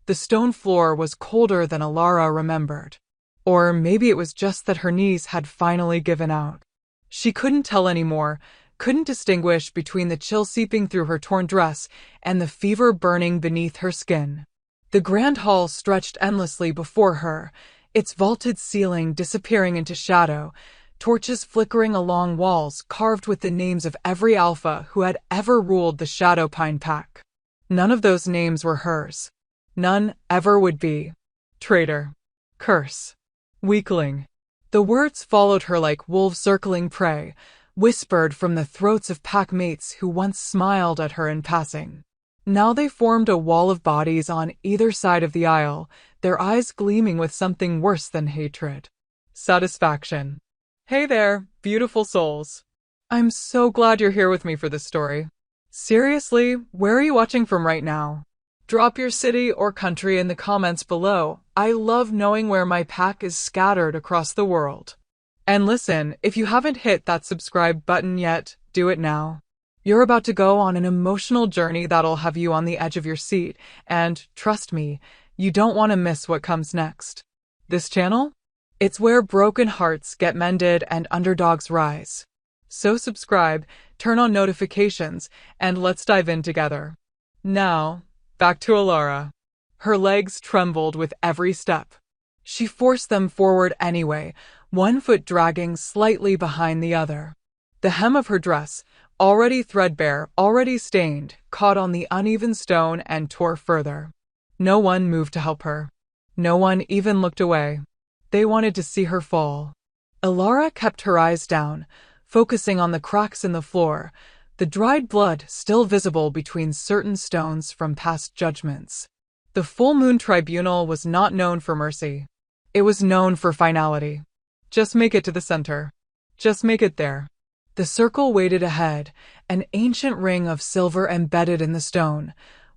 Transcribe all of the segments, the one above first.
The stone floor was colder than Alara remembered. Or maybe it was just that her knees had finally given out. She couldn't tell anymore, couldn't distinguish between the chill seeping through her torn dress and the fever burning beneath her skin. The grand hall stretched endlessly before her, its vaulted ceiling disappearing into shadow, torches flickering along walls carved with the names of every alpha who had ever ruled the Shadowpine Pack. None of those names were hers. None ever would be. Traitor. Curse. Weakling. The words followed her like wolves circling prey, whispered from the throats of pack mates who once smiled at her in passing. Now they formed a wall of bodies on either side of the aisle, their eyes gleaming with something worse than hatred. Satisfaction. Hey there, beautiful souls. I'm so glad you're here with me for this story. Seriously, where are you watching from right now? Drop your city or country in the comments below. I love knowing where my pack is scattered across the world. And listen, if you haven't hit that subscribe button yet, do it now. You're about to go on an emotional journey that'll have you on the edge of your seat, and trust me, you don't want to miss what comes next. This channel? It's where broken hearts get mended and underdogs rise. So subscribe, turn on notifications, and let's dive in together. Now, back to Alara. Her legs trembled with every step. She forced them forward anyway, one foot dragging slightly behind the other. The hem of her dress, already threadbare, already stained, caught on the uneven stone and tore further. No one moved to help her. No one even looked away. They wanted to see her fall. Alara kept her eyes down, focusing on the cracks in the floor, the dried blood still visible between certain stones from past judgments. The full moon tribunal was not known for mercy. It was known for finality. Just make it to the center. Just make it there. The circle waited ahead, an ancient ring of silver embedded in the stone,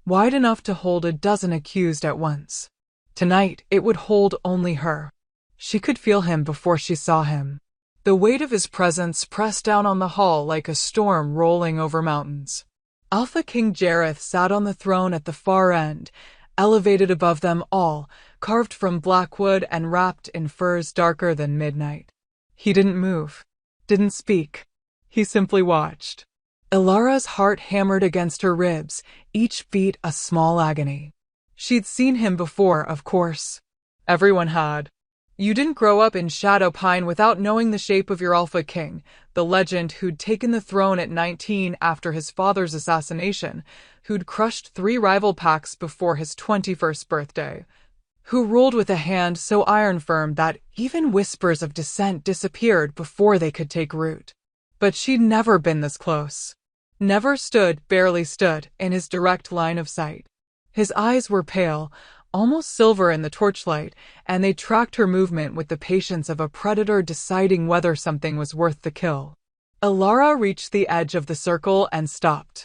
wide enough to hold a dozen accused at once. Tonight, it would hold only her. She could feel him before she saw him. The weight of his presence pressed down on the hall like a storm rolling over mountains. Alpha King Jareth sat on the throne at the far end, elevated above them all, carved from black wood and wrapped in furs darker than midnight. He didn't move, didn't speak. He simply watched. Alara's heart hammered against her ribs, each beat a small agony. She'd seen him before, of course. Everyone had. You didn't grow up in Shadowpine without knowing the shape of your Alpha King, the legend who'd taken the throne at 19 after his father's assassination, who'd crushed 3 rival packs before his 21st birthday, who ruled with a hand so iron firm that even whispers of dissent disappeared before they could take root. But she'd never been this close. Never stood, barely stood, in his direct line of sight. His eyes were pale, almost silver in the torchlight, and they tracked her movement with the patience of a predator deciding whether something was worth the kill. Alara reached the edge of the circle and stopped.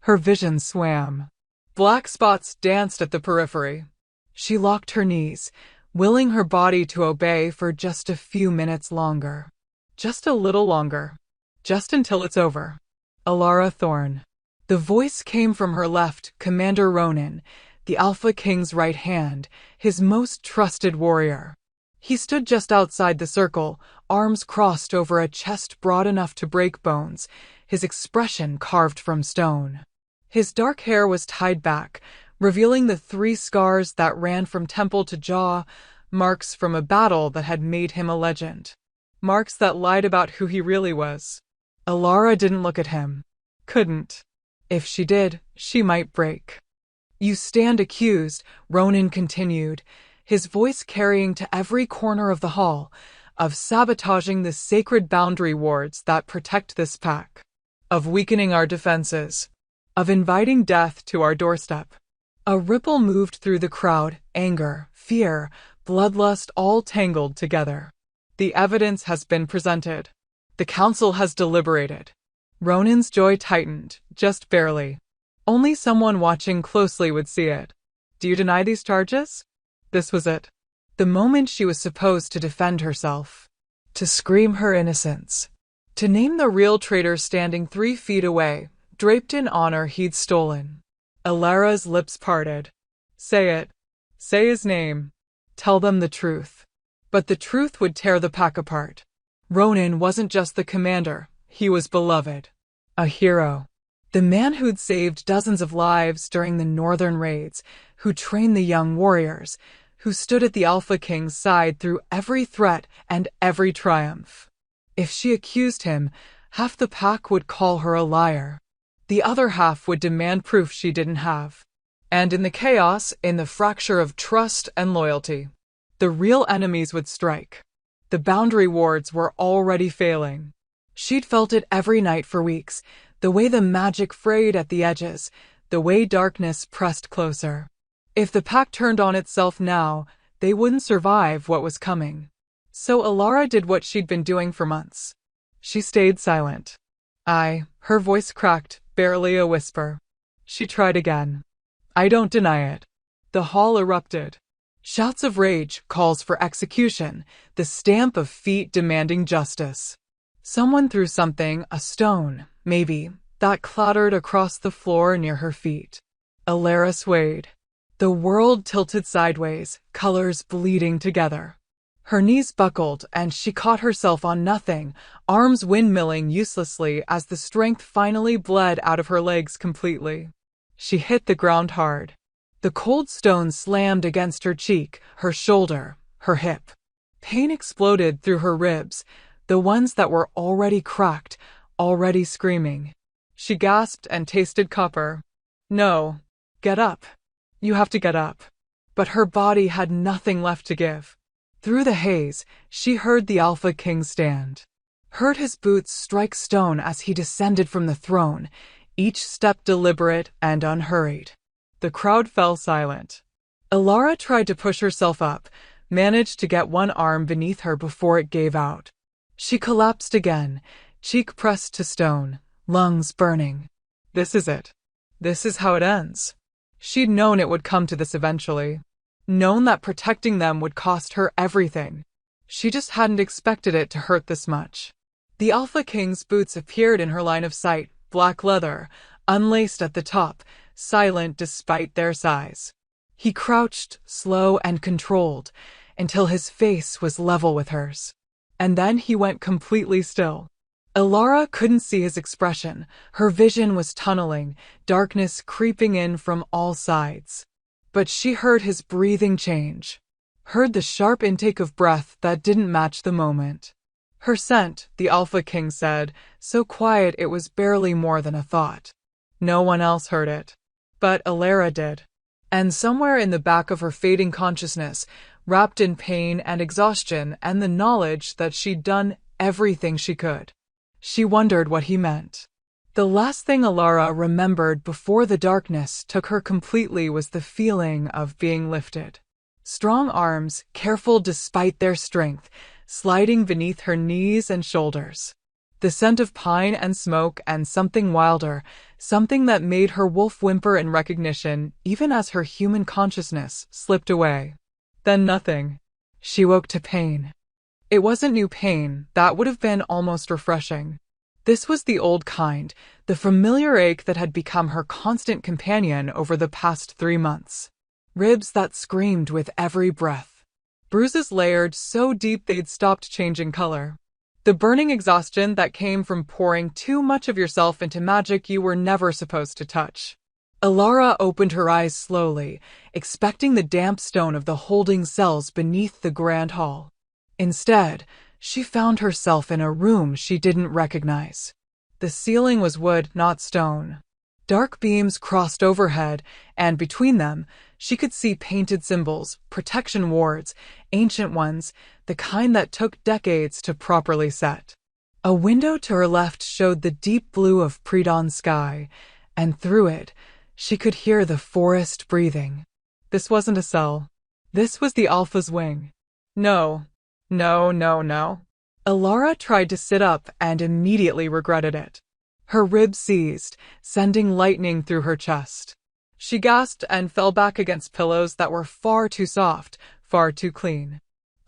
Her vision swam. Black spots danced at the periphery. She locked her knees, willing her body to obey for just a few minutes longer. Just a little longer. Just until it's over. Alara Thorne. The voice came from her left, Commander Ronan, the Alpha King's right hand, his most trusted warrior. He stood just outside the circle, arms crossed over a chest broad enough to break bones, his expression carved from stone. His dark hair was tied back, revealing the 3 scars that ran from temple to jaw, marks from a battle that had made him a legend. Marks that lied about who he really was. Alara didn't look at him. Couldn't. If she did, she might break. You stand accused, Ronan continued, his voice carrying to every corner of the hall, of sabotaging the sacred boundary wards that protect this pack, of weakening our defenses, of inviting death to our doorstep. A ripple moved through the crowd, anger, fear, bloodlust all tangled together. The evidence has been presented. The council has deliberated. Ronan's jaw tightened, just barely. Only someone watching closely would see it. Do you deny these charges? This was it. The moment she was supposed to defend herself. To scream her innocence. To name the real traitor standing 3 feet away, draped in honor he'd stolen. Alara's lips parted. Say it. Say his name. Tell them the truth. But the truth would tear the pack apart. Ronan wasn't just the commander, he was beloved. A hero. The man who'd saved dozens of lives during the northern raids, who trained the young warriors, who stood at the Alpha King's side through every threat and every triumph. If she accused him, half the pack would call her a liar. The other half would demand proof she didn't have. And in the chaos, in the fracture of trust and loyalty, the real enemies would strike. The boundary wards were already failing. She'd felt it every night for weeks, the way the magic frayed at the edges, the way darkness pressed closer. If the pack turned on itself now, they wouldn't survive what was coming. So Alara did what she'd been doing for months. She stayed silent. Her voice cracked, barely a whisper. She tried again. I don't deny it. The hall erupted. Shouts of rage, calls for execution, the stamp of feet demanding justice. Someone threw something, a stone, maybe, that clattered across the floor near her feet. Alara swayed. The world tilted sideways, colors bleeding together. Her knees buckled, and she caught herself on nothing, arms windmilling uselessly as the strength finally bled out of her legs completely. She hit the ground hard. The cold stone slammed against her cheek, her shoulder, her hip. Pain exploded through her ribs, the ones that were already cracked, already screaming. She gasped and tasted copper. No. Get up. You have to get up. But her body had nothing left to give. Through the haze, she heard the Alpha King stand. Heard his boots strike stone as he descended from the throne, each step deliberate and unhurried. The crowd fell silent. Alara tried to push herself up, managed to get one arm beneath her before it gave out. She collapsed again, cheek pressed to stone, lungs burning. This is it. This is how it ends. She'd known it would come to this eventually. Known that protecting them would cost her everything. She just hadn't expected it to hurt this much. The Alpha King's boots appeared in her line of sight, black leather, unlaced at the top, silent despite their size. He crouched, slow and controlled, until his face was level with hers. And then he went completely still. Alara couldn't see his expression. Her vision was tunneling, darkness creeping in from all sides. But she heard his breathing change. Heard the sharp intake of breath that didn't match the moment. Her scent, the Alpha King said, so quiet it was barely more than a thought. No one else heard it. But Alara did. And somewhere in the back of her fading consciousness, wrapped in pain and exhaustion and the knowledge that she'd done everything she could, she wondered what he meant. The last thing Alara remembered before the darkness took her completely was the feeling of being lifted. Strong arms, careful despite their strength, sliding beneath her knees and shoulders. The scent of pine and smoke and something wilder, something that made her wolf whimper in recognition even as her human consciousness slipped away. Then nothing. She woke to pain. It wasn't new pain, that would have been almost refreshing. This was the old kind, the familiar ache that had become her constant companion over the past 3 months. Ribs that screamed with every breath. Bruises layered so deep they'd stopped changing color. The burning exhaustion that came from pouring too much of yourself into magic you were never supposed to touch. Alara opened her eyes slowly, expecting the damp stone of the holding cells beneath the grand hall. Instead, she found herself in a room she didn't recognize. The ceiling was wood, not stone. Dark beams crossed overhead, and between them, she could see painted symbols, protection wards, ancient ones, the kind that took decades to properly set. A window to her left showed the deep blue of pre-dawn sky, and through it, she could hear the forest breathing. This wasn't a cell. This was the Alpha's wing. No. Alara tried to sit up and immediately regretted it. Her ribs seized, sending lightning through her chest. She gasped and fell back against pillows that were far too soft, far too clean.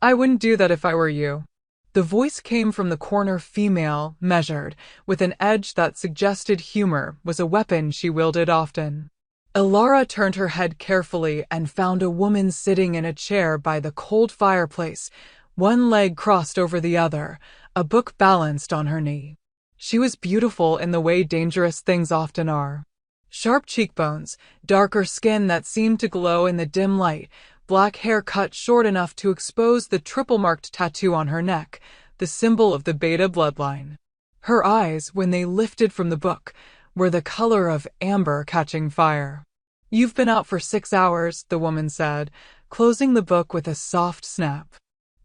I wouldn't do that if I were you. The voice came from the corner, female, measured, with an edge that suggested humor was a weapon she wielded often. Ilara turned her head carefully and found a woman sitting in a chair by the cold fireplace, one leg crossed over the other, a book balanced on her knee. She was beautiful in the way dangerous things often are. Sharp cheekbones, darker skin that seemed to glow in the dim light, black hair cut short enough to expose the triple-marked tattoo on her neck, the symbol of the Beta bloodline. Her eyes, when they lifted from the book, were the color of amber catching fire. "You've been out for 6 hours, the woman said, closing the book with a soft snap.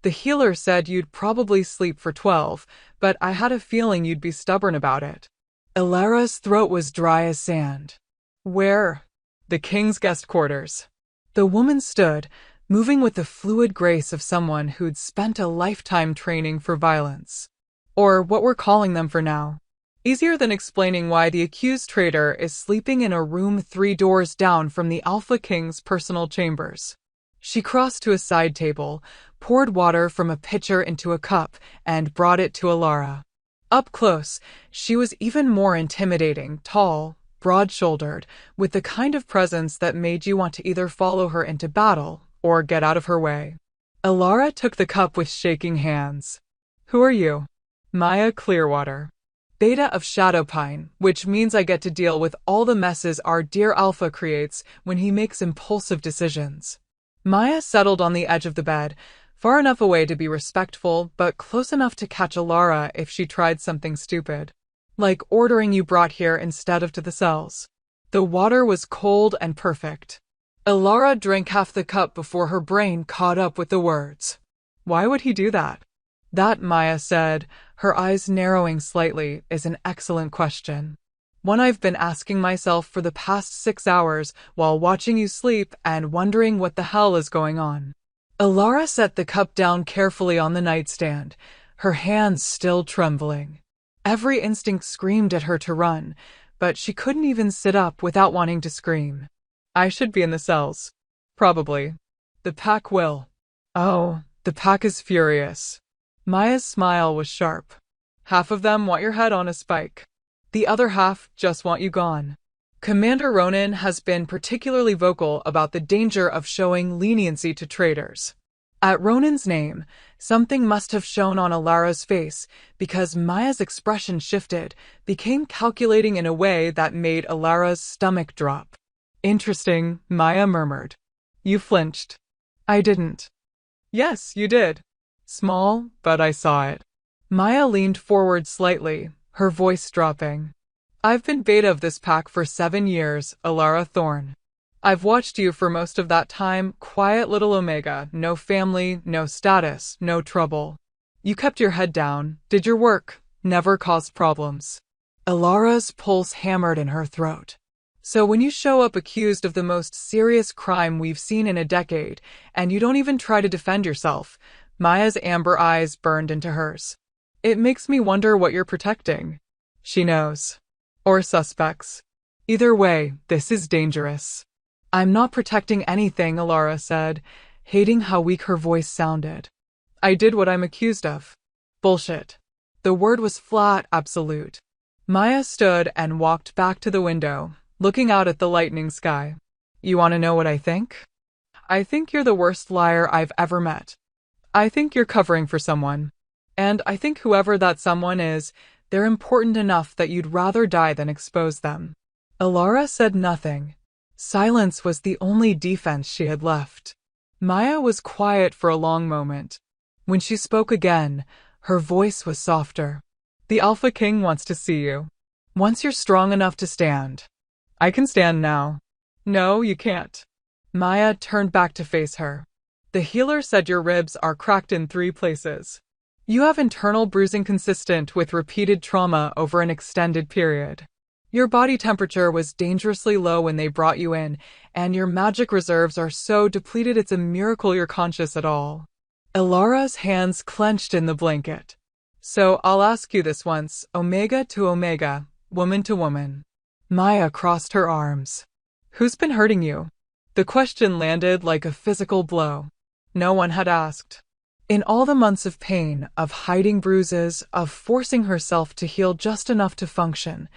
"The healer said you'd probably sleep for 12, but I had a feeling you'd be stubborn about it." Ilara's throat was dry as sand. "Where?" "The king's guest quarters." The woman stood, moving with the fluid grace of someone who'd spent a lifetime training for violence. Or what we're calling them for now. Easier than explaining why the accused traitor is sleeping in a room 3 doors down from the Alpha King's personal chambers. She crossed to a side table, poured water from a pitcher into a cup, and brought it to Ilara. Up close, she was even more intimidating, tall, broad-shouldered, with the kind of presence that made you want to either follow her into battle or get out of her way. Ilara took the cup with shaking hands. "Who are you?" "Maya Clearwater. Beta of Shadowpine, which means I get to deal with all the messes our dear Alpha creates when he makes impulsive decisions." Maya settled on the edge of the bed, far enough away to be respectful, but close enough to catch Ilara if she tried something stupid. "Like ordering you brought here instead of to the cells." The water was cold and perfect. Ilara drank half the cup before her brain caught up with the words. Why would he do that? That, Maya said, her eyes narrowing slightly, is an excellent question. One I've been asking myself for the past 6 hours while watching you sleep and wondering what the hell is going on. Ilara set the cup down carefully on the nightstand, her hands still trembling. Every instinct screamed at her to run, but she couldn't even sit up without wanting to scream. I should be in the cells. Probably. The pack will. Oh, the pack is furious. Maya's smile was sharp. Half of them want your head on a spike. The other half just want you gone. Commander Ronan has been particularly vocal about the danger of showing leniency to traitors. At Ronan's name, something must have shown on Ilara's face because Maya's expression shifted, became calculating in a way that made Ilara's stomach drop. Interesting, Maya murmured. You flinched. I didn't. Yes, you did. Small, but I saw it. Maya leaned forward slightly, her voice dropping. I've been beta of this pack for 7 years, Ilara Thorne. I've watched you for most of that time, quiet little Omega, no family, no status, no trouble. You kept your head down, did your work, never caused problems. Ilara's pulse hammered in her throat. So when you show up accused of the most serious crime we've seen in a decade, and you don't even try to defend yourself, Maya's amber eyes burned into hers. It makes me wonder what you're protecting. She knows. Or suspects. Either way, this is dangerous. I'm not protecting anything, Ilara said, hating how weak her voice sounded. I did what I'm accused of. Bullshit. The word was flat, absolute. Maya stood and walked back to the window, looking out at the lightning sky. You want to know what I think? I think you're the worst liar I've ever met. I think you're covering for someone. And I think whoever that someone is, they're important enough that you'd rather die than expose them. Ilara said nothing. Silence was the only defense she had left. Maya was quiet for a long moment. When she spoke again, her voice was softer. The Alpha King wants to see you. Once you're strong enough to stand. I can stand now. No, you can't. Maya turned back to face her. The healer said your ribs are cracked in 3 places. You have internal bruising consistent with repeated trauma over an extended period. Your body temperature was dangerously low when they brought you in, and your magic reserves are so depleted it's a miracle you're conscious at all. Ilara's hands clenched in the blanket. So I'll ask you this once, Omega to Omega, woman to woman. Maya crossed her arms. Who's been hurting you? The question landed like a physical blow. No one had asked. In all the months of pain, of hiding bruises, of forcing herself to heal just enough to function,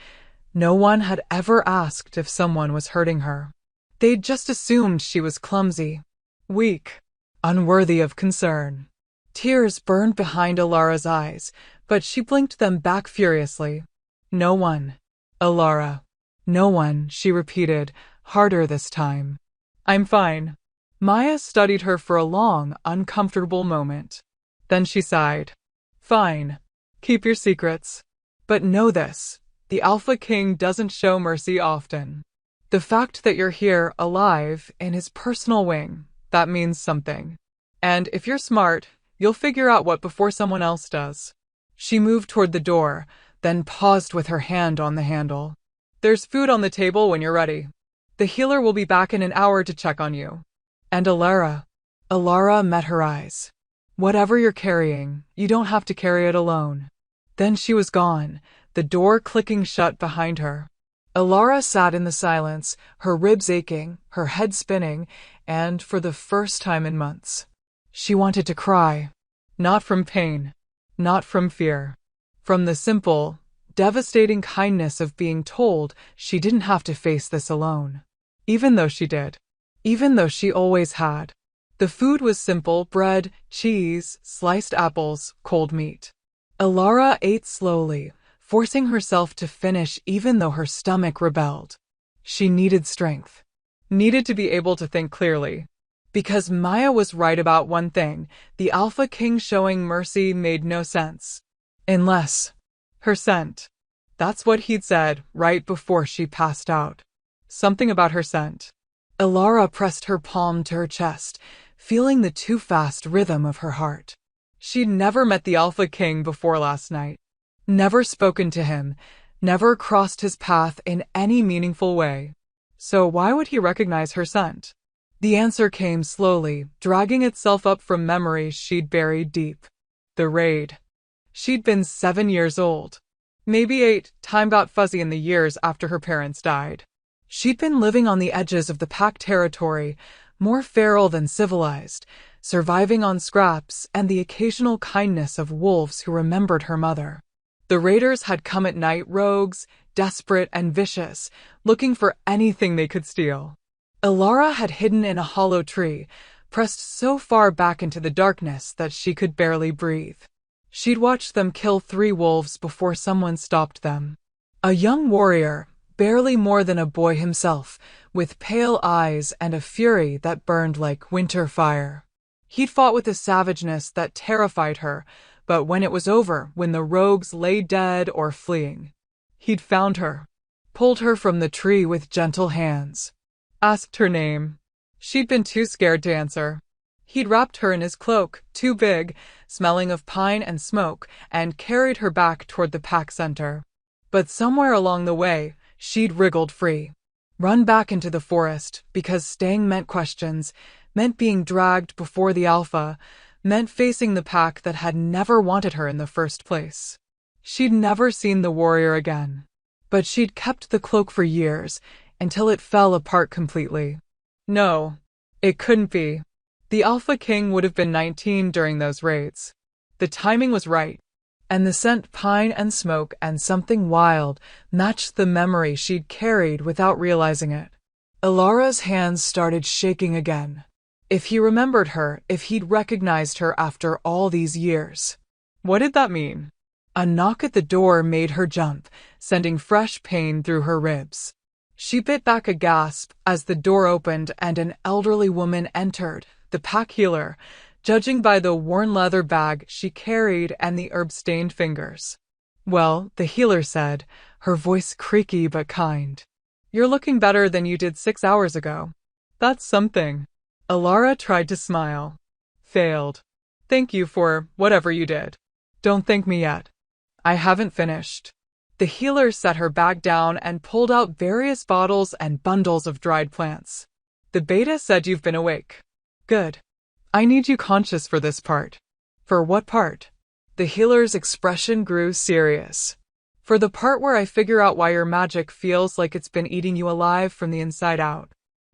no one had ever asked if someone was hurting her. They'd just assumed she was clumsy, weak, unworthy of concern. Tears burned behind Alara's eyes, but she blinked them back furiously. No one. Alara. No one, she repeated, harder this time. I'm fine. Maya studied her for a long, uncomfortable moment. Then she sighed. Fine. Keep your secrets. But know this, the Alpha King doesn't show mercy often. The fact that you're here, alive, in his personal wing, that means something. And if you're smart, you'll figure out what before someone else does. She moved toward the door, then paused with her hand on the handle. There's food on the table when you're ready. The healer will be back in an hour to check on you. And Alara. Alara met her eyes. Whatever you're carrying, you don't have to carry it alone. Then she was gone, the door clicking shut behind her. Alara sat in the silence, her ribs aching, her head spinning, and for the first time in months, she wanted to cry. Not from pain, not from fear. From the simple, devastating kindness of being told she didn't have to face this alone. Even though she did. Even though she always had. The food was simple: bread, cheese, sliced apples, cold meat. Alara ate slowly, forcing herself to finish even though her stomach rebelled. She needed strength. Needed to be able to think clearly. Because Maya was right about one thing, the Alpha King showing mercy made no sense. Unless her scent. That's what he'd said right before she passed out. Something about her scent. Alara pressed her palm to her chest, feeling the too-fast rhythm of her heart. She'd never met the Alpha King before last night. Never spoken to him, never crossed his path in any meaningful way. So why would he recognize her scent? The answer came slowly, dragging itself up from memories she'd buried deep. The raid. She'd been 7 years old. Maybe 8, time got fuzzy in the years after her parents died. She'd been living on the edges of the pack territory, more feral than civilized, surviving on scraps and the occasional kindness of wolves who remembered her mother. The raiders had come at night, rogues, desperate and vicious, looking for anything they could steal. Alara had hidden in a hollow tree, pressed so far back into the darkness that she could barely breathe. She'd watched them kill 3 wolves before someone stopped them. A young warrior, barely more than a boy himself, with pale eyes and a fury that burned like winter fire. He'd fought with a savageness that terrified her, but when it was over, when the rogues lay dead or fleeing, he'd found her, pulled her from the tree with gentle hands, asked her name. She'd been too scared to answer. He'd wrapped her in his cloak, too big, smelling of pine and smoke, and carried her back toward the pack center. But somewhere along the way, she'd wriggled free. Run back into the forest, because staying meant questions, meant being dragged before the Alpha, meant facing the pack that had never wanted her in the first place. She'd never seen the warrior again. But she'd kept the cloak for years, until it fell apart completely. No, it couldn't be. The Alpha King would have been 19 during those raids. The timing was right. And the scent, pine and smoke and something wild, matched the memory she'd carried without realizing it. Alara's hands started shaking again. If he remembered her, if he'd recognized her after all these years. What did that mean? A knock at the door made her jump, sending fresh pain through her ribs. She bit back a gasp as the door opened and an elderly woman entered, the pack healer, judging by the worn leather bag she carried and the herb-stained fingers. Well, the healer said, her voice creaky but kind. You're looking better than you did 6 hours ago. That's something. Alara tried to smile. Failed. Thank you for whatever you did. Don't thank me yet. I haven't finished. The healer set her bag down and pulled out various bottles and bundles of dried plants. The beta said you've been awake. Good. I need you conscious for this part. For what part? The healer's expression grew serious. For the part where I figure out why your magic feels like it's been eating you alive from the inside out.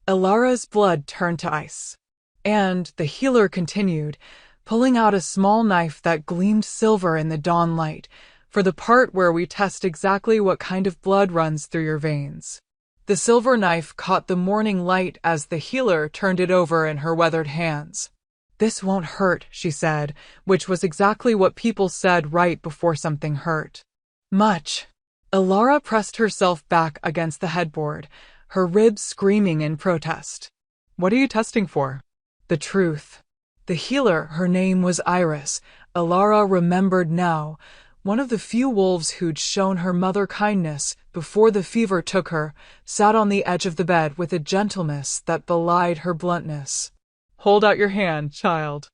Alara's blood turned to ice. And the healer continued, pulling out a small knife that gleamed silver in the dawn light, for the part where we test exactly what kind of blood runs through your veins. The silver knife caught the morning light as the healer turned it over in her weathered hands. "This won't hurt," she said, which was exactly what people said right before something hurt. Much. Alara pressed herself back against the headboard, her ribs screaming in protest. "What are you testing for?" "The truth." The healer, her name was Iris, Alara remembered now, one of the few wolves who'd shown her mother kindness before the fever took her, sat on the edge of the bed with a gentleness that belied her bluntness. "Hold out your hand, child."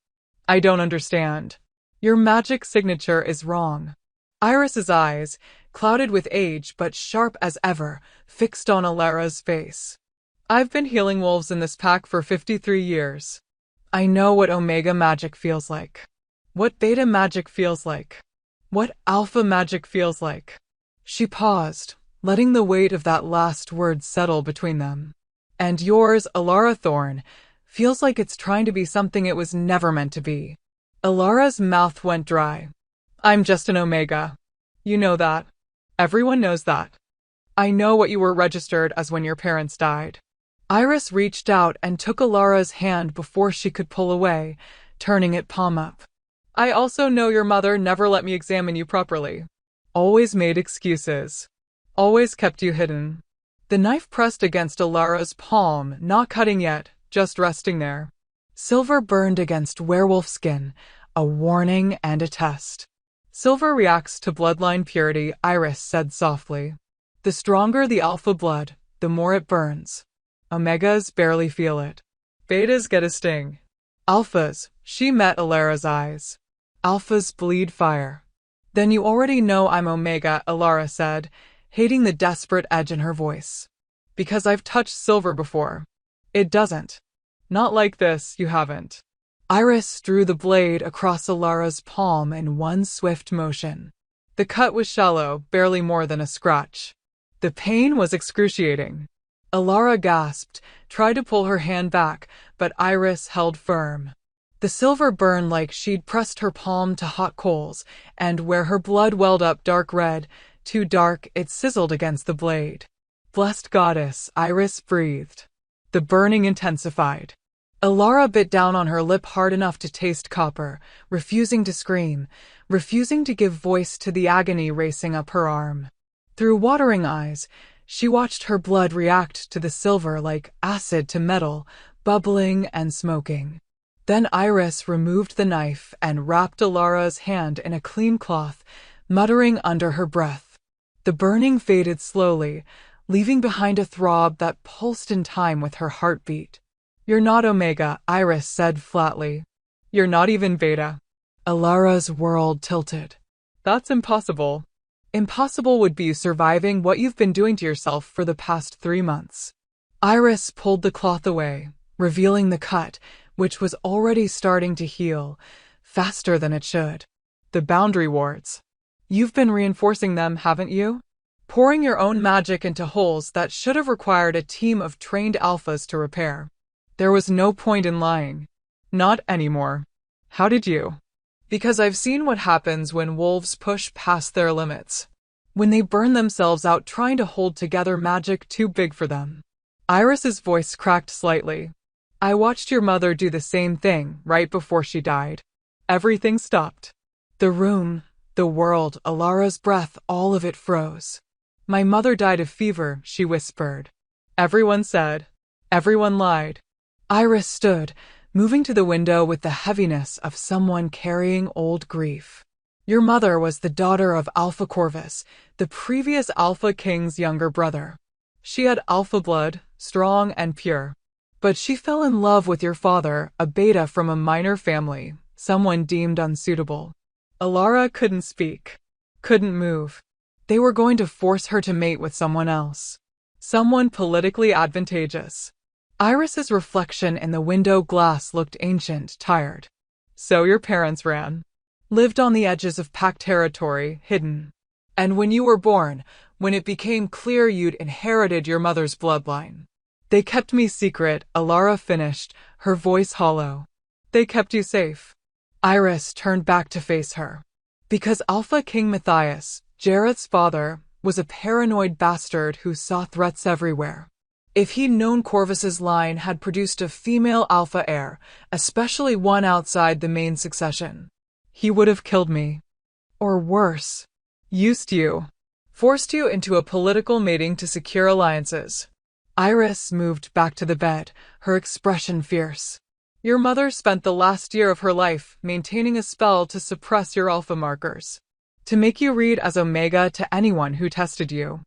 "I don't understand." "Your magic signature is wrong." Iris's eyes, clouded with age but sharp as ever, fixed on Alara's face. "I've been healing wolves in this pack for 53 years. I know what Omega magic feels like. What Beta magic feels like. What Alpha magic feels like." She paused, letting the weight of that last word settle between them. "And yours, Alara Thorne, feels like it's trying to be something it was never meant to be." Alara's mouth went dry. "I'm just an Omega. You know that. Everyone knows that. I know what you were registered as when your parents died." Iris reached out and took Alara's hand before she could pull away, turning it palm up. "I also know your mother never let me examine you properly. Always made excuses. Always kept you hidden." The knife pressed against Alara's palm, not cutting yet, just resting there. Silver burned against werewolf skin, a warning and a test. "Silver reacts to bloodline purity," Iris said softly. "The stronger the alpha blood, the more it burns. Omegas barely feel it. Betas get a sting. Alphas," she met Alara's eyes. "Alphas bleed fire." "Then you already know I'm Omega," Alara said, hating the desperate edge in her voice. "Because I've touched silver before. It doesn't. Not like this, you haven't." Iris drew the blade across Alara's palm in one swift motion. The cut was shallow, barely more than a scratch. The pain was excruciating. Alara gasped, tried to pull her hand back, but Iris held firm. The silver burned like she'd pressed her palm to hot coals, and where her blood welled up dark red, too dark it sizzled against the blade. "Blessed goddess," Iris breathed. The burning intensified. Alara bit down on her lip hard enough to taste copper, refusing to scream, refusing to give voice to the agony racing up her arm. Through watering eyes, she watched her blood react to the silver like acid to metal, bubbling and smoking. Then Iris removed the knife and wrapped Alara's hand in a clean cloth, muttering under her breath. The burning faded slowly, leaving behind a throb that pulsed in time with her heartbeat. "You're not Omega," Iris said flatly. "You're not even Beta." Alara's world tilted. "That's impossible." "Impossible would be surviving what you've been doing to yourself for the past 3 months. Iris pulled the cloth away, revealing the cut, which was already starting to heal, faster than it should. "The boundary wards. You've been reinforcing them, haven't you? Pouring your own magic into holes that should have required a team of trained alphas to repair. There was no point in lying. Not anymore." "How did you?" "Because I've seen what happens when wolves push past their limits. When they burn themselves out trying to hold together magic too big for them." Iris's voice cracked slightly. "I watched your mother do the same thing right before she died. Everything stopped. The room, the world, Alara's breath, all of it froze. My mother died of fever," she whispered. "Everyone said. Everyone lied." Iris stood, moving to the window with the heaviness of someone carrying old grief. "Your mother was the daughter of Alpha Corvus, the previous Alpha King's younger brother. She had alpha blood, strong and pure. But she fell in love with your father, a beta from a minor family, someone deemed unsuitable." Alara couldn't speak, couldn't move. They were going to force her to mate with someone else. Someone politically advantageous. Iris's reflection in the window glass looked ancient, tired. "So your parents ran. Lived on the edges of pack territory, hidden. And when you were born, when it became clear you'd inherited your mother's bloodline. They kept me secret," Alara finished, her voice hollow. "They kept you safe." Iris turned back to face her. "Because Alpha King Matthias, Jareth's father, was a paranoid bastard who saw threats everywhere. If he'd known Corvus's line had produced a female alpha heir, especially one outside the main succession, he would have killed me. Or worse, used you. Forced you into a political mating to secure alliances. Iris moved back to the bed, her expression fierce. Your mother spent the last year of her life maintaining a spell to suppress your alpha markers, to make you read as Omega to anyone who tested you.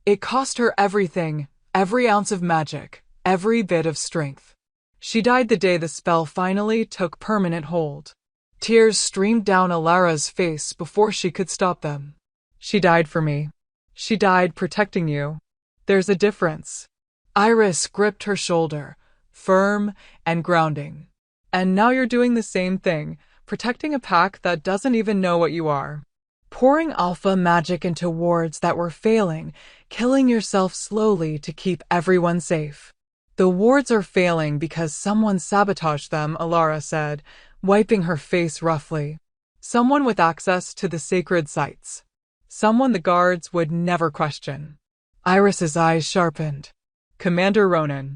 It cost her everything, every ounce of magic, every bit of strength. She died the day the spell finally took permanent hold. Tears streamed down Alara's face before she could stop them. She died for me. She died protecting you. There's a difference. Iris gripped her shoulder, firm and grounding. And now you're doing the same thing, protecting a pack that doesn't even know what you are. Pouring alpha magic into wards that were failing, killing yourself slowly to keep everyone safe. The wards are failing because someone sabotaged them, Alara said, wiping her face roughly. Someone with access to the sacred sites. Someone the guards would never question. Iris's eyes sharpened. Commander Ronan.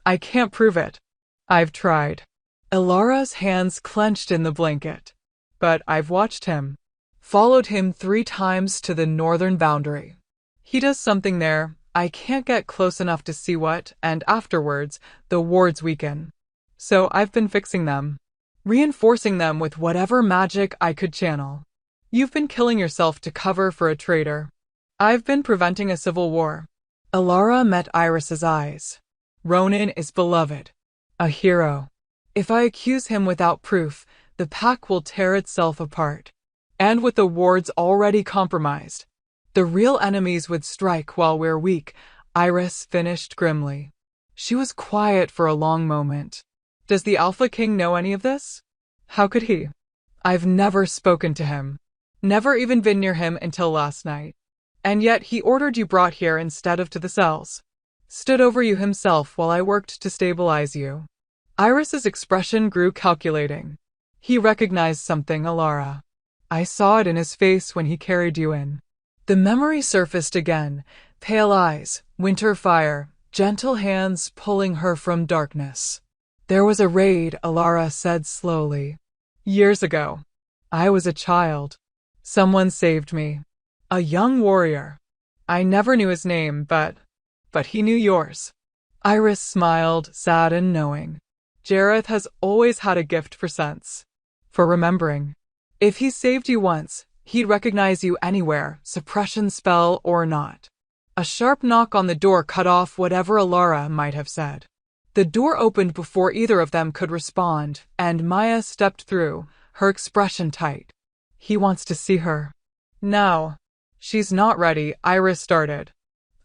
I can't prove it. I've tried. Alara's hands clenched in the blanket. But I've watched him. Followed him 3 times to the northern boundary. He does something there. I can't get close enough to see what, and afterwards, the wards weaken. So I've been fixing them. Reinforcing them with whatever magic I could channel. You've been killing yourself to cover for a traitor. I've been preventing a civil war. Alara met Iris's eyes. Ronan is beloved. A hero. If I accuse him without proof, the pack will tear itself apart. And with the wards already compromised, the real enemies would strike while we're weak, Iris finished grimly. She was quiet for a long moment. Does the Alpha King know any of this? How could he? I've never spoken to him. Never even been near him until last night. And yet he ordered you brought here instead of to the cells. Stood over you himself while I worked to stabilize you. Iris's expression grew calculating. He recognized something, Alara. I saw it in his face when he carried you in. The memory surfaced again. Pale eyes, winter fire, gentle hands pulling her from darkness. There was a raid, Alara said slowly. Years ago. I was a child. Someone saved me. A young warrior. I never knew his name, but he knew yours. Iris smiled, sad and knowing. Jareth has always had a gift for sense. For remembering. If he saved you once, he'd recognize you anywhere, suppression spell or not. A sharp knock on the door cut off whatever Alara might have said. The door opened before either of them could respond, and Maya stepped through, her expression tight. He wants to see her. Now. She's not ready, Iris started.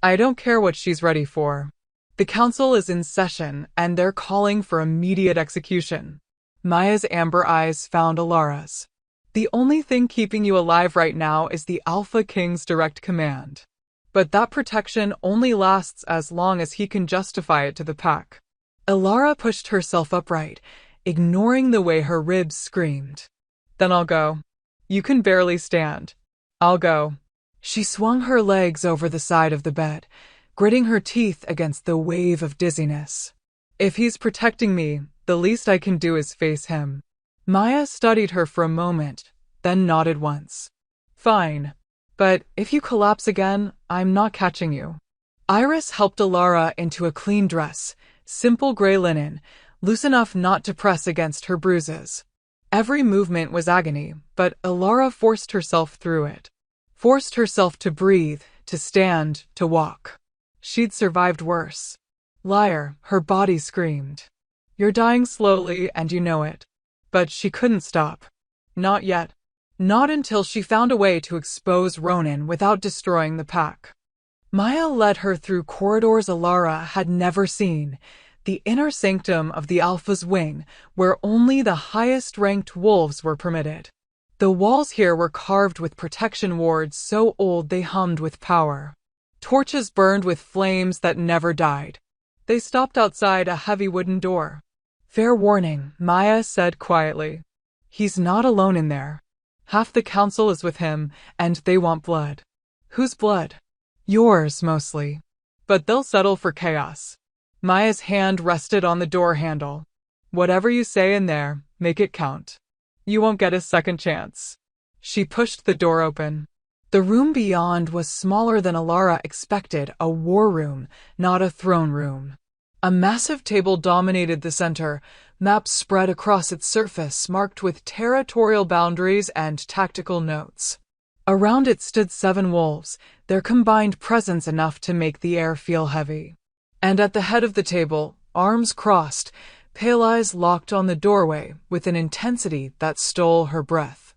I don't care what she's ready for. The council is in session, and they're calling for immediate execution. Maya's amber eyes found Alara's. The only thing keeping you alive right now is the Alpha King's direct command. But that protection only lasts as long as he can justify it to the pack. Alara pushed herself upright, ignoring the way her ribs screamed. Then I'll go. You can barely stand. I'll go. She swung her legs over the side of the bed, gritting her teeth against the wave of dizziness. If he's protecting me, the least I can do is face him. Maya studied her for a moment, then nodded once. Fine. But if you collapse again, I'm not catching you. Iris helped Alara into a clean dress, simple gray linen, loose enough not to press against her bruises. Every movement was agony, but Alara forced herself through it. Forced herself to breathe, to stand, to walk. She'd survived worse. Liar, her body screamed. You're dying slowly and you know it. But she couldn't stop. Not yet. Not until she found a way to expose Ronan without destroying the pack. Maya led her through corridors Alara had never seen, the inner sanctum of the Alpha's wing, where only the highest-ranked wolves were permitted. The walls here were carved with protection wards so old they hummed with power. Torches burned with flames that never died. They stopped outside a heavy wooden door. Fair warning, Maya said quietly. He's not alone in there. Half the council is with him, and they want blood. Whose blood? Yours, mostly. But they'll settle for chaos. Maya's hand rested on the door handle. Whatever you say in there, make it count. You won't get a second chance. She pushed the door open. The room beyond was smaller than Alara expected, a war room, not a throne room. A massive table dominated the center, maps spread across its surface, marked with territorial boundaries and tactical notes. Around it stood 7 wolves, their combined presence enough to make the air feel heavy. And at the head of the table, arms crossed, pale eyes locked on the doorway with an intensity that stole her breath.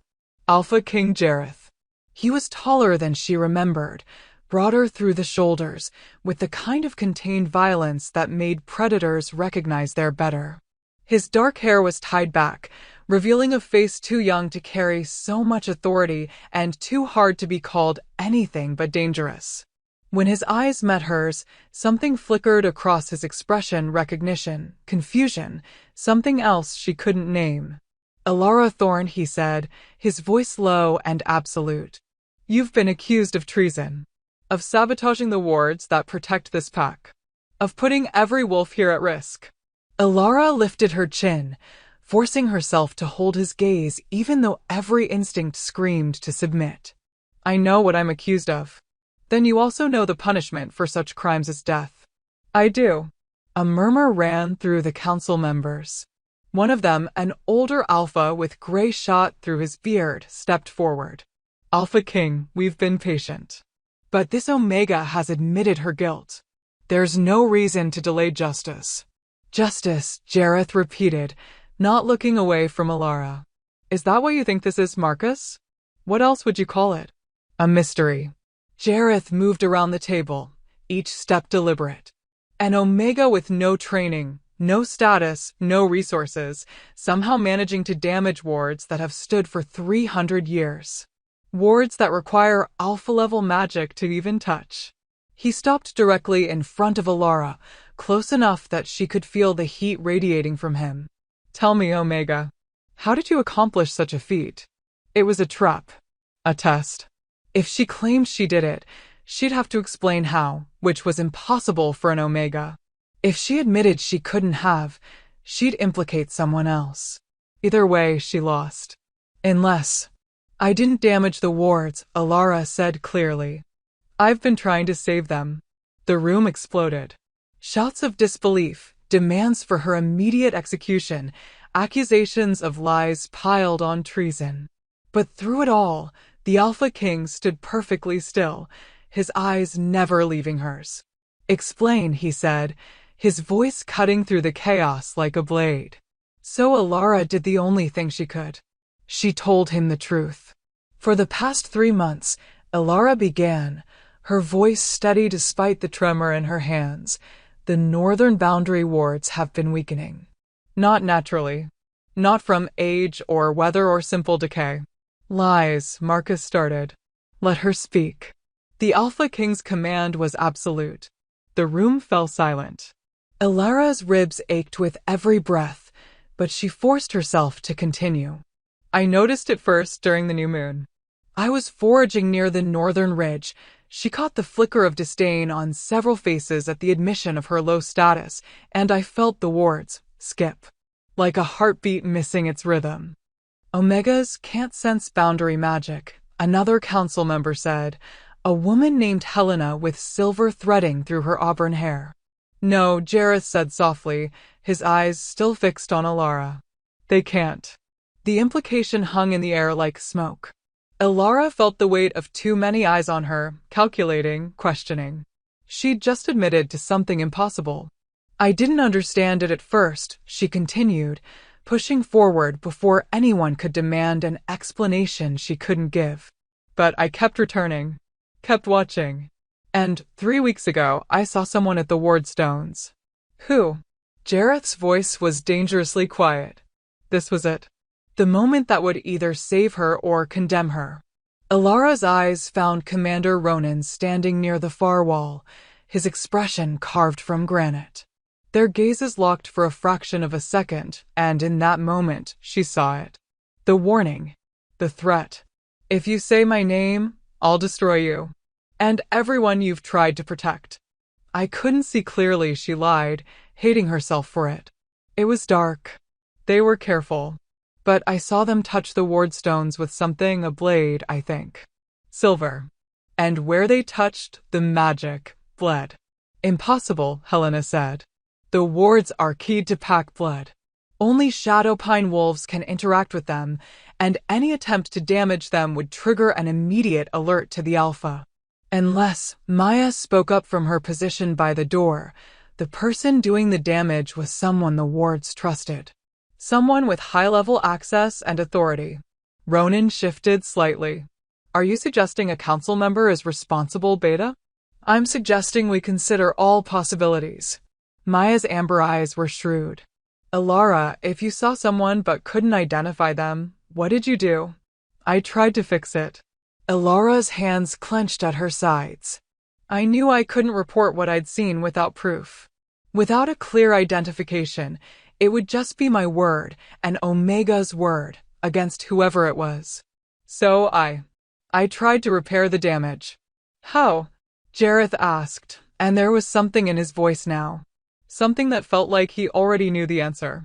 Alpha King Jareth. He was taller than she remembered, broader through the shoulders, with the kind of contained violence that made predators recognize their better. His dark hair was tied back, revealing a face too young to carry so much authority and too hard to be called anything but dangerous. When his eyes met hers, something flickered across his expression: recognition, confusion, something else she couldn't name. Alara Thorne, he said, his voice low and absolute. You've been accused of treason, of sabotaging the wards that protect this pack, of putting every wolf here at risk. Alara lifted her chin, forcing herself to hold his gaze even though every instinct screamed to submit. I know what I'm accused of. Then you also know the punishment for such crimes as death. I do. A murmur ran through the council members. One of them, an older alpha with gray shot through his beard, stepped forward. Alpha King, we've been patient. But this Omega has admitted her guilt. There's no reason to delay justice. Justice, Jareth repeated, not looking away from Alara. Is that what you think this is, Marcus? What else would you call it? A mystery. Jareth moved around the table, each step deliberate. An Omega with no training, no status, no resources, somehow managing to damage wards that have stood for 300 years. Wards that require alpha-level magic to even touch. He stopped directly in front of Alara, close enough that she could feel the heat radiating from him. Tell me, Omega, how did you accomplish such a feat? It was a trap. A test. If she claimed she did it, she'd have to explain how, which was impossible for an Omega. If she admitted she couldn't have, she'd implicate someone else. Either way, she lost. Unless... I didn't damage the wards, Alara said clearly. I've been trying to save them. The room exploded. Shouts of disbelief, demands for her immediate execution, accusations of lies piled on treason. But through it all, the Alpha King stood perfectly still, his eyes never leaving hers. Explain, he said, his voice cutting through the chaos like a blade. So Alara did the only thing she could. She told him the truth. For the past 3 months, Alara began, her voice steady despite the tremor in her hands. The northern boundary wards have been weakening. Not naturally. Not from age or weather or simple decay. Lies, Marcus started. Let her speak. The Alpha King's command was absolute. The room fell silent. Alara's ribs ached with every breath, but she forced herself to continue. I noticed it first during the new moon. I was foraging near the northern ridge. She caught the flicker of disdain on several faces at the admission of her low status, and I felt the wards skip, like a heartbeat missing its rhythm. Omegas can't sense boundary magic, another council member said, a woman named Helena with silver threading through her auburn hair. No, Jareth said softly, his eyes still fixed on Alara. They can't. The implication hung in the air like smoke. Alara felt the weight of too many eyes on her, calculating, questioning. She'd just admitted to something impossible. I didn't understand it at first, she continued, pushing forward before anyone could demand an explanation she couldn't give. But I kept returning, kept watching. And 3 weeks ago, I saw someone at the ward stones. Who? Jareth's voice was dangerously quiet. This was it. The moment that would either save her or condemn her. Alara's eyes found Commander Ronan standing near the far wall, his expression carved from granite. Their gazes locked for a fraction of a second, and in that moment, she saw it. The warning. The threat. If you say my name, I'll destroy you. And everyone you've tried to protect. I couldn't see clearly, she lied, hating herself for it. It was dark. They were careful. But I saw them touch the ward stones with something, a blade, I think. Silver. And where they touched, the magic bled. Impossible, Helena said. The wards are keyed to pack blood. Only Shadowpine wolves can interact with them, and any attempt to damage them would trigger an immediate alert to the Alpha. Unless, Maya spoke up from her position by the door, the person doing the damage was someone the wards trusted. Someone with high-level access and authority. Ronan shifted slightly. Are you suggesting a council member is responsible, Beta? I'm suggesting we consider all possibilities. Maya's amber eyes were shrewd. Alara, if you saw someone but couldn't identify them, what did you do? I tried to fix it. Alara's hands clenched at her sides. I knew I couldn't report what I'd seen without proof. Without a clear identification, it would just be my word, and Omega's word, against whoever it was. So I tried to repair the damage. How? Jareth asked, and there was something in his voice now. Something that felt like he already knew the answer.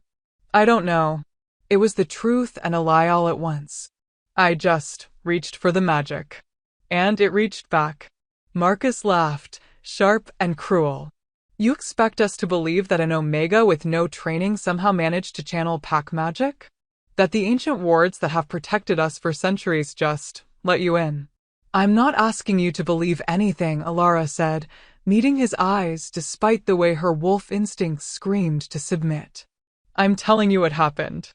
I don't know. It was the truth and a lie all at once. I just reached for the magic. And it reached back. Marcus laughed, sharp and cruel. You expect us to believe that an Omega with no training somehow managed to channel pack magic? That the ancient wards that have protected us for centuries just let you in? I'm not asking you to believe anything, Alara said, meeting his eyes despite the way her wolf instincts screamed to submit. I'm telling you what happened.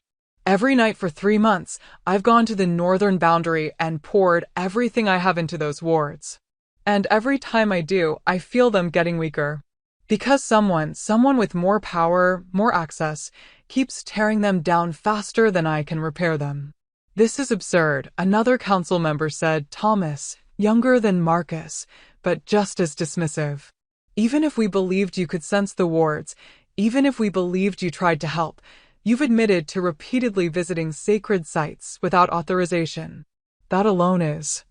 Every night for 3 months, I've gone to the northern boundary and poured everything I have into those wards. And every time I do, I feel them getting weaker. Because someone with more power, more access, keeps tearing them down faster than I can repair them. This is absurd, another council member said, Thomas, younger than Marcus, but just as dismissive. Even if we believed you could sense the wards, even if we believed you tried to help, you've admitted to repeatedly visiting sacred sites without authorization. That alone is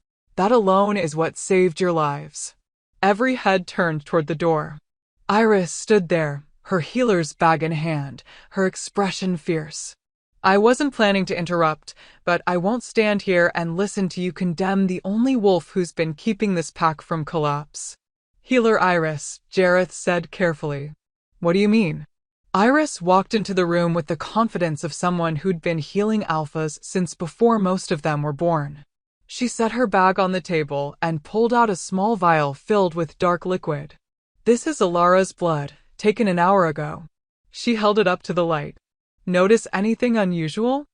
what saved your lives. Every head turned toward the door. Iris stood there, her healer's bag in hand, her expression fierce. I wasn't planning to interrupt, but I won't stand here and listen to you condemn the only wolf who's been keeping this pack from collapse. Healer Iris, Jareth said carefully. What do you mean? Iris walked into the room with the confidence of someone who'd been healing alphas since before most of them were born. She set her bag on the table and pulled out a small vial filled with dark liquid. This is Alara's blood, taken an hour ago. She held it up to the light. Notice anything unusual?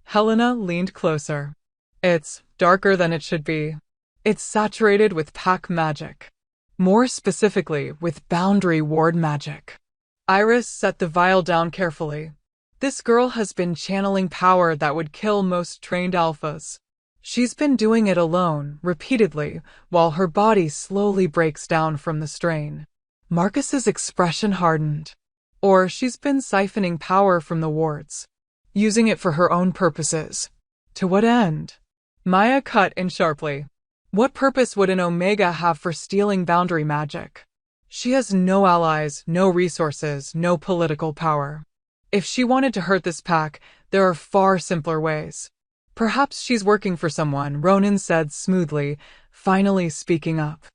Helena leaned closer. It's darker than it should be. It's saturated with pack magic. More specifically, with boundary ward magic. Iris set the vial down carefully. This girl has been channeling power that would kill most trained alphas. She's been doing it alone, repeatedly, while her body slowly breaks down from the strain. Marcus's expression hardened. Or she's been siphoning power from the wards, using it for her own purposes. To what end? Maya cut in sharply. What purpose would an Omega have for stealing boundary magic? She has no allies, no resources, no political power. If she wanted to hurt this pack, there are far simpler ways. Perhaps she's working for someone, Ronan said smoothly, finally speaking up.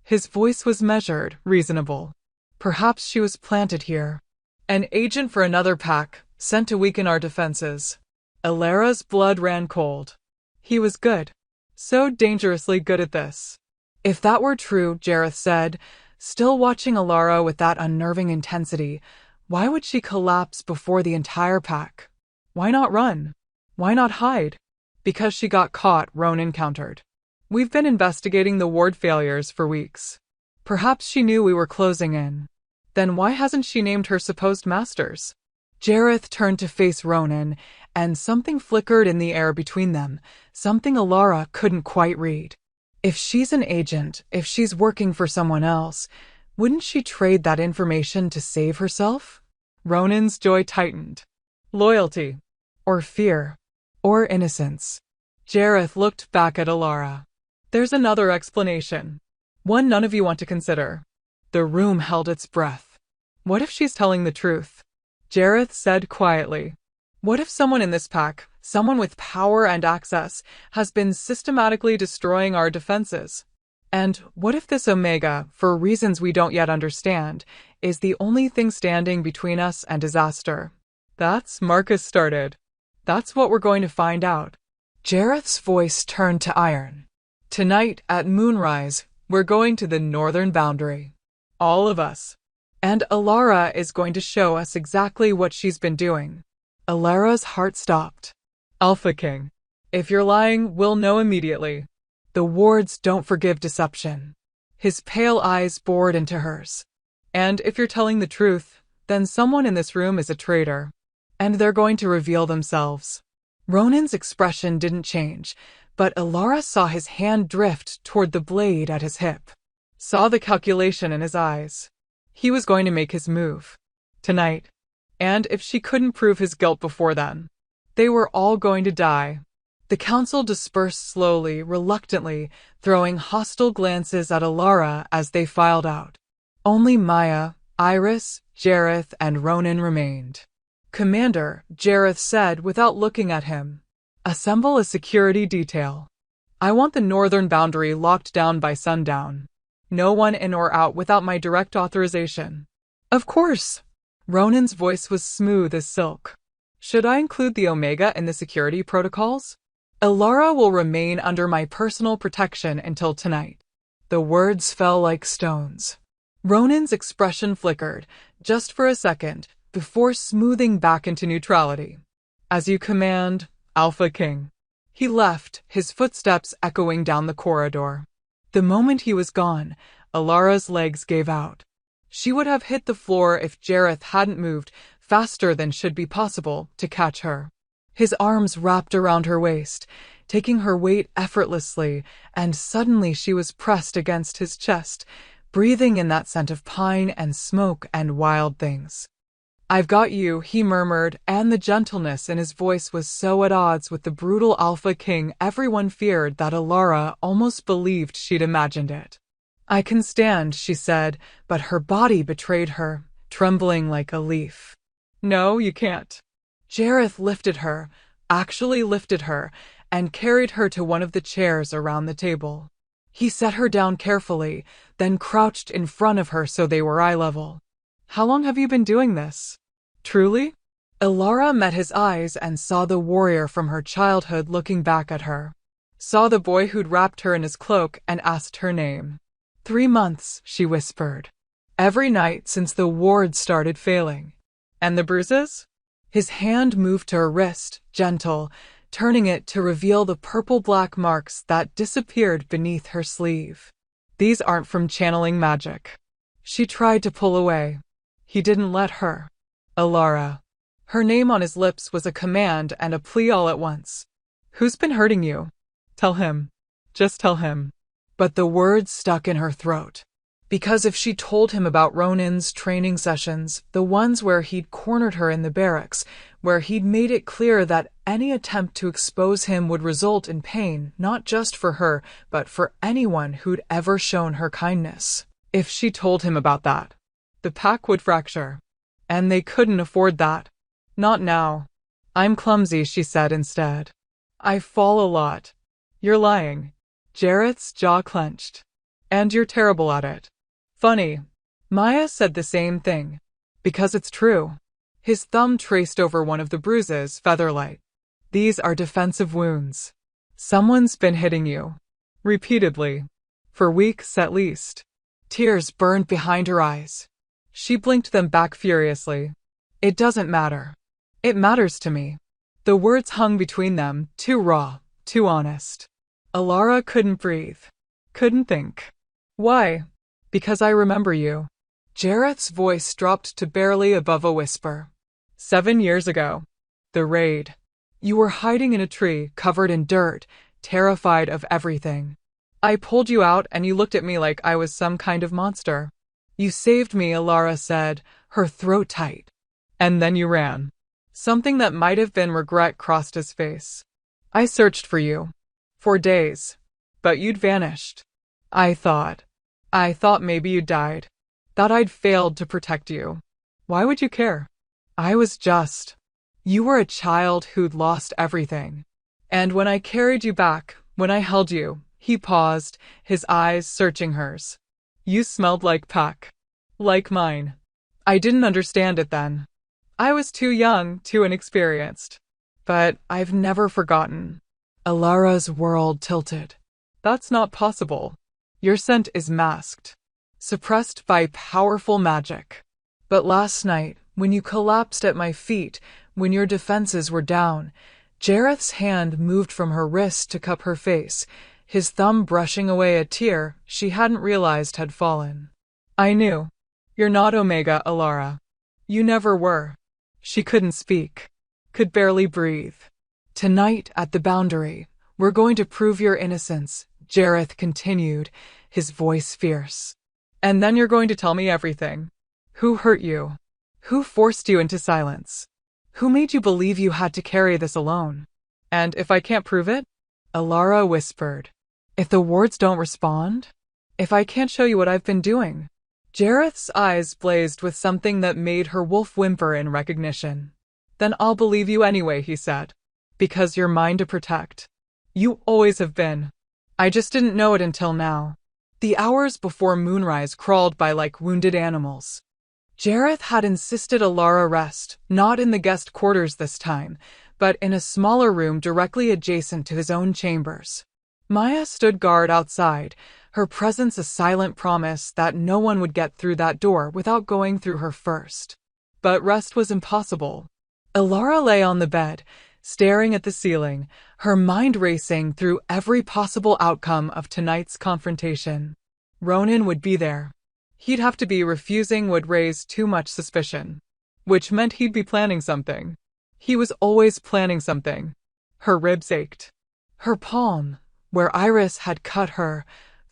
His voice was measured, reasonable. Perhaps she was planted here. An agent for another pack, sent to weaken our defenses. Alara's blood ran cold. He was good. So dangerously good at this. If that were true, Jareth said, still watching Alara with that unnerving intensity, why would she collapse before the entire pack? Why not run? Why not hide? Because she got caught, Ronan countered. We've been investigating the ward failures for weeks. Perhaps she knew we were closing in. Then why hasn't she named her supposed masters? Jareth turned to face Ronan, and something flickered in the air between them, something Alara couldn't quite read. If she's an agent, if she's working for someone else, wouldn't she trade that information to save herself? Ronan's jaw tightened. Loyalty. Or fear. Or innocence. Jareth looked back at Alara. There's another explanation. One none of you want to consider. The room held its breath. What if she's telling the truth? Jareth said quietly. What if someone in this pack, someone with power and access, has been systematically destroying our defenses? And what if this Omega, for reasons we don't yet understand, is the only thing standing between us and disaster? Marcus started. That's what we're going to find out. Jareth's voice turned to iron. Tonight, at moonrise, we're going to the northern boundary. All of us. And Alara is going to show us exactly what she's been doing. Alara's heart stopped. Alpha King. If you're lying, we'll know immediately. The wards don't forgive deception. His pale eyes bored into hers. And if you're telling the truth, then someone in this room is a traitor. And they're going to reveal themselves. Ronan's expression didn't change, but Alara saw his hand drift toward the blade at his hip. Saw the calculation in his eyes. He was going to make his move. Tonight. And if she couldn't prove his guilt before then, they were all going to die. The council dispersed slowly, reluctantly, throwing hostile glances at Alara as they filed out. Only Maya, Iris, Jareth, and Ronan remained. Commander, Jareth said without looking at him. Assemble a security detail. I want the northern boundary locked down by sundown. No one in or out without my direct authorization. Of course. Ronan's voice was smooth as silk. Should I include the Omega in the security protocols? Alara will remain under my personal protection until tonight. The words fell like stones. Ronan's expression flickered, just for a second, before smoothing back into neutrality. As you command, Alpha King. He left, his footsteps echoing down the corridor. The moment he was gone, Alara's legs gave out. She would have hit the floor if Jareth hadn't moved faster than should be possible to catch her. His arms wrapped around her waist, taking her weight effortlessly, and suddenly she was pressed against his chest, breathing in that scent of pine and smoke and wild things. I've got you, he murmured, and the gentleness in his voice was so at odds with the brutal Alpha King everyone feared that Alara almost believed she'd imagined it. I can stand, she said, but her body betrayed her, trembling like a leaf. No, you can't. Jareth lifted her, actually lifted her, and carried her to one of the chairs around the table. He set her down carefully, then crouched in front of her so they were eye level. How long have you been doing this? Truly? Alara met his eyes and saw the warrior from her childhood looking back at her. Saw the boy who'd wrapped her in his cloak and asked her name. 3 months, she whispered. Every night since the ward started failing. And the bruises? His hand moved to her wrist, gentle, turning it to reveal the purple-black marks that disappeared beneath her sleeve. These aren't from channeling magic. She tried to pull away. He didn't let her. Alara. Her name on his lips was a command and a plea all at once. Who's been hurting you? Tell him. Just tell him. But the words stuck in her throat. Because if she told him about Ronan's training sessions, the ones where he'd cornered her in the barracks, where he'd made it clear that any attempt to expose him would result in pain, not just for her, but for anyone who'd ever shown her kindness. If she told him about that, the pack would fracture. And they couldn't afford that. Not now. I'm clumsy, she said instead. I fall a lot. You're lying. Jareth's jaw clenched. And you're terrible at it. Funny. Maya said the same thing. Because it's true. His thumb traced over one of the bruises, featherlight. These are defensive wounds. Someone's been hitting you. Repeatedly. For weeks at least. Tears burned behind her eyes. She blinked them back furiously. It doesn't matter. It matters to me. The words hung between them, too raw, too honest. Alara couldn't breathe. Couldn't think. Why? Because I remember you. Jareth's voice dropped to barely above a whisper. 7 years ago. The raid. You were hiding in a tree, covered in dirt, terrified of everything. I pulled you out and you looked at me like I was some kind of monster. You saved me, Alara said, her throat tight. And then you ran. Something that might have been regret crossed his face. I searched for you. For days. But you'd vanished. I thought. I thought maybe you died. Thought I'd failed to protect you. Why would you care? I was just. You were a child who'd lost everything. And when I carried you back, when I held you, he paused, his eyes searching hers. You smelled like Puck. Like mine. I didn't understand it then. I was too young, too inexperienced. But I've never forgotten. Alara's world tilted. That's not possible. Your scent is masked. Suppressed by powerful magic. But last night, when you collapsed at my feet, when your defenses were down, Jareth's hand moved from her wrist to cup her face, his thumb brushing away a tear she hadn't realized had fallen. I knew. You're not Omega, Alara. You never were. She couldn't speak. Could barely breathe. Tonight, at the boundary, we're going to prove your innocence, Jareth continued, his voice fierce. And then you're going to tell me everything. Who hurt you? Who forced you into silence? Who made you believe you had to carry this alone? And if I can't prove it? Alara whispered. If the wards don't respond? If I can't show you what I've been doing? Jareth's eyes blazed with something that made her wolf whimper in recognition. Then I'll believe you anyway, he said. Because you're mine to protect. You always have been. I just didn't know it until now. The hours before moonrise crawled by like wounded animals. Jareth had insisted Alara rest, not in the guest quarters this time, but in a smaller room directly adjacent to his own chambers. Maya stood guard outside, her presence a silent promise that no one would get through that door without going through her first. But rest was impossible. Alara lay on the bed, staring at the ceiling, her mind racing through every possible outcome of tonight's confrontation. Ronan would be there. He'd have to be. Refusing would raise too much suspicion. Which meant he'd be planning something. He was always planning something. Her ribs ached. Her palm, where Iris had cut her,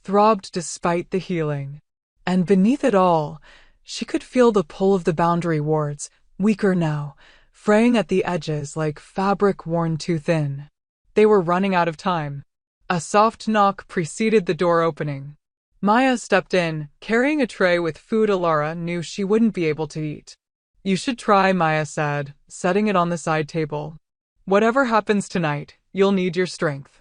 throbbed despite the healing. And beneath it all, she could feel the pull of the boundary wards, weaker now, fraying at the edges like fabric worn too thin. They were running out of time. A soft knock preceded the door opening. Maya stepped in, carrying a tray with food Alara knew she wouldn't be able to eat. You should try, Maya said, setting it on the side table. Whatever happens tonight, you'll need your strength.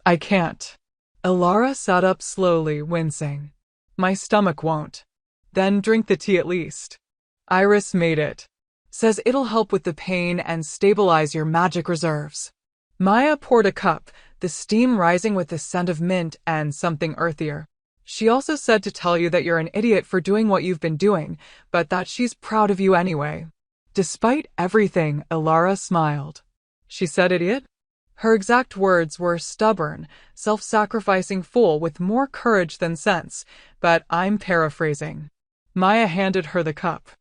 I can't. Alara sat up slowly, wincing. My stomach won't. Then drink the tea at least. Iris made it. Says it'll help with the pain and stabilize your magic reserves. Maya poured a cup, the steam rising with the scent of mint and something earthier. She also said to tell you that you're an idiot for doing what you've been doing, but that she's proud of you anyway. Despite everything, Alara smiled. She said idiot? Her exact words were stubborn, self-sacrificing fool with more courage than sense, but I'm paraphrasing. Maya handed her the cup.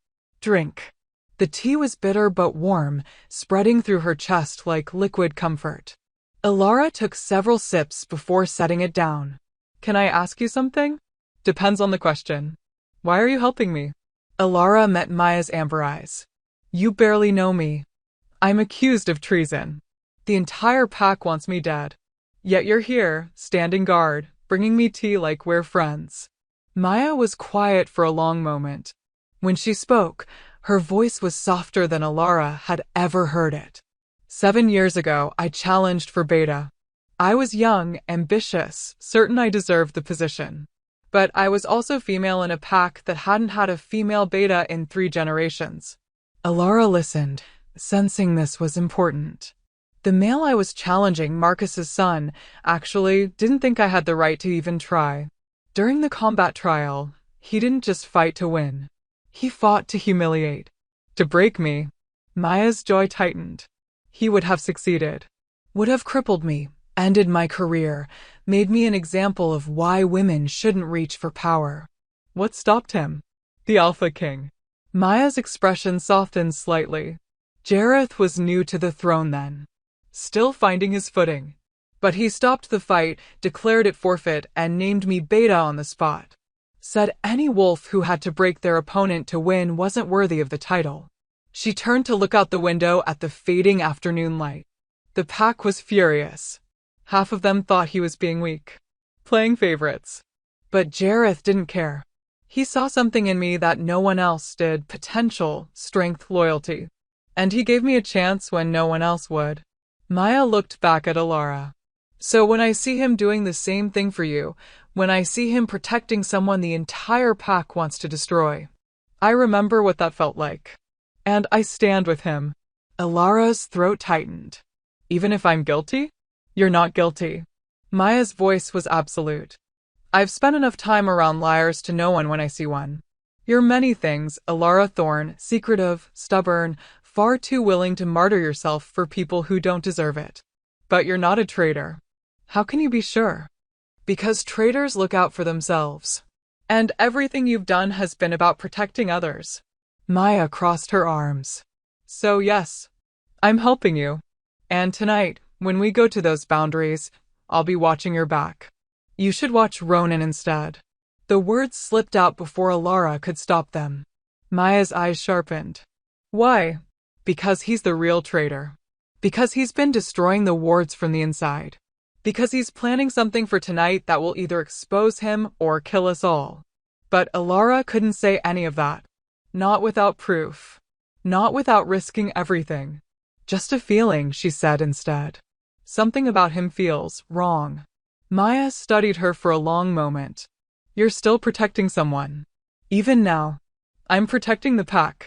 Drink. The tea was bitter but warm, spreading through her chest like liquid comfort. Alara took several sips before setting it down. Can I ask you something? Depends on the question. Why are you helping me? Alara met Maya's amber eyes. You barely know me. I'm accused of treason. The entire pack wants me dead. Yet you're here, standing guard, bringing me tea like we're friends. Maya was quiet for a long moment. When she spoke, her voice was softer than Alara had ever heard it. 7 years ago, I challenged for Beta. I was young, ambitious, certain I deserved the position. But I was also female in a pack that hadn't had a female Beta in 3 generations. Alara listened, sensing this was important. The male I was challenging, Marcus's son, actually didn't think I had the right to even try. During the combat trial, he didn't just fight to win. He fought to humiliate. To break me. Maya's joy tightened. He would have succeeded. Would have crippled me, ended my career, made me an example of why women shouldn't reach for power. What stopped him? The Alpha King. Maya's expression softened slightly. Jareth was new to the throne then. Still finding his footing. But he stopped the fight, declared it forfeit, and named me Beta on the spot. Said any wolf who had to break their opponent to win wasn't worthy of the title. She turned to look out the window at the fading afternoon light. The pack was furious. Half of them thought he was being weak. Playing favorites. But Jareth didn't care. He saw something in me that no one else did: potential, strength, loyalty. And he gave me a chance when no one else would. Maya looked back at Alara. So when I see him doing the same thing for you, when I see him protecting someone the entire pack wants to destroy, I remember what that felt like. And I stand with him. Alara's throat tightened. Even if I'm guilty? You're not guilty. Maya's voice was absolute. I've spent enough time around liars to know one when I see one. You're many things, Alara Thorne: secretive, stubborn, far too willing to martyr yourself for people who don't deserve it. But you're not a traitor. How can you be sure? Because traitors look out for themselves. And everything you've done has been about protecting others. Maya crossed her arms. So yes, I'm helping you. And tonight, when we go to those boundaries, I'll be watching your back. You should watch Ronan instead. The words slipped out before Alara could stop them. Maya's eyes sharpened. Why? Because he's the real traitor. Because he's been destroying the wards from the inside. Because he's planning something for tonight that will either expose him or kill us all. But Alara couldn't say any of that. Not without proof. Not without risking everything. Just a feeling, she said instead. Something about him feels wrong. Maya studied her for a long moment. You're still protecting someone. Even now. I'm protecting the pack.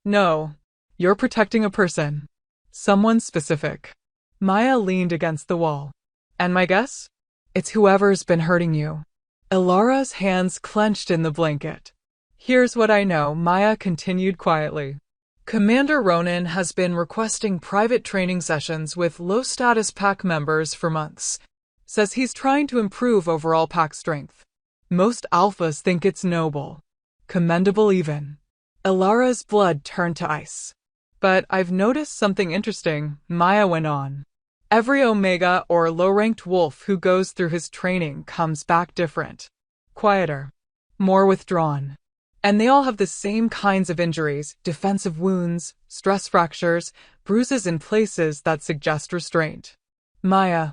No. You're protecting a person. Someone specific. Maya leaned against the wall. And my guess? It's whoever's been hurting you. Alara's hands clenched in the blanket. Here's what I know, Maya continued quietly. Commander Ronan has been requesting private training sessions with low-status pack members for months. Says he's trying to improve overall pack strength. Most alphas think it's noble. Commendable even. Alara's blood turned to ice. But I've noticed something interesting, Maya went on. Every Omega or low-ranked wolf who goes through his training comes back different. Quieter. More withdrawn. And they all have the same kinds of injuries: defensive wounds, stress fractures, bruises in places that suggest restraint. Maya,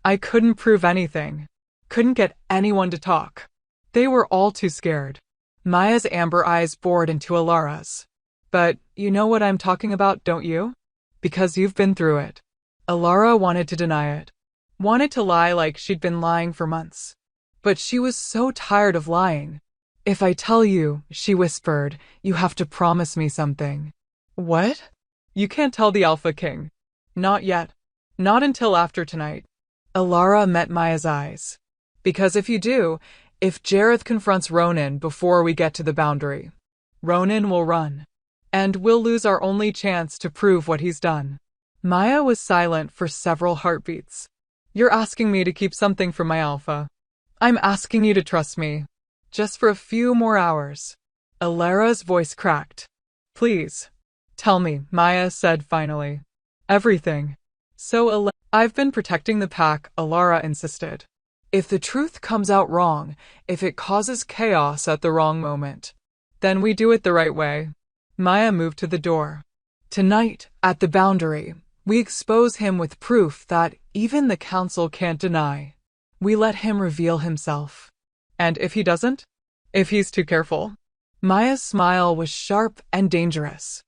I couldn't prove anything. Couldn't get anyone to talk. They were all too scared. Maya's amber eyes bored into Alara's. But you know what I'm talking about, don't you? Because you've been through it. Alara wanted to deny it. Wanted to lie like she'd been lying for months. But she was so tired of lying. If I tell you, she whispered, you have to promise me something. What? You can't tell the Alpha King. Not yet. Not until after tonight. Alara met Maya's eyes. Because if you do, if Jareth confronts Ronan before we get to the boundary, Ronan will run. And we'll lose our only chance to prove what he's done. Maya was silent for several heartbeats. You're asking me to keep something from my Alpha. I'm asking you to trust me. Just for a few more hours. Alara's voice cracked. Please. Tell me, Maya said finally. Everything. So I've been protecting the pack, Alara insisted. If the truth comes out wrong, if it causes chaos at the wrong moment, then we do it the right way. Maya moved to the door. Tonight, at the boundary, we expose him with proof that even the council can't deny. We let him reveal himself. And if he doesn't? If he's too careful? Maya's smile was sharp and dangerous.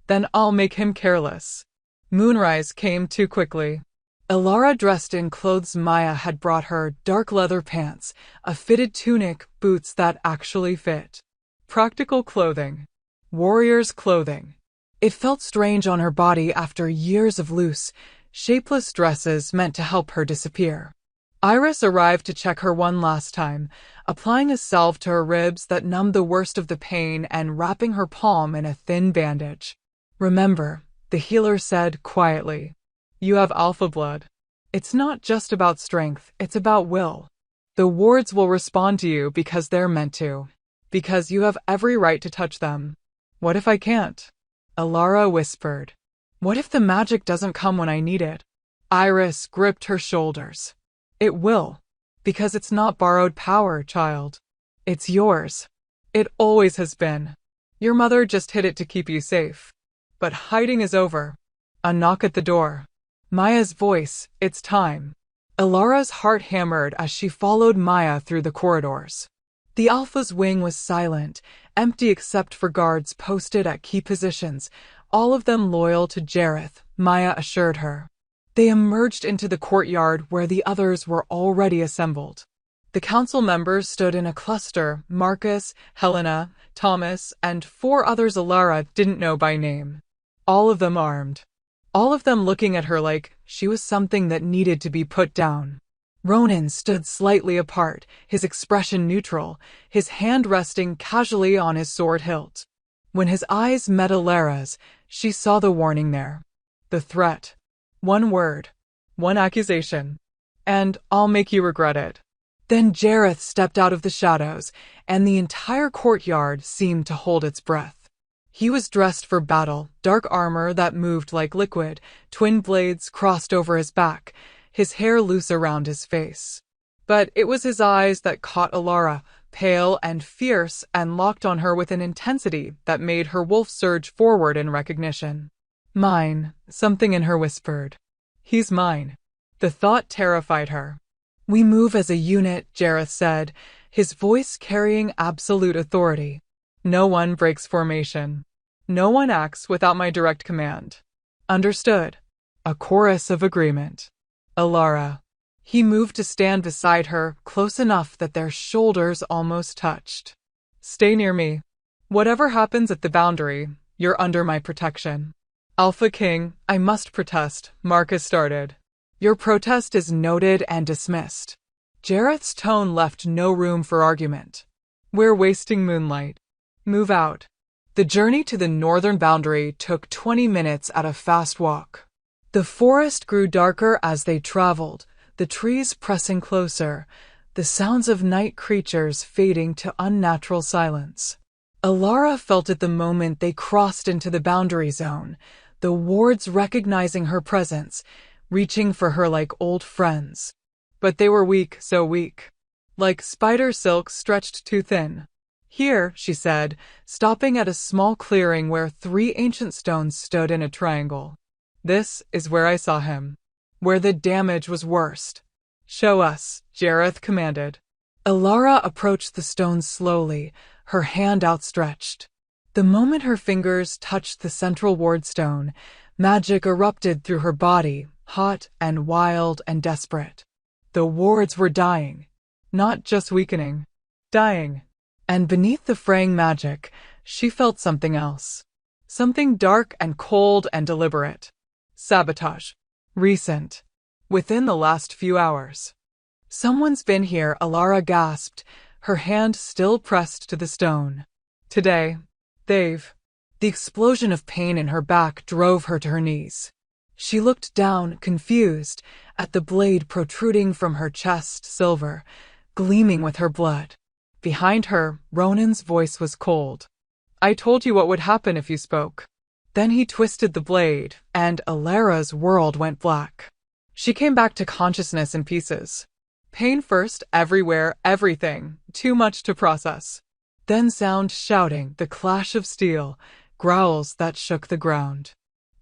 Then I'll make him careless. Moonrise came too quickly. Alara dressed in clothes Maya had brought her: dark leather pants, a fitted tunic, boots that actually fit. Practical clothing. Warrior's clothing. It felt strange on her body after years of loose, shapeless dresses meant to help her disappear. Iris arrived to check her one last time, applying a salve to her ribs that numbed the worst of the pain and wrapping her palm in a thin bandage. Remember, the healer said quietly, you have alpha blood. It's not just about strength, it's about will. The wards will respond to you because they're meant to. Because you have every right to touch them. What if I can't? Alara whispered. What if the magic doesn't come when I need it? Iris gripped her shoulders. It will. Because it's not borrowed power, child. It's yours. It always has been. Your mother just hid it to keep you safe. But hiding is over. A knock at the door. Maya's voice, it's time. Alara's heart hammered as she followed Maya through the corridors. The Alpha's wing was silent, empty except for guards posted at key positions, all of them loyal to Jareth, Maya assured her. They emerged into the courtyard where the others were already assembled. The council members stood in a cluster: Marcus, Helena, Thomas, and 4 others Alara didn't know by name. All of them armed. All of them looking at her like she was something that needed to be put down. Ronan stood slightly apart, his expression neutral, his hand resting casually on his sword hilt. When his eyes met Alara's, she saw the warning there. The threat. One word. One accusation. And I'll make you regret it. Then Jareth stepped out of the shadows, and the entire courtyard seemed to hold its breath. He was dressed for battle, dark armor that moved like liquid, twin blades crossed over his back, his hair loose around his face. But it was his eyes that caught Alara, pale and fierce, and locked on her with an intensity that made her wolf surge forward in recognition. Mine, something in her whispered. He's mine. The thought terrified her. We move as a unit, Jareth said, his voice carrying absolute authority. No one breaks formation. No one acts without my direct command. Understood. A chorus of agreement. Alara. He moved to stand beside her, close enough that their shoulders almost touched. Stay near me. Whatever happens at the boundary, you're under my protection. Alpha King, I must protest, Marcus started. Your protest is noted and dismissed. Jareth's tone left no room for argument. We're wasting moonlight. Move out. The journey to the northern boundary took 20 minutes at a fast walk. The forest grew darker as they traveled, the trees pressing closer, the sounds of night creatures fading to unnatural silence. Alara felt it the moment they crossed into the boundary zone, the wards recognizing her presence, reaching for her like old friends. But they were weak, so weak. Like spider silk stretched too thin. Here, she said, stopping at a small clearing where 3 ancient stones stood in a triangle. This is where I saw him. Where the damage was worst. Show us, Jareth commanded. Alara approached the stones slowly, her hand outstretched. The moment her fingers touched the central ward stone, magic erupted through her body, hot and wild and desperate. The wards were dying. Not just weakening. Dying. And beneath the fraying magic, she felt something else. Something dark and cold and deliberate. Sabotage. Recent. Within the last few hours. Someone's been here, Alara gasped, her hand still pressed to the stone. Today. They've. The explosion of pain in her back drove her to her knees. She looked down, confused, at the blade protruding from her chest, silver, gleaming with her blood. Behind her, Ronan's voice was cold. I told you what would happen if you spoke. Then he twisted the blade, and Alara's world went black. She came back to consciousness in pieces. Pain first, everywhere, everything, too much to process. Then sound, shouting, the clash of steel, growls that shook the ground.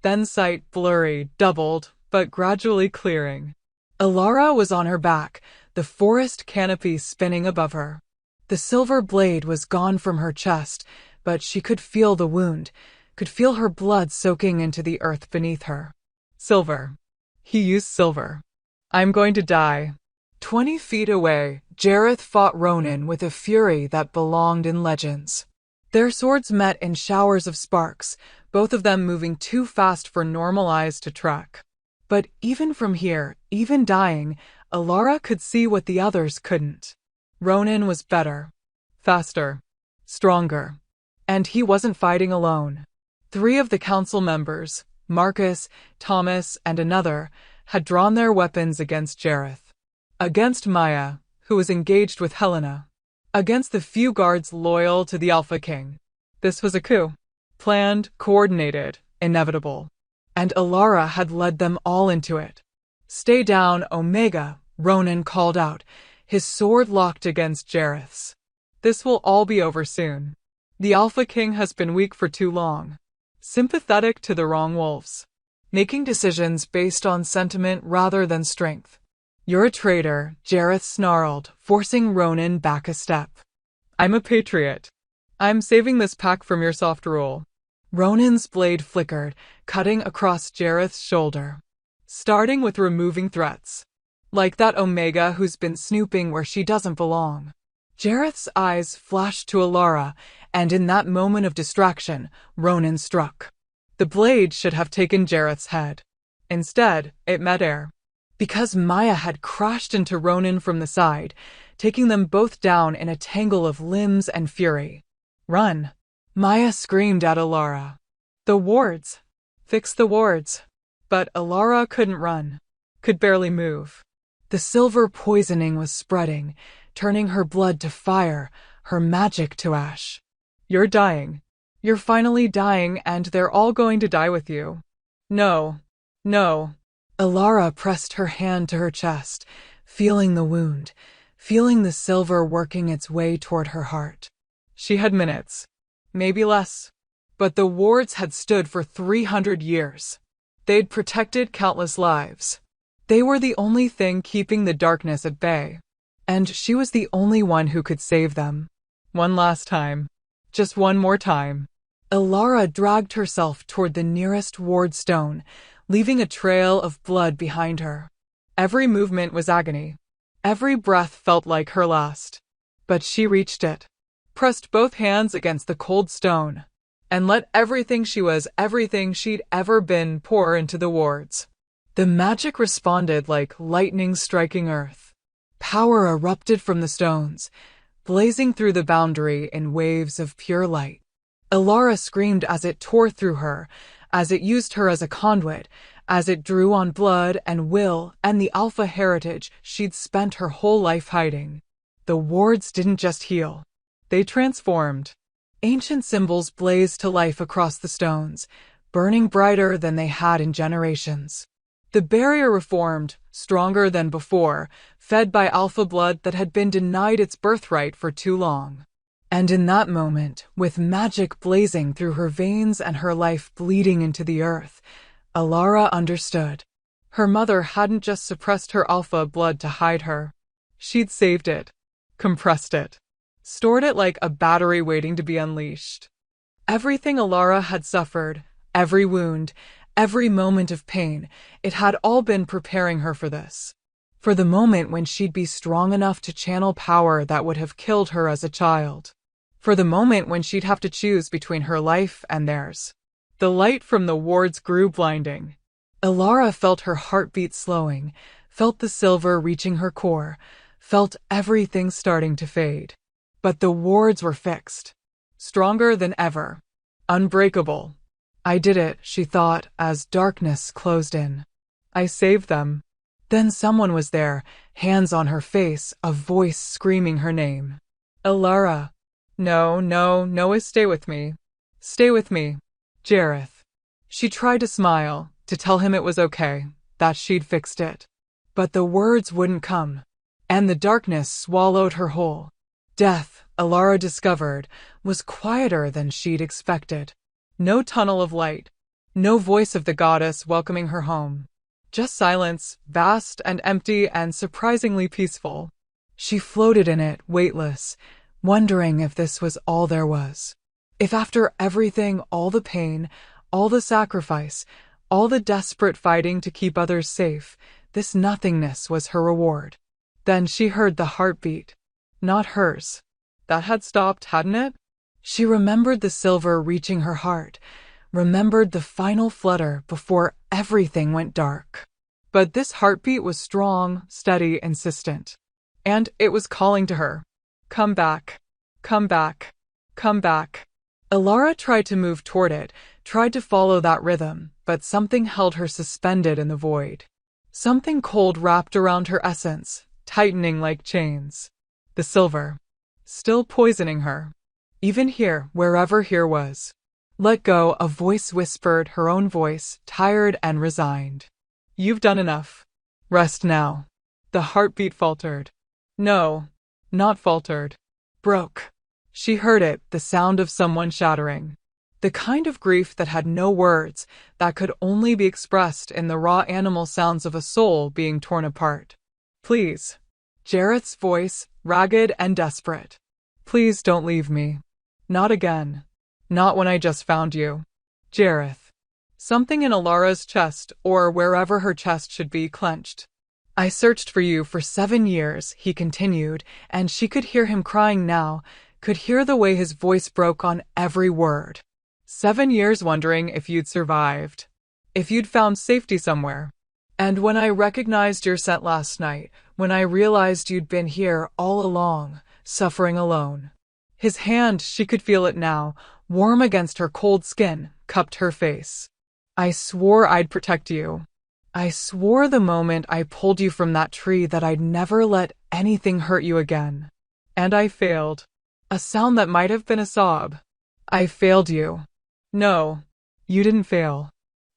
Then sight, blurry, doubled, but gradually clearing. Alara was on her back, the forest canopy spinning above her. The silver blade was gone from her chest, but she could feel the wound, could feel her blood soaking into the earth beneath her. Silver. He used silver. I'm going to die. 20 feet away, Jareth fought Ronan with a fury that belonged in legends. Their swords met in showers of sparks, both of them moving too fast for normal eyes to track. But even from here, even dying, Alara could see what the others couldn't. Ronan was better, faster, stronger. And he wasn't fighting alone. 3 of the council members, Marcus, Thomas, and another, had drawn their weapons against Jareth. Against Maya, who was engaged with Helena. Against the few guards loyal to the Alpha King. This was a coup. Planned, coordinated, inevitable. And Alara had led them all into it. Stay down, Omega, Ronan called out, his sword locked against Jareth's. This will all be over soon. The Alpha King has been weak for too long. Sympathetic to the wrong wolves. Making decisions based on sentiment rather than strength. You're a traitor, Jareth snarled, forcing Ronan back a step. I'm a patriot. I'm saving this pack from your soft rule. Ronan's blade flickered, cutting across Jareth's shoulder, starting with removing threats. Like that Omega who's been snooping where she doesn't belong. Jareth's eyes flashed to Alara, and in that moment of distraction, Ronan struck. The blade should have taken Jareth's head. Instead, it met air. Because Maya had crashed into Ronan from the side, taking them both down in a tangle of limbs and fury. Run! Maya screamed at Alara. The wards! Fix the wards! But Alara couldn't run. Could barely move. The silver poisoning was spreading, turning her blood to fire, her magic to ash. You're dying. You're finally dying, and they're all going to die with you. No. No. Alara pressed her hand to her chest, feeling the wound, feeling the silver working its way toward her heart. She had minutes. Maybe less. But the wards had stood for 300 years. They'd protected countless lives. They were the only thing keeping the darkness at bay. And she was the only one who could save them. One last time. Just one more time. Alara dragged herself toward the nearest ward stone, leaving a trail of blood behind her. Every movement was agony. Every breath felt like her last. But she reached it, pressed both hands against the cold stone, and let everything she was, everything she'd ever been, pour into the wards. The magic responded like lightning striking earth. Power erupted from the stones, blazing through the boundary in waves of pure light. Alara screamed as it tore through her, as it used her as a conduit, as it drew on blood and will and the alpha heritage she'd spent her whole life hiding. The wards didn't just heal. They transformed. Ancient symbols blazed to life across the stones, burning brighter than they had in generations. The barrier reformed, stronger than before, fed by alpha blood that had been denied its birthright for too long. And in that moment, with magic blazing through her veins and her life bleeding into the earth, Alara understood. Her mother hadn't just suppressed her alpha blood to hide her. She'd saved it, compressed it, stored it like a battery waiting to be unleashed. Everything Alara had suffered, every wound, every moment of pain, it had all been preparing her for this. For the moment when she'd be strong enough to channel power that would have killed her as a child. For the moment when she'd have to choose between her life and theirs. The light from the wards grew blinding. Alara felt her heartbeat slowing, felt the silver reaching her core, felt everything starting to fade. But the wards were fixed. Stronger than ever. Unbreakable. I did it, she thought, as darkness closed in. I saved them. Then someone was there, hands on her face, a voice screaming her name. Alara. No, stay with me. Stay with me. Jareth. She tried to smile, to tell him it was okay, that she'd fixed it. But the words wouldn't come. And the darkness swallowed her whole. Death, Alara discovered, was quieter than she'd expected. No tunnel of light. No voice of the goddess welcoming her home. Just silence, vast and empty and surprisingly peaceful. She floated in it, weightless, wondering if this was all there was. If after everything, all the pain, all the sacrifice, all the desperate fighting to keep others safe, this nothingness was her reward. Then she heard the heartbeat. Not hers. That had stopped, hadn't it? She remembered the silver reaching her heart, remembered the final flutter before everything went dark. But this heartbeat was strong, steady, insistent. And it was calling to her. Come back. Come back. Come back. Alara tried to move toward it, tried to follow that rhythm, but something held her suspended in the void. Something cold wrapped around her essence, tightening like chains. The silver. Still poisoning her. Even here, wherever here was. Let go, a voice whispered, her own voice, tired and resigned. You've done enough. Rest now. The heartbeat faltered. No, not faltered. Broke. She heard it, the sound of someone shattering. The kind of grief that had no words, that could only be expressed in the raw animal sounds of a soul being torn apart. Please. Jareth's voice, ragged and desperate. Please don't leave me. Not again. Not when I just found you. Jareth. Something in Alara's chest, or wherever her chest should be, clenched. I searched for you for 7 years, he continued, and she could hear him crying now, could hear the way his voice broke on every word. 7 years wondering if you'd survived. If you'd found safety somewhere. And when I recognized your scent last night, when I realized you'd been here all along, suffering alone. His hand, she could feel it now, warm against her cold skin, cupped her face. I swore I'd protect you. I swore the moment I pulled you from that tree that I'd never let anything hurt you again. And I failed. A sound that might have been a sob. I failed you. No, you didn't fail.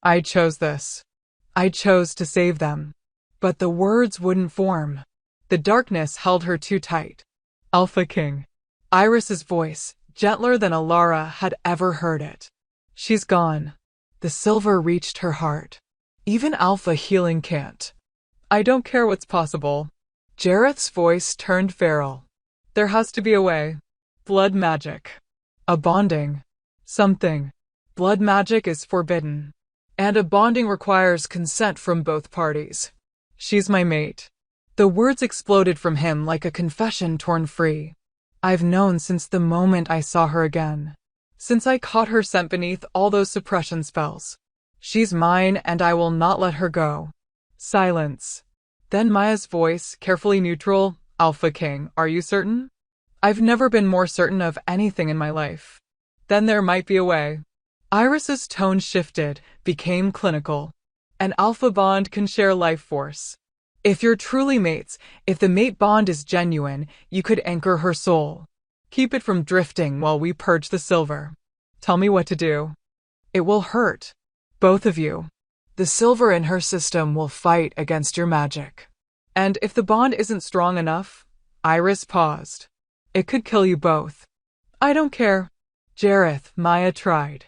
I chose this. I chose to save them. But the words wouldn't form. The darkness held her too tight. Alpha King. Iris's voice, gentler than Alara had ever heard it. She's gone. The silver reached her heart. Even Alpha healing can't. I don't care what's possible. Jareth's voice turned feral. There has to be a way. Blood magic. A bonding. Something. Blood magic is forbidden. And a bonding requires consent from both parties. She's my mate. The words exploded from him like a confession torn free. I've known since the moment I saw her again. Since I caught her scent beneath all those suppression spells. She's mine and I will not let her go. Silence. Then Maya's voice, carefully neutral. Alpha King, are you certain? I've never been more certain of anything in my life. Then there might be a way. Iris's tone shifted, became clinical. An alpha bond can share life force. If you're truly mates, if the mate bond is genuine, you could anchor her soul. Keep it from drifting while we purge the silver. Tell me what to do. It will hurt. Both of you. The silver in her system will fight against your magic. And if the bond isn't strong enough, Iris paused. It could kill you both. I don't care. Jareth, Maya tried.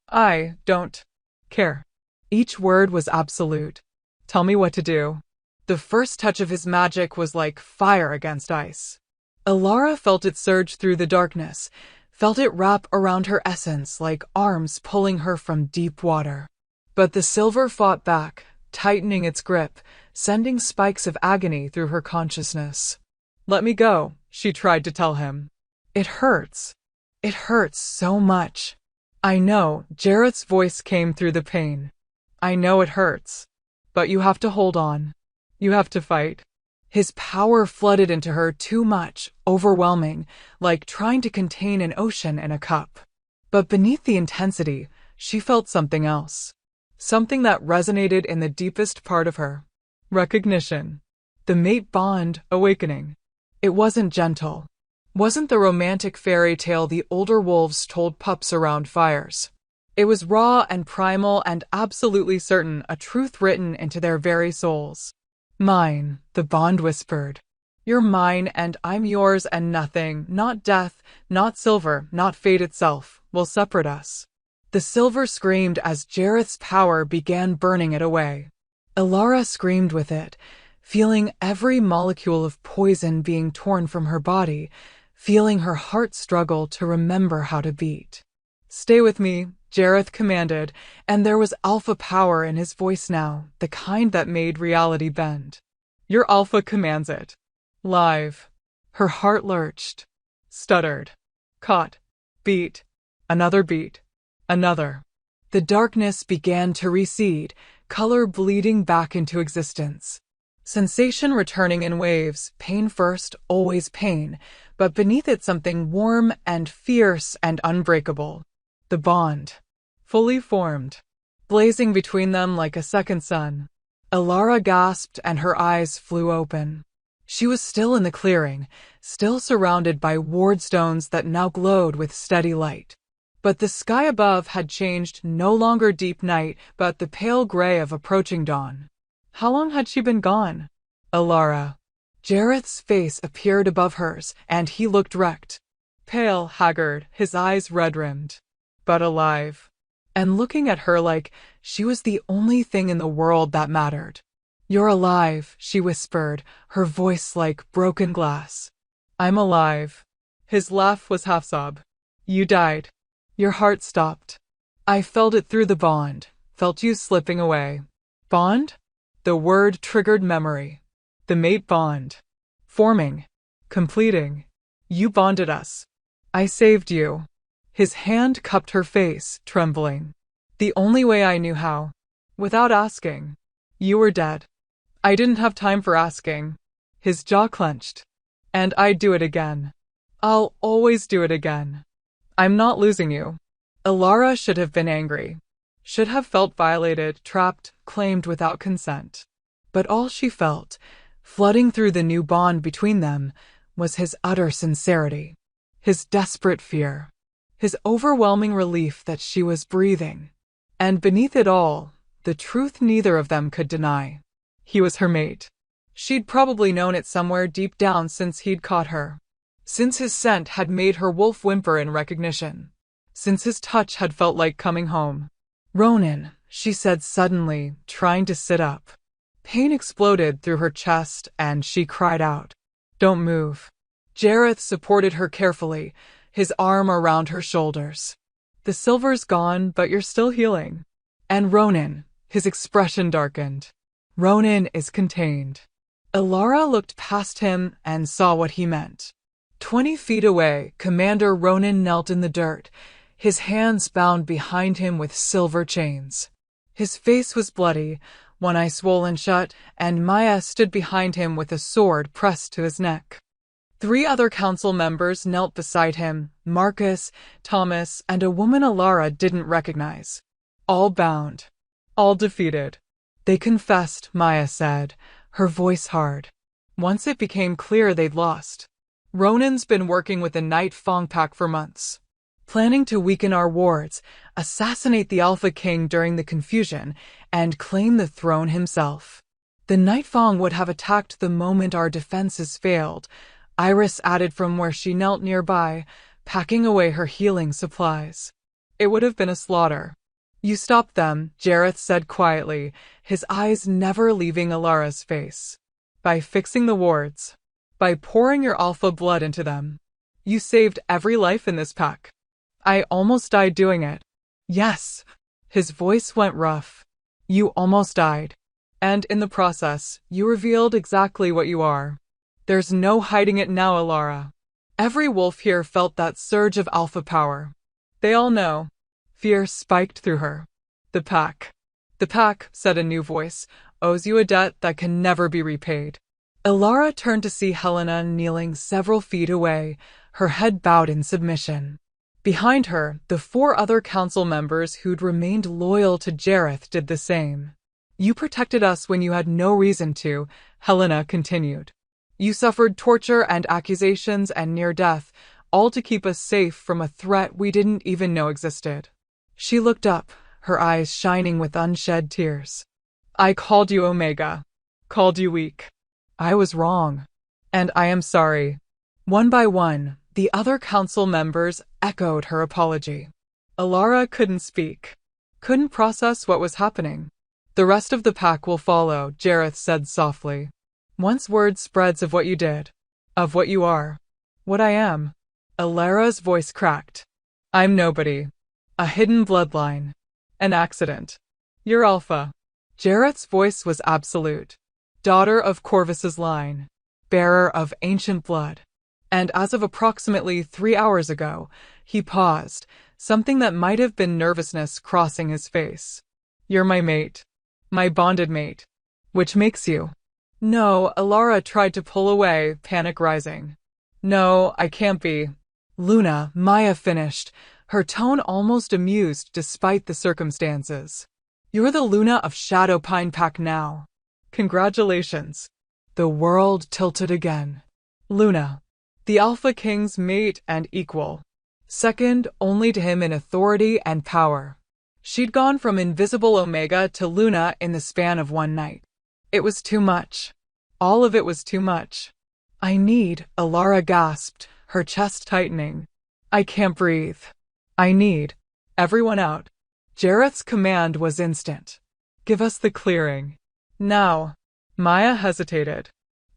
I don't care. Each word was absolute. Tell me what to do. The first touch of his magic was like fire against ice. Alara felt it surge through the darkness, felt it wrap around her essence like arms pulling her from deep water. But the silver fought back, tightening its grip, sending spikes of agony through her consciousness. Let me go, she tried to tell him. It hurts. It hurts so much. I know, Jareth's voice came through the pain. I know it hurts. But you have to hold on. You have to fight. His power flooded into her too much, overwhelming, like trying to contain an ocean in a cup. But beneath the intensity, she felt something else. Something that resonated in the deepest part of her. Recognition. The mate bond awakening. It wasn't gentle. Wasn't the romantic fairy tale the older wolves told pups around fires. It was raw and primal and absolutely certain, a truth written into their very souls. Mine, the bond whispered. You're mine and I'm yours and nothing, not death, not silver, not fate itself, will separate us. The silver screamed as Jareth's power began burning it away. Alara screamed with it, feeling every molecule of poison being torn from her body, feeling her heart struggle to remember how to beat. Stay with me, Jareth commanded, and there was alpha power in his voice now, the kind that made reality bend. Your alpha commands it. Live. Her heart lurched. Stuttered. Caught. Beat. Another beat. Another. The darkness began to recede, color bleeding back into existence. Sensation returning in waves, pain first, always pain, but beneath it something warm and fierce and unbreakable. The bond. Fully formed. Blazing between them like a second sun. Alara gasped and her eyes flew open. She was still in the clearing, still surrounded by ward stones that now glowed with steady light. But the sky above had changed, no longer deep night, but the pale gray of approaching dawn. How long had she been gone? Alara. Jareth's face appeared above hers, and he looked wrecked. Pale, haggard, his eyes red-rimmed. But alive. And looking at her like she was the only thing in the world that mattered. You're alive, she whispered, her voice like broken glass. I'm alive. His laugh was half sob. You died. Your heart stopped. I felt it through the bond, felt you slipping away. Bond? The word triggered memory. The mate bond. Forming. Completing. You bonded us. I saved you. His hand cupped her face, trembling. The only way I knew how. Without asking. You were dead. I didn't have time for asking. His jaw clenched. And I'd do it again. I'll always do it again. I'm not losing you. Alara should have been angry. Should have felt violated, trapped, claimed without consent. But all she felt, flooding through the new bond between them, was his utter sincerity. His desperate fear. His overwhelming relief that she was breathing. And beneath it all, the truth neither of them could deny. He was her mate. She'd probably known it somewhere deep down since he'd caught her. Since his scent had made her wolf whimper in recognition. Since his touch had felt like coming home. Ronan, she said suddenly, trying to sit up. Pain exploded through her chest and she cried out. Don't move. Jareth supported her carefully, his arm around her shoulders. The silver's gone, but you're still healing. And Ronan, his expression darkened. Ronan is contained. Alara looked past him and saw what he meant. 20 feet away, Commander Ronan knelt in the dirt, his hands bound behind him with silver chains. His face was bloody, one eye swollen shut, and Maya stood behind him with a sword pressed to his neck. 3 other council members knelt beside him, Marcus, Thomas, and a woman Alara didn't recognize. All bound. All defeated. They confessed, Maya said, her voice hard. Once it became clear they'd lost. Ronan's been working with the Night Fong Pack for months. Planning to weaken our wards, assassinate the Alpha King during the confusion, and claim the throne himself. The Night Fong would have attacked the moment our defenses failed, Iris added from where she knelt nearby, packing away her healing supplies. It would have been a slaughter. You stopped them, Jareth said quietly, his eyes never leaving Alara's face. By fixing the wards. By pouring your alpha blood into them. You saved every life in this pack. I almost died doing it. Yes. His voice went rough. You almost died. And in the process, you revealed exactly what you are. There's no hiding it now, Alara. Every wolf here felt that surge of alpha power. They all know. Fear spiked through her. The pack. The pack, said a new voice, owes you a debt that can never be repaid. Alara turned to see Helena kneeling several feet away, her head bowed in submission. Behind her, the 4 other council members who'd remained loyal to Jareth did the same. You protected us when you had no reason to, Helena continued. You suffered torture and accusations and near death, all to keep us safe from a threat we didn't even know existed. She looked up, her eyes shining with unshed tears. I called you Omega. Called you weak. I was wrong. And I am sorry. One by one, the other council members echoed her apology. Alara couldn't speak. Couldn't process what was happening. The rest of the pack will follow, Jareth said softly. Once word spreads of what you did. Of what you are. What I am. Alara's voice cracked. I'm nobody. A hidden bloodline. An accident. You're Alpha. Jareth's voice was absolute. Daughter of Corvus's line. Bearer of ancient blood. And as of approximately 3 hours ago, he paused, something that might have been nervousness crossing his face. You're my mate. My bonded mate. Which makes you. No, Alara tried to pull away, panic rising. No, I can't be. Luna, Maya finished, her tone almost amused despite the circumstances. You're the Luna of Shadow Pine Pack now. Congratulations. The world tilted again. Luna. The Alpha King's mate and equal. Second only to him in authority and power. She'd gone from invisible Omega to Luna in the span of one night. It was too much. All of it was too much. I need, Alara gasped, her chest tightening. I can't breathe. I need. Everyone out. Jareth's command was instant. Give us the clearing. Now. Maya hesitated.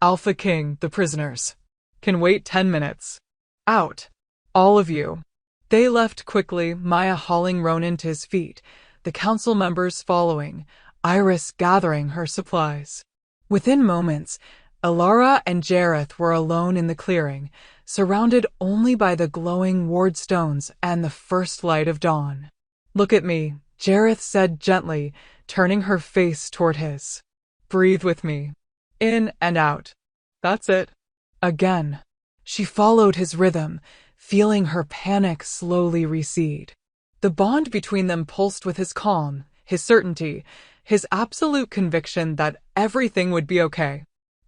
Alpha King, the prisoners. Can wait 10 minutes. Out. All of you. They left quickly, Maya hauling Ronan to his feet, the council members following, Iris gathering her supplies. Within moments, Alara and Jareth were alone in the clearing, surrounded only by the glowing ward stones and the first light of dawn. Look at me, Jareth said gently, turning her face toward his. Breathe with me. In and out. That's it. Again. She followed his rhythm, feeling her panic slowly recede. The bond between them pulsed with his calm, his certainty, his absolute conviction that everything would be okay.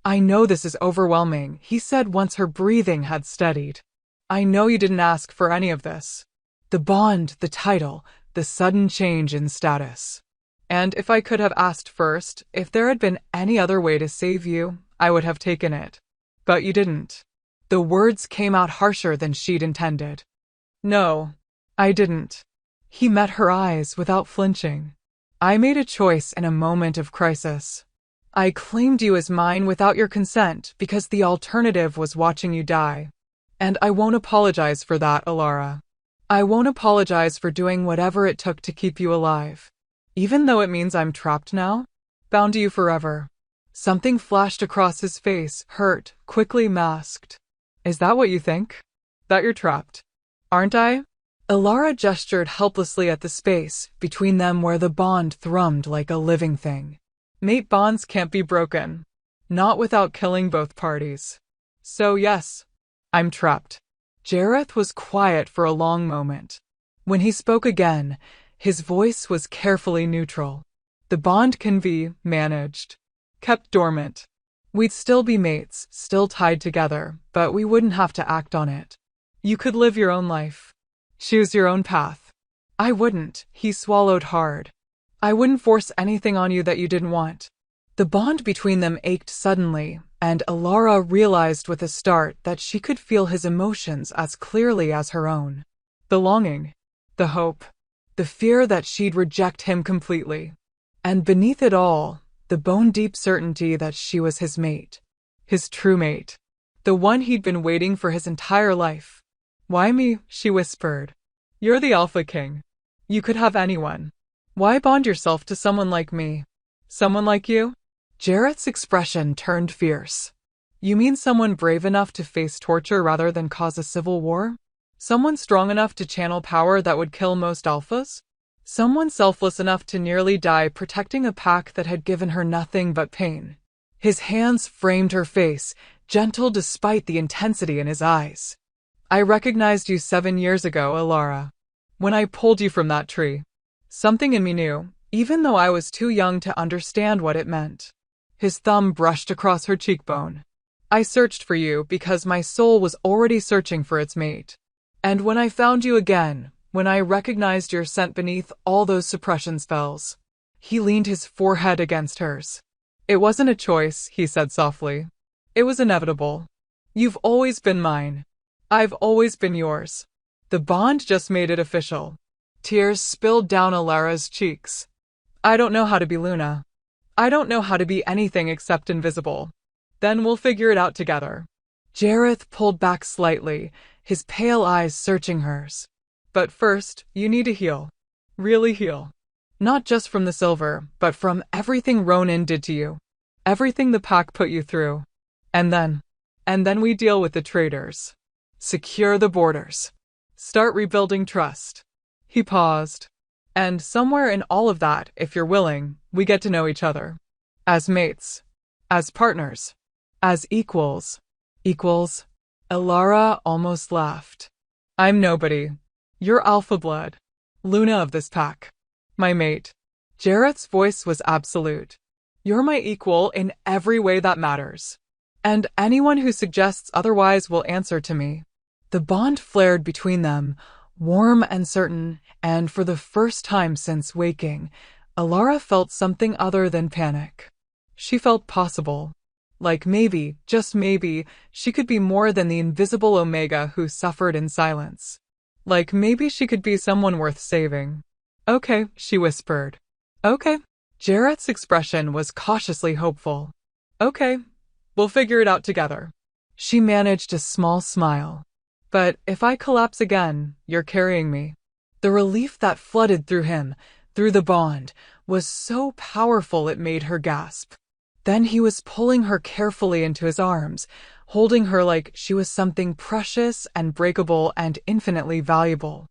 I know this is overwhelming, he said once her breathing had steadied. I know you didn't ask for any of this. The bond, the title, the sudden change in status. And if I could have asked first, if there had been any other way to save you, I would have taken it. But you didn't. The words came out harsher than she'd intended. No, I didn't. He met her eyes without flinching. I made a choice in a moment of crisis. I claimed you as mine without your consent because the alternative was watching you die. And I won't apologize for that, Alara. I won't apologize for doing whatever it took to keep you alive. Even though it means I'm trapped now, bound to you forever. Something flashed across his face, hurt, quickly masked. Is that what you think? That you're trapped? Aren't I? Alara gestured helplessly at the space between them where the bond thrummed like a living thing. Mate bonds can't be broken. Not without killing both parties. So yes, I'm trapped. Jareth was quiet for a long moment. When he spoke again, his voice was carefully neutral. The bond can be managed. Kept dormant. We'd still be mates, still tied together, but we wouldn't have to act on it. You could live your own life. Choose your own path. I wouldn't, he swallowed hard. I wouldn't force anything on you that you didn't want. The bond between them ached suddenly, and Alara realized with a start that she could feel his emotions as clearly as her own. The longing, the hope, the fear that she'd reject him completely. And beneath it all, the bone-deep certainty that she was his mate. His true mate. The one he'd been waiting for his entire life. Why me? She whispered. You're the Alpha King. You could have anyone. Why bond yourself to someone like me? Someone like you? Jareth's expression turned fierce. You mean someone brave enough to face torture rather than cause a civil war? Someone strong enough to channel power that would kill most alphas? Someone selfless enough to nearly die protecting a pack that had given her nothing but pain? His hands framed her face, gentle despite the intensity in his eyes. I recognized you 7 years ago, Alara. When I pulled you from that tree. Something in me knew, even though I was too young to understand what it meant. His thumb brushed across her cheekbone. I searched for you because my soul was already searching for its mate. And when I found you again, when I recognized your scent beneath all those suppression spells. He leaned his forehead against hers. It wasn't a choice, he said softly. It was inevitable. You've always been mine. I've always been yours. The bond just made it official. Tears spilled down Alara's cheeks. I don't know how to be Luna. I don't know how to be anything except invisible. Then we'll figure it out together. Jareth pulled back slightly, his pale eyes searching hers. But first, you need to heal. Really heal. Not just from the silver, but from everything Ronan did to you. Everything the pack put you through. And then we deal with the traitors. Secure the borders. Start rebuilding trust. He paused. And somewhere in all of that, if you're willing, we get to know each other. As mates. As partners. As equals. Equals. Alara almost laughed. I'm nobody. You're alpha blood. Luna of this pack. My mate. Jareth's voice was absolute. You're my equal in every way that matters. And anyone who suggests otherwise will answer to me. The bond flared between them, warm and certain, and for the first time since waking, Alara felt something other than panic. She felt possible. Like maybe, just maybe, she could be more than the invisible Omega who suffered in silence. Like maybe she could be someone worth saving. Okay, she whispered. Okay. Jareth's expression was cautiously hopeful. Okay, we'll figure it out together. She managed a small smile. But if I collapse again, you're carrying me. The relief that flooded through him, through the bond, was so powerful it made her gasp. Then he was pulling her carefully into his arms, holding her like she was something precious and breakable and infinitely valuable.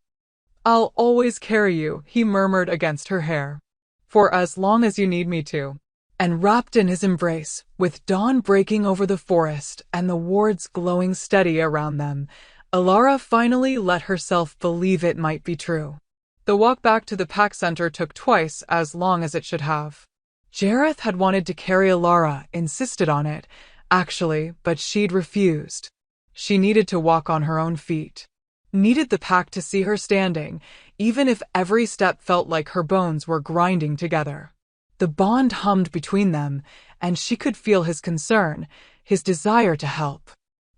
I'll always carry you, he murmured against her hair. For as long as you need me to. And wrapped in his embrace, with dawn breaking over the forest and the wards glowing steady around them, Alara finally let herself believe it might be true. The walk back to the pack center took twice as long as it should have. Jareth had wanted to carry Alara, insisted on it, actually, but she'd refused. She needed to walk on her own feet. Needed the pack to see her standing, even if every step felt like her bones were grinding together. The bond hummed between them, and she could feel his concern, his desire to help.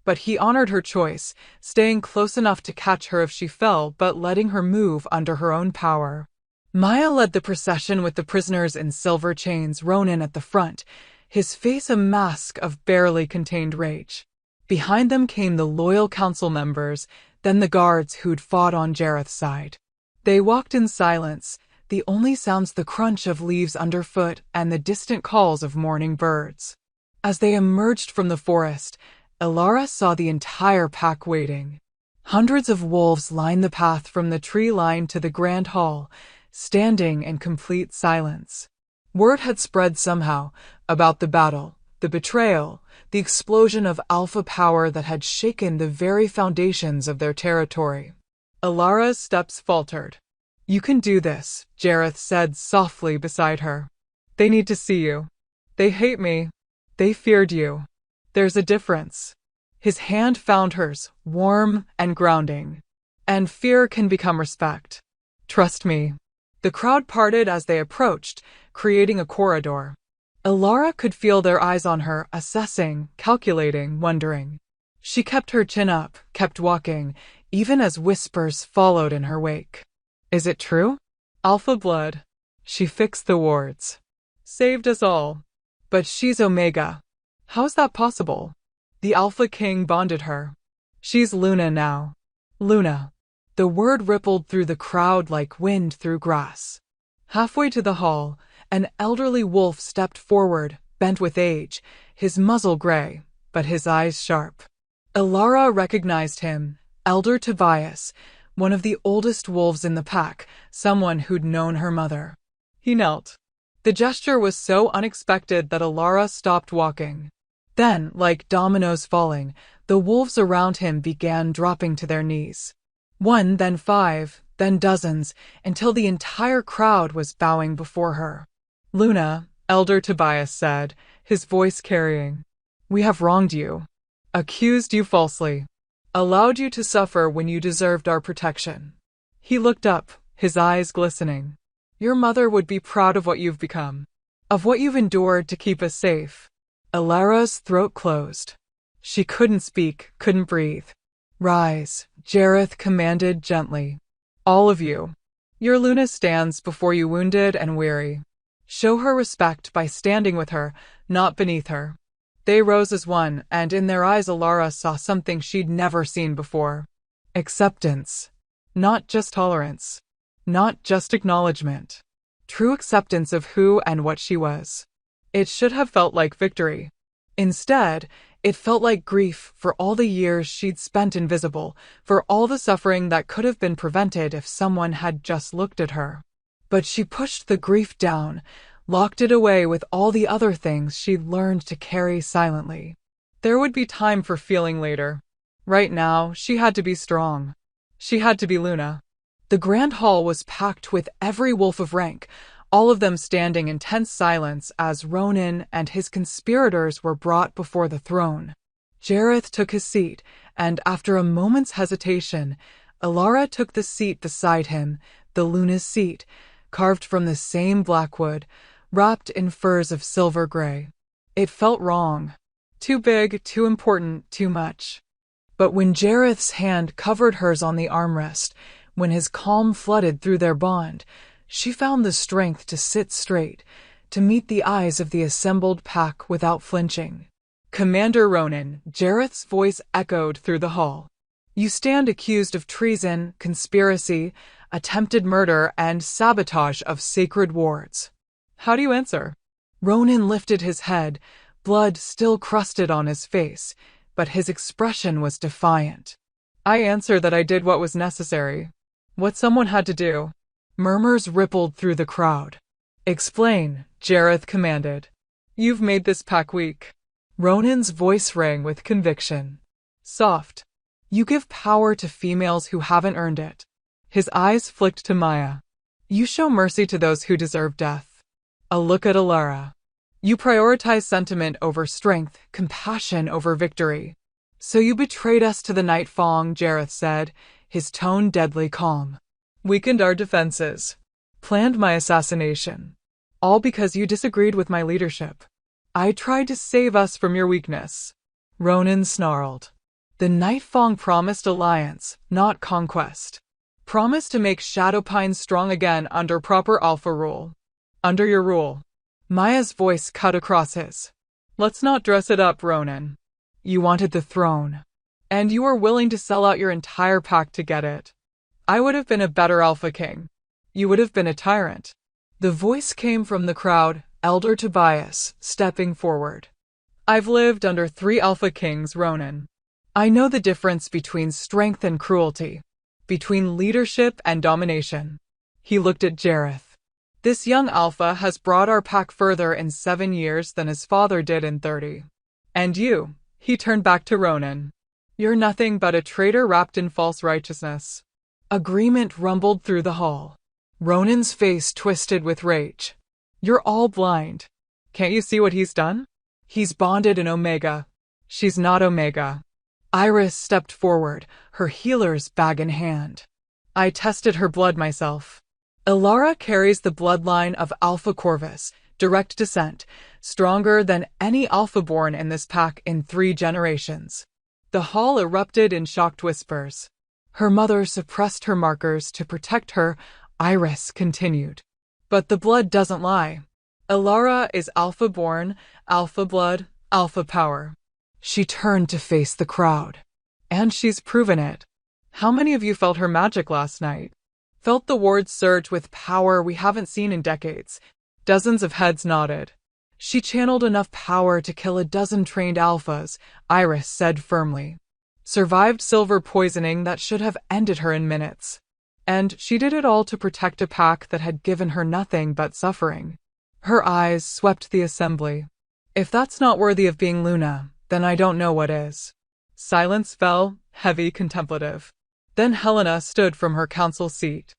But he honored her choice, staying close enough to catch her if she fell, but letting her move under her own power. Maya led the procession with the prisoners in silver chains, Ronan at the front, his face a mask of barely contained rage. Behind them came the loyal council members, then the guards who'd fought on Jareth's side. They walked in silence, the only sounds the crunch of leaves underfoot and the distant calls of mourning birds. As they emerged from the forest, Alara saw the entire pack waiting. Hundreds of wolves lined the path from the tree line to the grand hall, standing in complete silence. Word had spread somehow about the battle, the betrayal, the explosion of alpha power that had shaken the very foundations of their territory. Alara's steps faltered. You can do this, Jareth said softly beside her. They need to see you. They hate me. They feared you. There's a difference. His hand found hers, warm and grounding. And fear can become respect. Trust me. The crowd parted as they approached, creating a corridor. Alara could feel their eyes on her, assessing, calculating, wondering. She kept her chin up, kept walking, even as whispers followed in her wake. Is it true? Alpha blood. She fixed the wards. Saved us all. But she's Omega. How's that possible? The Alpha King bonded her. She's Luna now. Luna. The word rippled through the crowd like wind through grass. Halfway to the hall, an elderly wolf stepped forward, bent with age, his muzzle gray, but his eyes sharp. Alara recognized him, Elder Tobias, one of the oldest wolves in the pack, someone who'd known her mother. He knelt. The gesture was so unexpected that Alara stopped walking. Then, like dominoes falling, the wolves around him began dropping to their knees. One, then 5, then dozens, until the entire crowd was bowing before her. Luna, Elder Tobias said, his voice carrying. We have wronged you. Accused you falsely. Allowed you to suffer when you deserved our protection. He looked up, his eyes glistening. Your mother would be proud of what you've become. Of what you've endured to keep us safe. Alara's throat closed. She couldn't speak, couldn't breathe. Rise, Jareth commanded gently. All of you. Your Luna stands before you wounded and weary. Show her respect by standing with her, not beneath her. They rose as one, and in their eyes Alara saw something she'd never seen before. Acceptance. Not just tolerance. Not just acknowledgement. True acceptance of who and what she was. It should have felt like victory. Instead, it felt like grief for all the years she'd spent invisible, for all the suffering that could have been prevented if someone had just looked at her. But she pushed the grief down, locked it away with all the other things she'd learned to carry silently. There would be time for feeling later. Right now, she had to be strong. She had to be Luna. The grand hall was packed with every wolf of rank, all of them standing in tense silence as Ronan and his conspirators were brought before the throne. Jareth took his seat, and after a moment's hesitation, Alara took the seat beside him, the Luna's seat, carved from the same blackwood, wrapped in furs of silver gray. It felt wrong. Too big, too important, too much. But when Jareth's hand covered hers on the armrest, when his calm flooded through their bond, she found the strength to sit straight, to meet the eyes of the assembled pack without flinching. Commander Ronan, Jareth's voice echoed through the hall. You stand accused of treason, conspiracy, attempted murder, and sabotage of sacred wards. How do you answer?" Ronan lifted his head, blood still crusted on his face, but his expression was defiant. "I answer that I did what was necessary. What someone had to do." Murmurs rippled through the crowd. "Explain," Jareth commanded. "You've made this pack weak." Ronan's voice rang with conviction. "Soft. You give power to females who haven't earned it." His eyes flicked to Maya. "You show mercy to those who deserve death." A look at Alara. "You prioritize sentiment over strength, compassion over victory." "So you betrayed us to the Night Fong," Jareth said, his tone deadly calm. "Weakened our defenses. Planned my assassination. All because you disagreed with my leadership. I tried to save us from your weakness." Ronan snarled. "The Night Fong promised alliance, not conquest. Promised to make Shadowpine strong again under proper alpha rule. Under your rule." Maya's voice cut across his. "Let's not dress it up, Ronan. You wanted the throne. And you were willing to sell out your entire pack to get it. I would have been a better Alpha King. You would have been a tyrant." The voice came from the crowd, Elder Tobias, stepping forward. "I've lived under 3 Alpha Kings, Ronan. I know the difference between strength and cruelty, between leadership and domination." He looked at Jareth. "This young Alpha has brought our pack further in 7 years than his father did in 30. And you," he turned back to Ronan, "you're nothing but a traitor wrapped in false righteousness." Agreement rumbled through the hall. Ronan's face twisted with rage. "You're all blind. Can't you see what he's done? He's bonded an Omega. She's not Omega." Iris stepped forward, her healer's bag in hand. "I tested her blood myself. Alara carries the bloodline of Alpha Corvus, direct descent, stronger than any Alpha born in this pack in 3 generations." The hall erupted in shocked whispers. "Her mother suppressed her markers to protect her," Iris continued. "But the blood doesn't lie. Alara is Alpha born, Alpha blood, Alpha power." She turned to face the crowd. "And she's proven it. How many of you felt her magic last night? Felt the wards surge with power we haven't seen in decades?" Dozens of heads nodded. "She channeled enough power to kill a dozen trained alphas," Iris said firmly. "Survived silver poisoning that should have ended her in minutes. And she did it all to protect a pack that had given her nothing but suffering." Her eyes swept the assembly. "If that's not worthy of being Luna, then I don't know what is." Silence fell, heavy, contemplative. Then Helena stood from her council seat.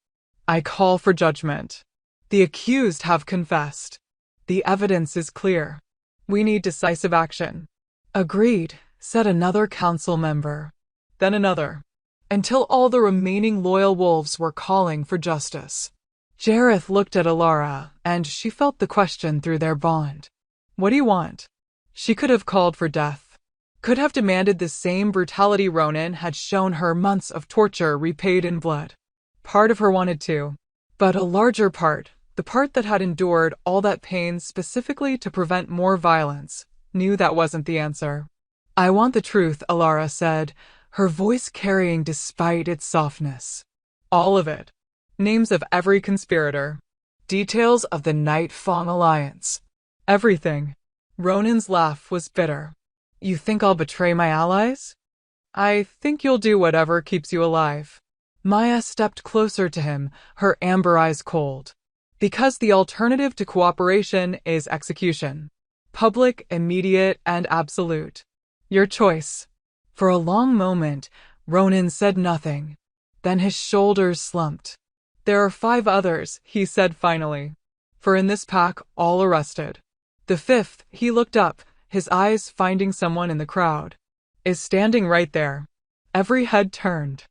"I call for judgment. The accused have confessed. The evidence is clear. We need decisive action." "Agreed," said another council member. Then another. Until all the remaining loyal wolves were calling for justice. Jareth looked at Alara, and she felt the question through their bond. "What do you want?" She could have called for death. Could have demanded the same brutality Ronan had shown her, months of torture repaid in blood. Part of her wanted to. But a larger part, the part that had endured all that pain specifically to prevent more violence, knew that wasn't the answer. "I want the truth," Alara said, her voice carrying despite its softness. "All of it. Names of every conspirator. Details of the Night Fong alliance. Everything." Ronan's laugh was bitter. "You think I'll betray my allies?" "I think you'll do whatever keeps you alive." Maya stepped closer to him, her amber eyes cold. "Because the alternative to cooperation is execution. Public, immediate, and absolute. Your choice." For a long moment, Ronan said nothing. Then his shoulders slumped. "There are 5 others," he said finally. "For in this pack, all arrested. The 5th," he looked up, his eyes finding someone in the crowd, "is standing right there." Every head turned.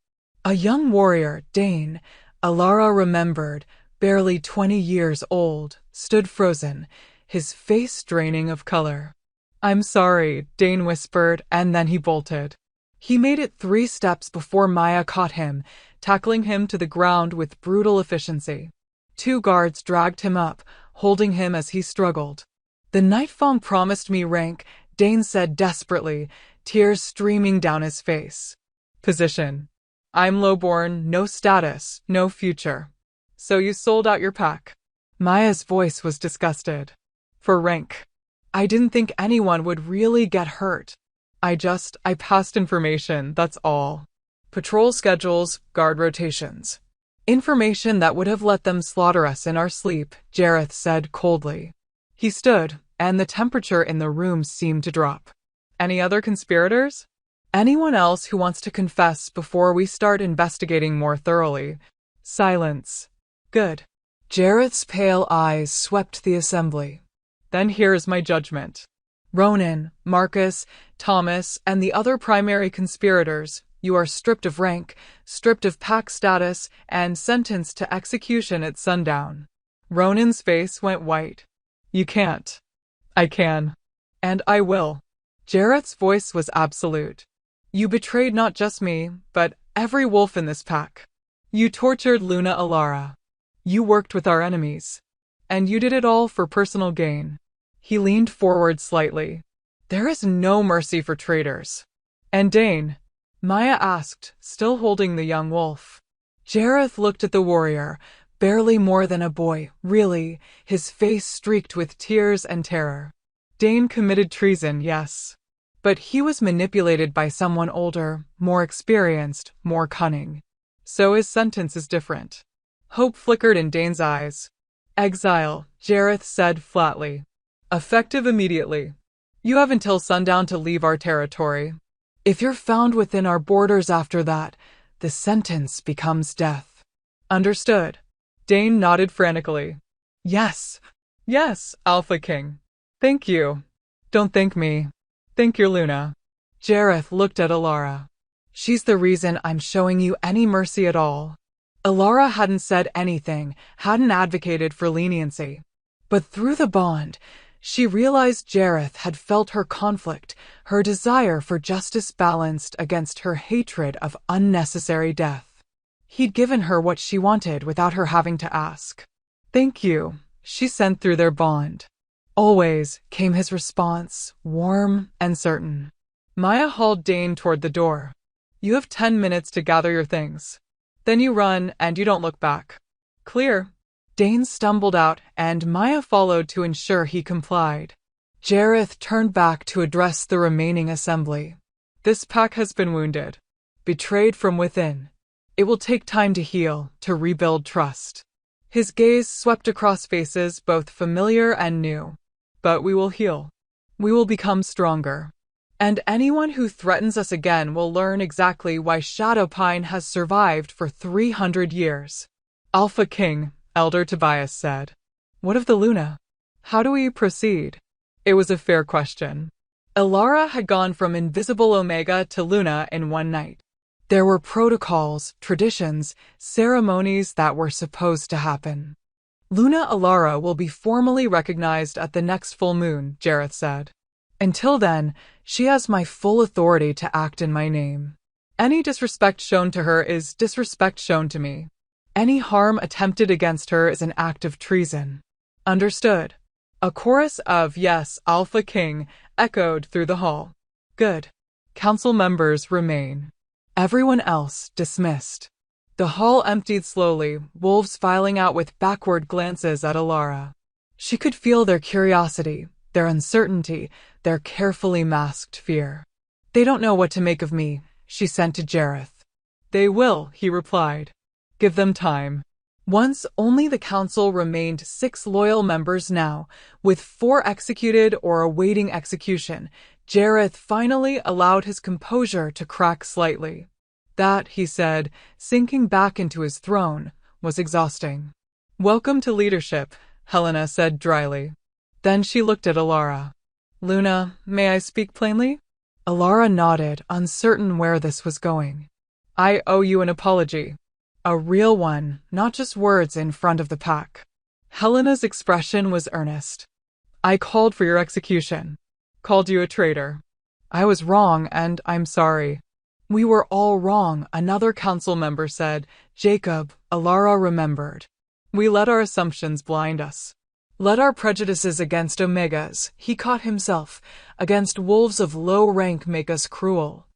A young warrior, Dane, Alara remembered, barely 20 years old, stood frozen, his face draining of color. "I'm sorry," Dane whispered, and then he bolted. He made it 3 steps before Maya caught him, tackling him to the ground with brutal efficiency. 2 guards dragged him up, holding him as he struggled. "The Night Fong promised me rank," Dane said desperately, tears streaming down his face. Position. I'm lowborn, no status, no future. So you sold out your pack. Maya's voice was disgusted. For rank. I didn't think anyone would really get hurt. I passed information, that's all. Patrol schedules, guard rotations. Information that would have let them slaughter us in our sleep, Jareth said coldly. He stood, and the temperature in the room seemed to drop. Any other conspirators? Anyone else who wants to confess before we start investigating more thoroughly? Silence. Good. Jareth's pale eyes swept the assembly. Then here's my judgment. Ronan, Marcus, Thomas, and the other primary conspirators, you are stripped of rank, stripped of pack status, and sentenced to execution at sundown. Ronan's face went white. You can't. I can. And I will. Jareth's voice was absolute. You betrayed not just me, but every wolf in this pack. You tortured Luna Alara. You worked with our enemies. And you did it all for personal gain. He leaned forward slightly. There is no mercy for traitors. And Dane? Maya asked, still holding the young wolf. Jareth looked at the warrior, barely more than a boy, really, his face streaked with tears and terror. Dane committed treason, yes. But he was manipulated by someone older, more experienced, more cunning. So his sentence is different. Hope flickered in Dane's eyes. Exile, Jareth said flatly. Effective immediately. You have until sundown to leave our territory. If you're found within our borders after that, the sentence becomes death. Understood. Dane nodded frantically. Yes. Yes, Alpha King. Thank you. Don't thank me. Thank your Luna. Jareth looked at Alara. She's the reason I'm showing you any mercy at all. Alara hadn't said anything, hadn't advocated for leniency. But through the bond, she realized Jareth had felt her conflict, her desire for justice balanced against her hatred of unnecessary death. He'd given her what she wanted without her having to ask. Thank you, she sent through their bond. Always came his response, warm and certain. Maya hauled Dane toward the door. You have 10 minutes to gather your things. Then you run and you don't look back. Clear. Dane stumbled out and Maya followed to ensure he complied. Jareth turned back to address the remaining assembly. This pack has been wounded. Betrayed from within. It will take time to heal, to rebuild trust. His gaze swept across faces both familiar and new. But we will heal. We will become stronger. And anyone who threatens us again will learn exactly why Shadowpine has survived for 300 years. Alpha King, Elder Tobias said. What of the Luna? How do we proceed? It was a fair question. Alara had gone from Invisible Omega to Luna in one night. There were protocols, traditions, ceremonies that were supposed to happen. Luna Alara will be formally recognized at the next full moon, Jareth said. Until then, she has my full authority to act in my name. Any disrespect shown to her is disrespect shown to me. Any harm attempted against her is an act of treason. Understood. A chorus of yes, Alpha King, echoed through the hall. Good. Council members remain. Everyone else dismissed. The hall emptied slowly, wolves filing out with backward glances at Alara. She could feel their curiosity, their uncertainty, their carefully masked fear. They don't know what to make of me, she sent to Jareth. They will, he replied. Give them time. Once only the council remained 6 loyal members now, with 4 executed or awaiting execution. Jareth finally allowed his composure to crack slightly. That, he said, sinking back into his throne, was exhausting. Welcome to leadership, Helena said dryly. Then she looked at Alara. Luna, may I speak plainly? Alara nodded, uncertain where this was going. I owe you an apology. A real one, not just words in front of the pack. Helena's expression was earnest. I called for your execution. Called you a traitor. I was wrong, and I'm sorry. We were all wrong, another council member said. Jacob, Alara remembered. We let our assumptions blind us. Let our prejudices against Omegas, he caught himself, against wolves of low rank make us cruel.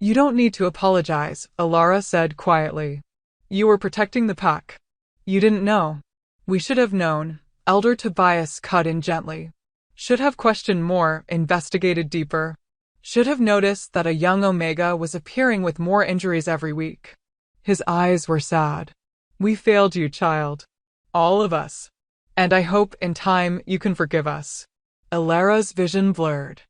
You don't need to apologize, Alara said quietly. You were protecting the pack. You didn't know. We should have known, Elder Tobias cut in gently. Should have questioned more, investigated deeper. Should have noticed that a young Omega was appearing with more injuries every week. His eyes were sad. We failed you, child. All of us. And I hope, in time, you can forgive us. Alara's vision blurred.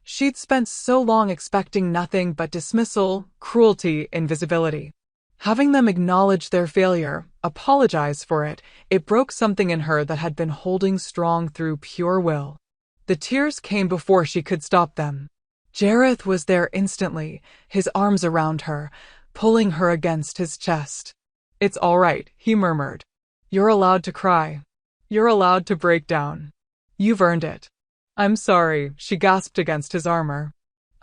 She'd spent so long expecting nothing but dismissal, cruelty, invisibility. Having them acknowledge their failure, apologize for it, it broke something in her that had been holding strong through pure will. The tears came before she could stop them. Jareth was there instantly, his arms around her, pulling her against his chest. It's all right, he murmured. You're allowed to cry. You're allowed to break down. You've earned it. I'm sorry, she gasped against his armor.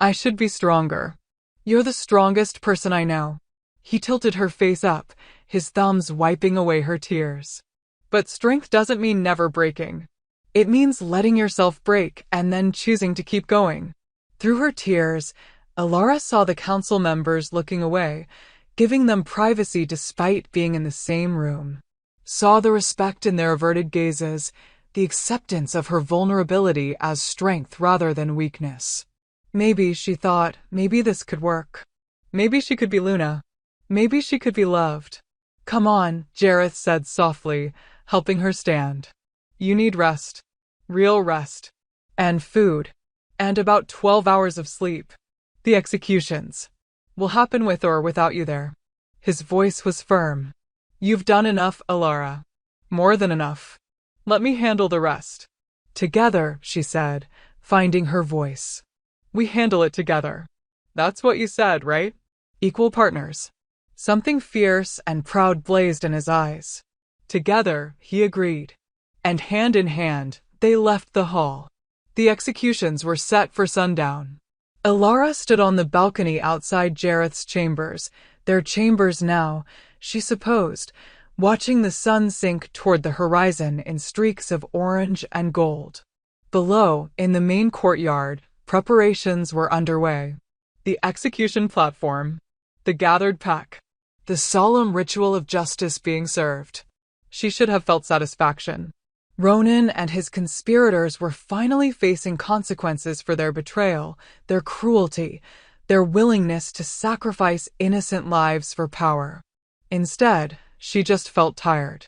I should be stronger. You're the strongest person I know. He tilted her face up, his thumbs wiping away her tears. But strength doesn't mean never breaking. It means letting yourself break and then choosing to keep going. Through her tears, Alara saw the council members looking away, giving them privacy despite being in the same room. Saw the respect in their averted gazes, the acceptance of her vulnerability as strength rather than weakness. Maybe, she thought, maybe this could work. Maybe she could be Luna. Maybe she could be loved. Come on, Jareth said softly, helping her stand. You need rest. Real rest. And food. And about 12 hours of sleep. The executions will happen with or without you there. His voice was firm. You've done enough, Alara. More than enough. Let me handle the rest. Together, she said, finding her voice. We handle it together. That's what you said, right? Equal partners. Something fierce and proud blazed in his eyes. Together, he agreed. And hand in hand, they left the hall. The executions were set for sundown. Alara stood on the balcony outside Jareth's chambers, their chambers now, she supposed, watching the sun sink toward the horizon in streaks of orange and gold. Below, in the main courtyard, preparations were underway. The execution platform, the gathered pack, the solemn ritual of justice being served. She should have felt satisfaction. Ronan and his conspirators were finally facing consequences for their betrayal, their cruelty, their willingness to sacrifice innocent lives for power. Instead, she just felt tired.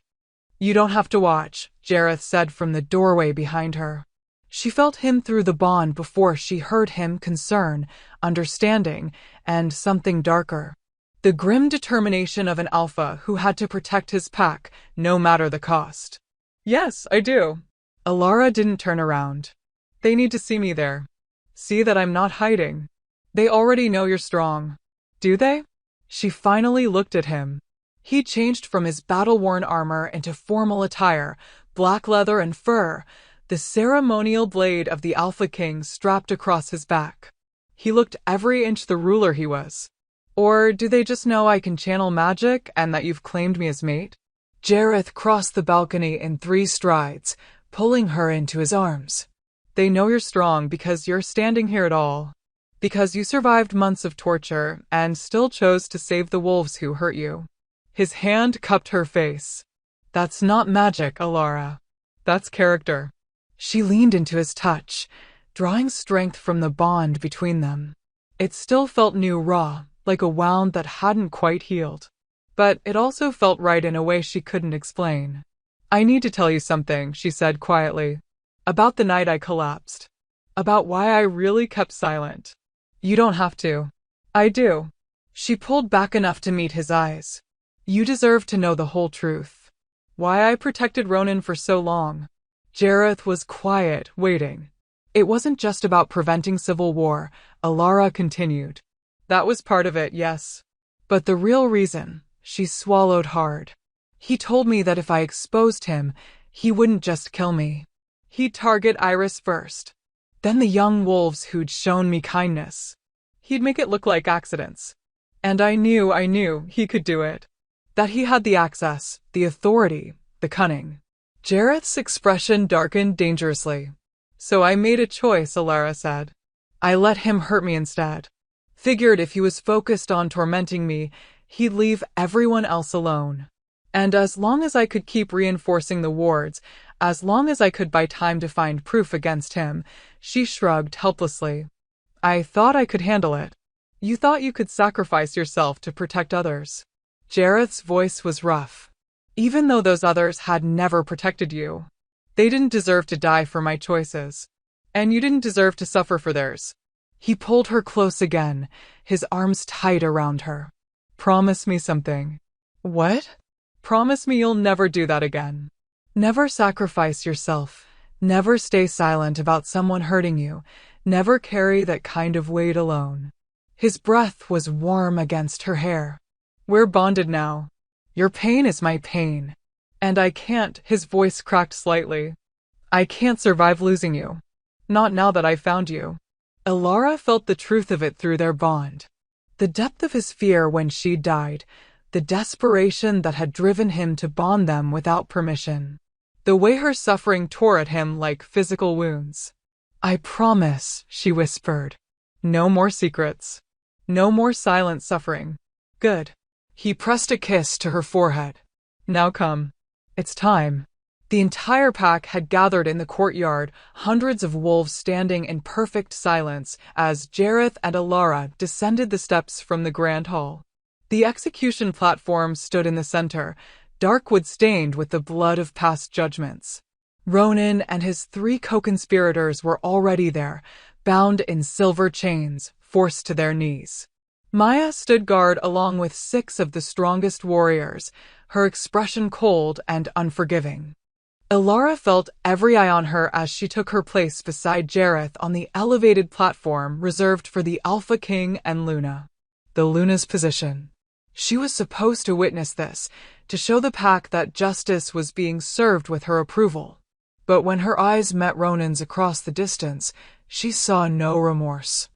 You don't have to watch, Jareth said from the doorway behind her. She felt him through the bond before she heard him concern, understanding, and something darker. The grim determination of an alpha who had to protect his pack, no matter the cost. Yes, I do. Alara didn't turn around. They need to see me there. See that I'm not hiding. They already know you're strong. Do they? She finally looked at him. He changed from his battle-worn armor into formal attire, black leather and fur, the ceremonial blade of the Alpha King strapped across his back. He looked every inch the ruler he was. Or do they just know I can channel magic and that you've claimed me as mate? Jareth crossed the balcony in 3 strides, pulling her into his arms. They know you're strong because you're standing here at all. Because you survived months of torture and still chose to save the wolves who hurt you. His hand cupped her face. That's not magic, Alara. That's character. She leaned into his touch, drawing strength from the bond between them. It still felt new, raw, like a wound that hadn't quite healed. But it also felt right in a way she couldn't explain. I need to tell you something, she said quietly. About the night I collapsed. About why I really kept silent. You don't have to. I do. She pulled back enough to meet his eyes. You deserve to know the whole truth. Why I protected Ronan for so long. Jareth was quiet, waiting. It wasn't just about preventing civil war, Alara continued. That was part of it, yes. But the real reason, she swallowed hard. He told me that if I exposed him, he wouldn't just kill me. He'd target Iris first. Then the young wolves who'd shown me kindness. He'd make it look like accidents. And I knew he could do it. That he had the access, the authority, the cunning. Jareth's expression darkened dangerously. So I made a choice, Alara said. I let him hurt me instead. Figured if he was focused on tormenting me, he'd leave everyone else alone. And as long as I could keep reinforcing the wards, as long as I could buy time to find proof against him, she shrugged helplessly. I thought I could handle it. You thought you could sacrifice yourself to protect others. Jareth's voice was rough. Even though those others had never protected you, they didn't deserve to die for my choices. And you didn't deserve to suffer for theirs. He pulled her close again, his arms tight around her. Promise me something. What? Promise me you'll never do that again. Never sacrifice yourself. Never stay silent about someone hurting you. Never carry that kind of weight alone. His breath was warm against her hair. We're bonded now. Your pain is my pain. And I can't, his voice cracked slightly. I can't survive losing you. Not now that I've found you. Elara felt the truth of it through their bond. The depth of his fear when she died, the desperation that had driven him to bond them without permission. The way her suffering tore at him like physical wounds. I promise, she whispered. No more secrets. No more silent suffering. Good. He pressed a kiss to her forehead. Now come. It's time. The entire pack had gathered in the courtyard, hundreds of wolves standing in perfect silence as Jareth and Elara descended the steps from the grand hall. The execution platform stood in the center, dark wood stained with the blood of past judgments. Ronan and his 3 co-conspirators were already there, bound in silver chains, forced to their knees. Maya stood guard along with 6 of the strongest warriors, her expression cold and unforgiving. Elara felt every eye on her as she took her place beside Jareth on the elevated platform reserved for the Alpha King and Luna. The Luna's position. She was supposed to witness this, to show the pack that justice was being served with her approval. But when her eyes met Ronan's across the distance, she saw no remorse.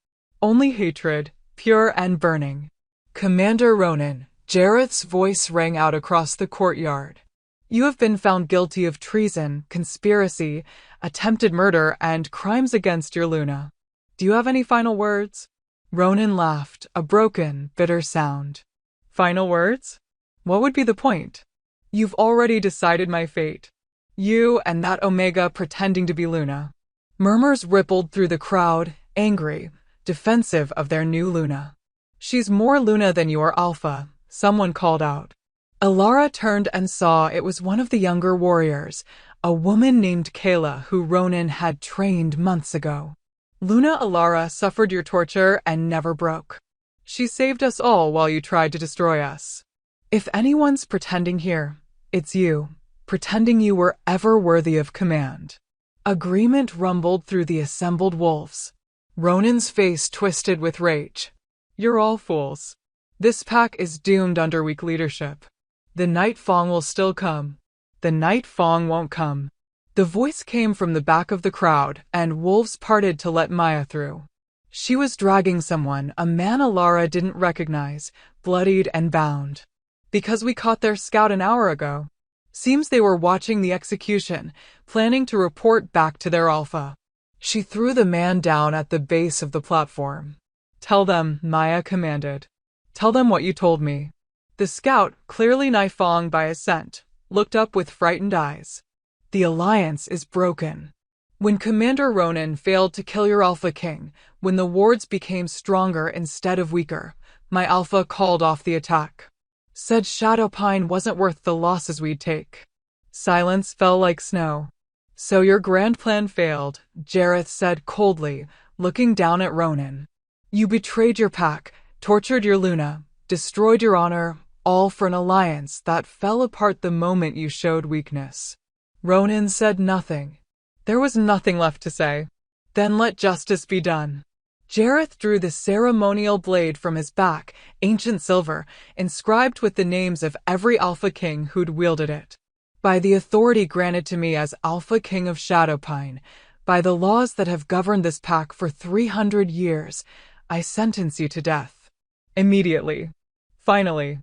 Only hatred, pure and burning. Commander Ronan, Jareth's voice rang out across the courtyard. You have been found guilty of treason, conspiracy, attempted murder, and crimes against your Luna. Do you have any final words? Ronan laughed, a broken, bitter sound. Final words? What would be the point? You've already decided my fate. You and that Omega pretending to be Luna. Murmurs rippled through the crowd, angry, defensive of their new Luna. She's more Luna than you are Alpha, someone called out. Elara turned and saw it was one of the younger warriors, a woman named Kayla who Ronan had trained months ago. Luna Elara suffered your torture and never broke. She saved us all while you tried to destroy us. If anyone's pretending here, it's you, pretending you were ever worthy of command. Agreement rumbled through the assembled wolves. Ronan's face twisted with rage. You're all fools. This pack is doomed under weak leadership. The Night Fong will still come. The Night Fong won't come. The voice came from the back of the crowd, and wolves parted to let Maya through. She was dragging someone, a man Elara didn't recognize, bloodied and bound. Because we caught their scout an hour ago. Seems they were watching the execution, planning to report back to their Alpha. She threw the man down at the base of the platform. Tell them, Maya commanded. Tell them what you told me. The scout, clearly Naifong by his scent, looked up with frightened eyes. The alliance is broken. When Commander Ronan failed to kill your Alpha King, when the wards became stronger instead of weaker, my Alpha called off the attack. Said Shadowpine wasn't worth the losses we'd take. Silence fell like snow. So your grand plan failed, Jareth said coldly, looking down at Ronan. You betrayed your pack, tortured your Luna, destroyed your honor, all for an alliance that fell apart the moment you showed weakness. Ronan said nothing. There was nothing left to say. Then let justice be done. Jareth drew the ceremonial blade from his back, ancient silver, inscribed with the names of every Alpha King who'd wielded it. By the authority granted to me as Alpha King of Shadowpine, by the laws that have governed this pack for 300 years, I sentence you to death. Immediately. Finally.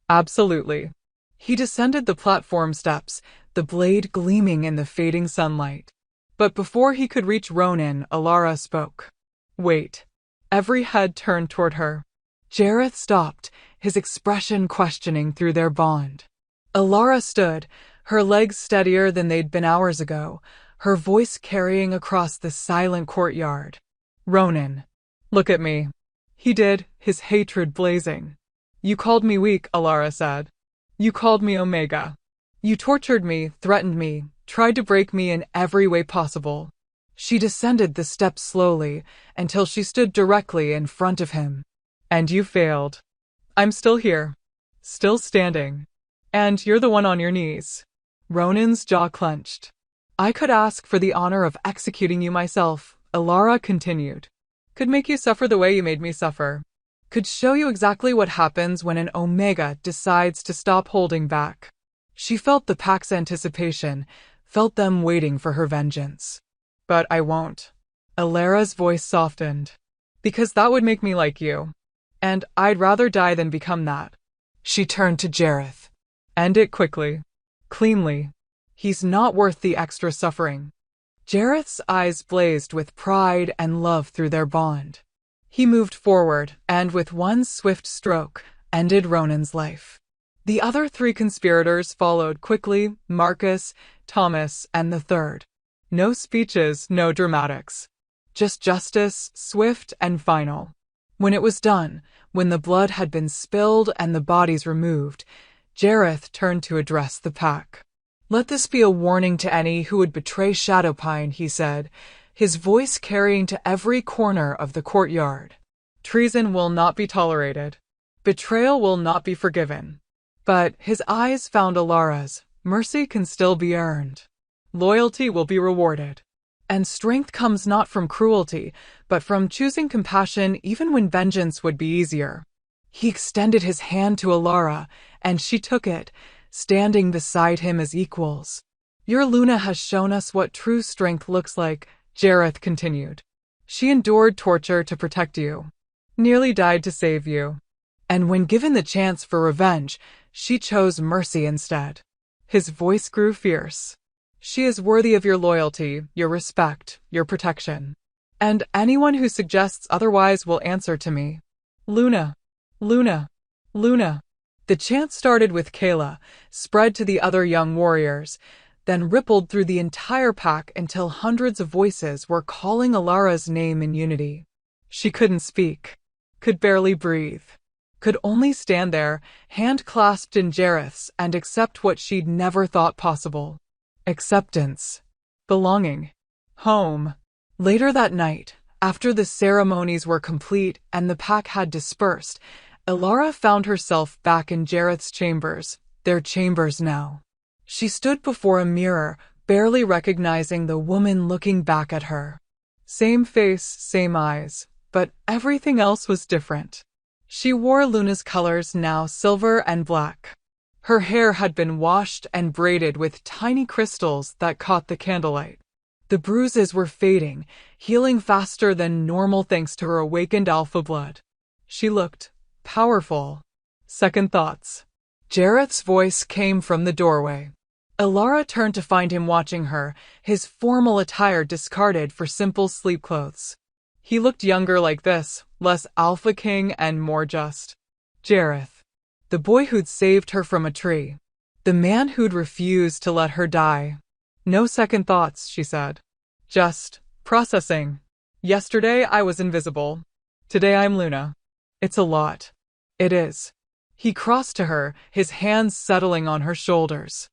Absolutely. He descended the platform steps, the blade gleaming in the fading sunlight. But before he could reach Ronan, Elara spoke. Wait. Every head turned toward her. Jareth stopped, his expression questioning through their bond. Alara stood, her legs steadier than they'd been hours ago, her voice carrying across the silent courtyard. Ronan. Look at me. He did, his hatred blazing. You called me weak, Alara said. You called me Omega. You tortured me, threatened me, tried to break me in every way possible. She descended the steps slowly, until she stood directly in front of him. And you failed. I'm still here. Still standing. And you're the one on your knees. Ronan's jaw clenched. I could ask for the honor of executing you myself, Alara continued. Could make you suffer the way you made me suffer. Could show you exactly what happens when an Omega decides to stop holding back. She felt the pack's anticipation, felt them waiting for her vengeance. But I won't. Alara's voice softened. Because that would make me like you. And I'd rather die than become that. She turned to Jareth. End it quickly. Cleanly. He's not worth the extra suffering. Jareth's eyes blazed with pride and love through their bond. He moved forward, and with one swift stroke, ended Ronan's life. The other 3 conspirators followed quickly, Marcus, Thomas, and the third. No speeches, no dramatics. Just justice, swift and final. When it was done, when the blood had been spilled and the bodies removed, Jareth turned to address the pack. Let this be a warning to any who would betray Shadowpine, he said, his voice carrying to every corner of the courtyard. Treason will not be tolerated. Betrayal will not be forgiven. But his eyes found Alara's. Mercy can still be earned. Loyalty will be rewarded. And strength comes not from cruelty, but from choosing compassion even when vengeance would be easier. He extended his hand to Alara, and she took it, standing beside him as equals. Your Luna has shown us what true strength looks like, Jareth continued. She endured torture to protect you. Nearly died to save you. And when given the chance for revenge, she chose mercy instead. His voice grew fierce. She is worthy of your loyalty, your respect, your protection. And anyone who suggests otherwise will answer to me. Luna. Luna. Luna. The chant started with Kayla, spread to the other young warriors, then rippled through the entire pack until hundreds of voices were calling Alara's name in unity. She couldn't speak, could barely breathe, could only stand there, hand clasped in Jareth's, and accept what she'd never thought possible. Acceptance. Belonging. Home. Later that night, after the ceremonies were complete and the pack had dispersed, Alara found herself back in Jareth's chambers, their chambers now. She stood before a mirror, barely recognizing the woman looking back at her. Same face, same eyes, but everything else was different. She wore Luna's colors, now silver and black. Her hair had been washed and braided with tiny crystals that caught the candlelight. The bruises were fading, healing faster than normal thanks to her awakened alpha blood. She looked powerful. Second thoughts. Jareth's voice came from the doorway. Alara turned to find him watching her, his formal attire discarded for simple sleep clothes. He looked younger like this, less Alpha King and more just. Jareth. The boy who'd saved her from a tree. The man who'd refused to let her die. No second thoughts, she said. Just processing. Yesterday I was invisible. Today I'm Luna. It's a lot. It is. He crossed to her, his hands settling on her shoulders.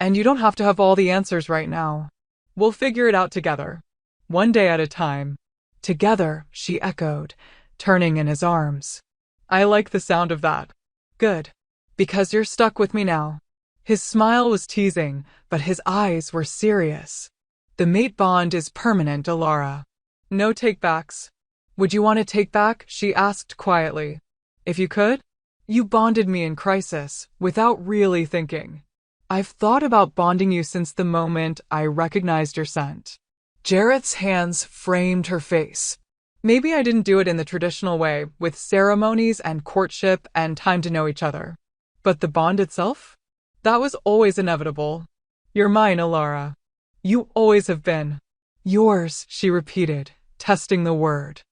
And you don't have to have all the answers right now. We'll figure it out together. One day at a time. Together, she echoed, turning in his arms. I like the sound of that. Good. Because you're stuck with me now. His smile was teasing, but his eyes were serious. The mate bond is permanent, Alara. No take-backs. Would you want to take back? She asked quietly. If you could? You bonded me in crisis, without really thinking. I've thought about bonding you since the moment I recognized your scent. Jareth's hands framed her face. Maybe I didn't do it in the traditional way, with ceremonies and courtship and time to know each other. But the bond itself? That was always inevitable. You're mine, Alara. You always have been. Yours, she repeated, testing the word.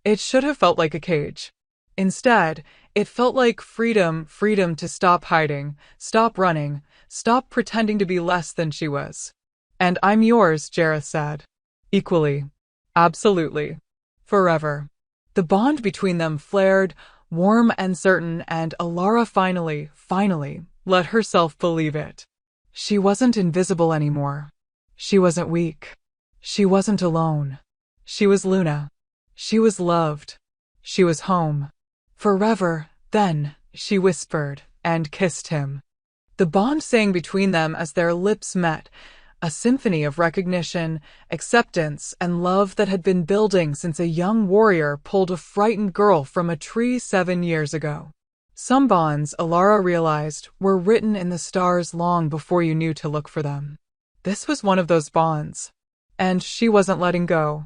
It should have felt like a cage. Instead, it felt like freedom, freedom to stop hiding, stop running, stop pretending to be less than she was. And I'm yours, Jareth said. Equally. Absolutely. Forever. The bond between them flared, warm and certain, and Alara finally, let herself believe it. She wasn't invisible anymore. She wasn't weak. She wasn't alone. She was Luna. She was loved. She was home. Forever, then, she whispered, and kissed him. The bond sang between them as their lips met, a symphony of recognition, acceptance, and love that had been building since a young warrior pulled a frightened girl from a tree 7 years ago. Some bonds, Alara realized, were written in the stars long before you knew to look for them. This was one of those bonds. And she wasn't letting go.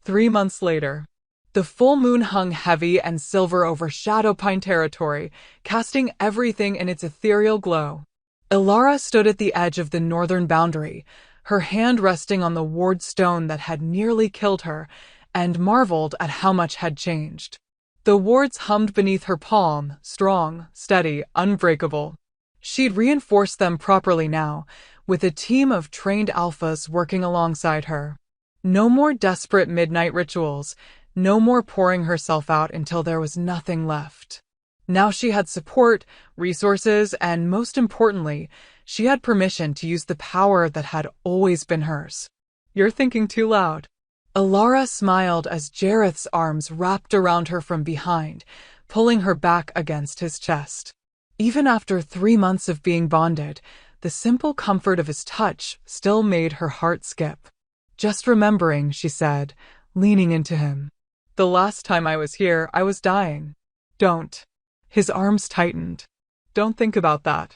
3 months later, the full moon hung heavy and silver over Shadowpine territory, casting everything in its ethereal glow. Alara stood at the edge of the northern boundary, her hand resting on the ward stone that had nearly killed her, and marveled at how much had changed. The wards hummed beneath her palm, strong, steady, unbreakable. She'd reinforced them properly now, with a team of trained alphas working alongside her. No more desperate midnight rituals, no more pouring herself out until there was nothing left. Now she had support, resources, and most importantly, she had permission to use the power that had always been hers. You're thinking too loud. Alara smiled as Jareth's arms wrapped around her from behind, pulling her back against his chest. Even after 3 months of being bonded, the simple comfort of his touch still made her heart skip. Just remembering, she said, leaning into him. The last time I was here, I was dying. Don't. His arms tightened. Don't think about that.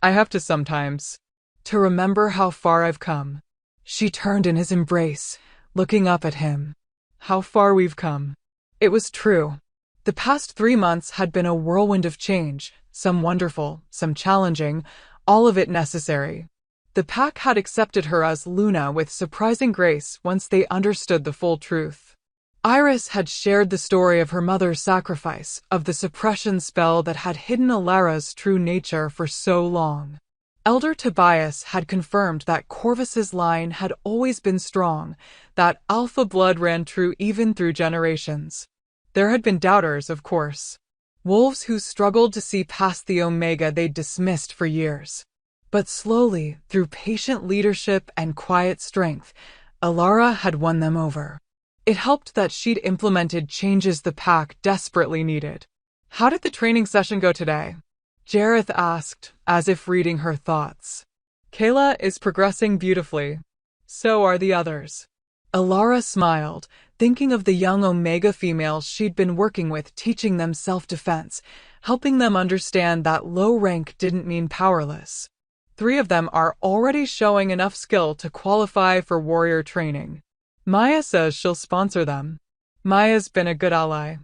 I have to sometimes. To remember how far I've come. She turned in his embrace, looking up at him. How far we've come. It was true. The past 3 months had been a whirlwind of change, some wonderful, some challenging, all of it necessary. The pack had accepted her as Luna with surprising grace once they understood the full truth. Iris had shared the story of her mother's sacrifice, of the suppression spell that had hidden Alara's true nature for so long. Elder Tobias had confirmed that Corvus's line had always been strong, that alpha blood ran true even through generations. There had been doubters, of course. Wolves who struggled to see past the Omega they'd dismissed for years. But slowly, through patient leadership and quiet strength, Alara had won them over. It helped that she'd implemented changes the pack desperately needed. How did the training session go today? Jareth asked, as if reading her thoughts. Kayla is progressing beautifully. So are the others. Alara smiled, thinking of the young Omega females she'd been working with, teaching them self-defense, helping them understand that low rank didn't mean powerless. 3 of them are already showing enough skill to qualify for warrior training. Maya says she'll sponsor them. Maya's been a good ally.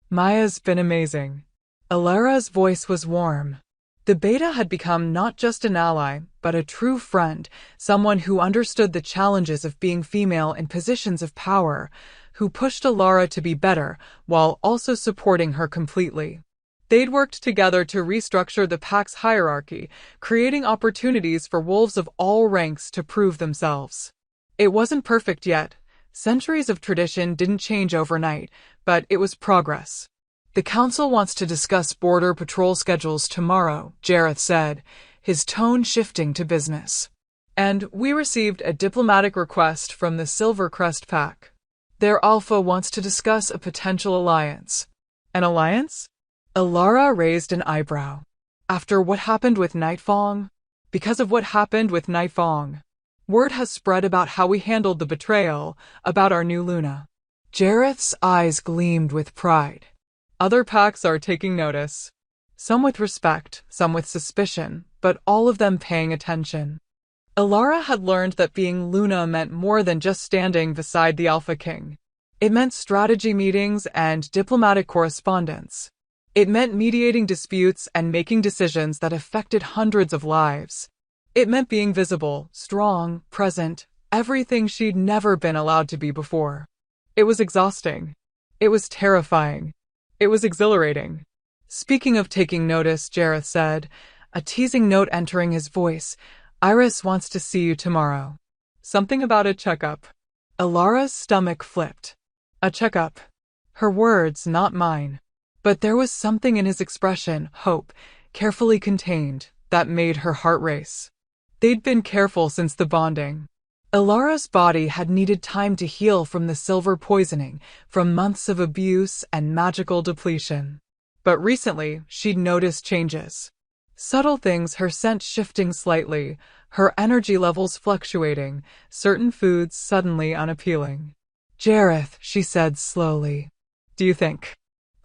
Maya's been amazing. Alara's voice was warm. The beta had become not just an ally, but a true friend, someone who understood the challenges of being female in positions of power, who pushed Alara to be better, while also supporting her completely. They'd worked together to restructure the pack's hierarchy, creating opportunities for wolves of all ranks to prove themselves. It wasn't perfect yet. Centuries of tradition didn't change overnight, but it was progress. The council wants to discuss border patrol schedules tomorrow, Jareth said, his tone shifting to business. And we received a diplomatic request from the Silvercrest pack. Their alpha wants to discuss a potential alliance. An alliance? Alara raised an eyebrow. After what happened with Nightfang? Because of what happened with Nightfang. Word has spread about how we handled the betrayal, about our new Luna. Jareth's eyes gleamed with pride. Other packs are taking notice. Some with respect, some with suspicion, but all of them paying attention. Alara had learned that being Luna meant more than just standing beside the Alpha King. It meant strategy meetings and diplomatic correspondence. It meant mediating disputes and making decisions that affected hundreds of lives. It meant being visible, strong, present, everything she'd never been allowed to be before. It was exhausting. It was terrifying. It was exhilarating. Speaking of taking notice, Jareth said, a teasing note entering his voice, Iris wants to see you tomorrow. Something about a checkup. Alara's stomach flipped. A checkup. Her words, not mine. But there was something in his expression, hope, carefully contained, that made her heart race. They'd been careful since the bonding. Alara's body had needed time to heal from the silver poisoning, from months of abuse and magical depletion. But recently, she'd noticed changes. Subtle things, her scent shifting slightly, her energy levels fluctuating, certain foods suddenly unappealing. Jareth, she said slowly. Do you think?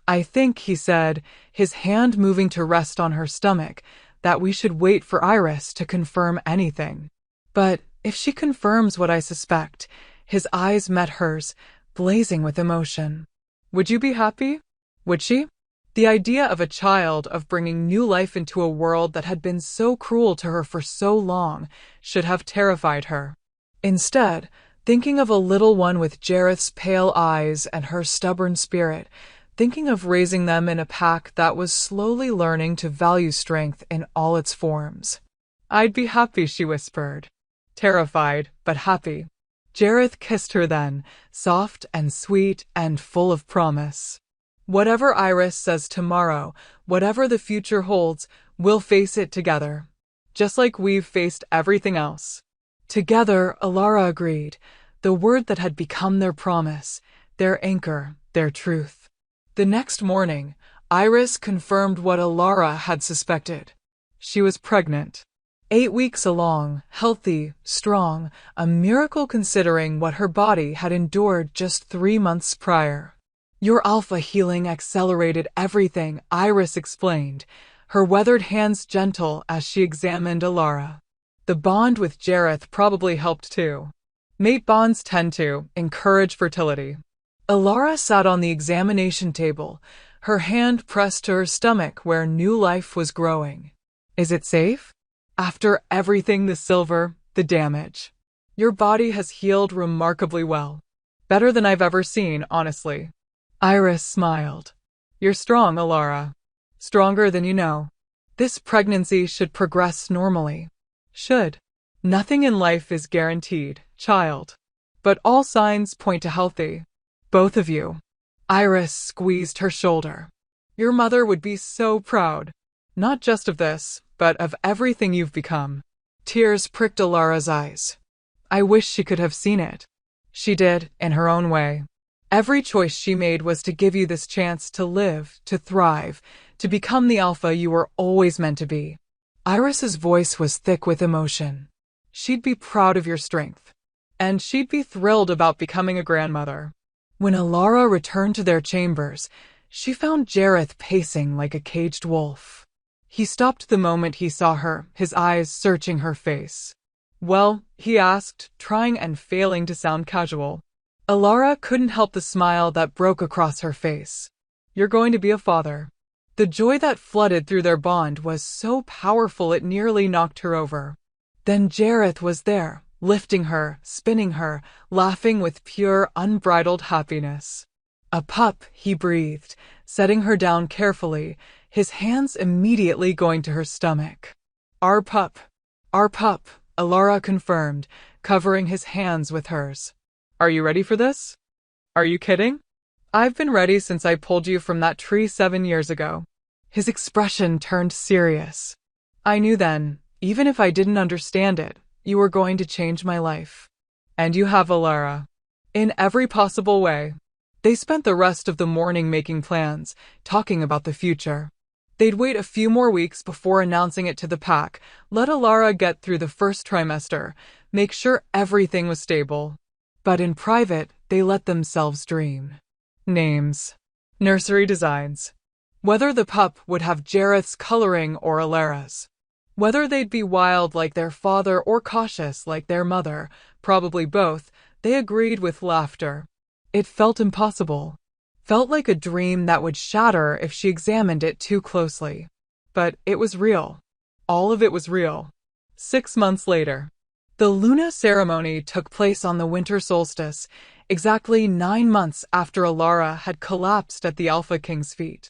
I think, he said, his hand moving to rest on her stomach, that we should wait for Iris to confirm anything. But if she confirms what I suspect, his eyes met hers, blazing with emotion. Would you be happy? Would she? The idea of a child, of bringing new life into a world that had been so cruel to her for so long, should have terrified her. Instead, thinking of a little one with Jareth's pale eyes and her stubborn spirit, thinking of raising them in a pack that was slowly learning to value strength in all its forms. I'd be happy, she whispered. Terrified, but happy. Jareth kissed her then, soft and sweet and full of promise. Whatever Iris says tomorrow, whatever the future holds, we'll face it together. Just like we've faced everything else. Together, Alara agreed, the word that had become their promise, their anchor, their truth. The next morning, Iris confirmed what Alara had suspected. She was pregnant. 8 weeks along, healthy, strong, a miracle considering what her body had endured just 3 months prior. Your alpha healing accelerated everything, Iris explained, her weathered hands gentle as she examined Alara. The bond with Jareth probably helped too. Mate bonds tend to encourage fertility. Alara sat on the examination table, her hand pressed to her stomach where new life was growing. Is it safe? After everything, the silver, the damage. Your body has healed remarkably well. Better than I've ever seen, honestly. Iris smiled. You're strong, Alara. Stronger than you know. This pregnancy should progress normally. Should. Nothing in life is guaranteed, child. But all signs point to healthy. Both of you. Iris squeezed her shoulder. Your mother would be so proud. Not just of this, but of everything you've become. Tears pricked Alara's eyes. I wish she could have seen it. She did, in her own way. Every choice she made was to give you this chance to live, to thrive, to become the alpha you were always meant to be. Iris's voice was thick with emotion. She'd be proud of your strength. And she'd be thrilled about becoming a grandmother. When Alara returned to their chambers, she found Jareth pacing like a caged wolf. He stopped the moment he saw her, his eyes searching her face. Well, he asked, trying and failing to sound casual. Alara couldn't help the smile that broke across her face. You're going to be a father. The joy that flooded through their bond was so powerful it nearly knocked her over. Then Jareth was there, lifting her, spinning her, laughing with pure, unbridled happiness. A pup, he breathed, setting her down carefully, his hands immediately going to her stomach. Our pup, Alara confirmed, covering his hands with hers. Are you ready for this? Are you kidding? I've been ready since I pulled you from that tree 7 years ago. His expression turned serious. I knew then, even if I didn't understand it, you were going to change my life. And you have, Alara. In every possible way. They spent the rest of the morning making plans, talking about the future. They'd wait a few more weeks before announcing it to the pack, let Alara get through the first trimester, make sure everything was stable. But in private, they let themselves dream. Names. Nursery designs. Whether the pup would have Jareth's coloring or Alara's. Whether they'd be wild like their father or cautious like their mother, probably both, they agreed with laughter. It felt impossible. Felt like a dream that would shatter if she examined it too closely. But it was real. All of it was real. 6 months later. The Luna ceremony took place on the winter solstice, exactly 9 months after Alara had collapsed at the Alpha King's feet.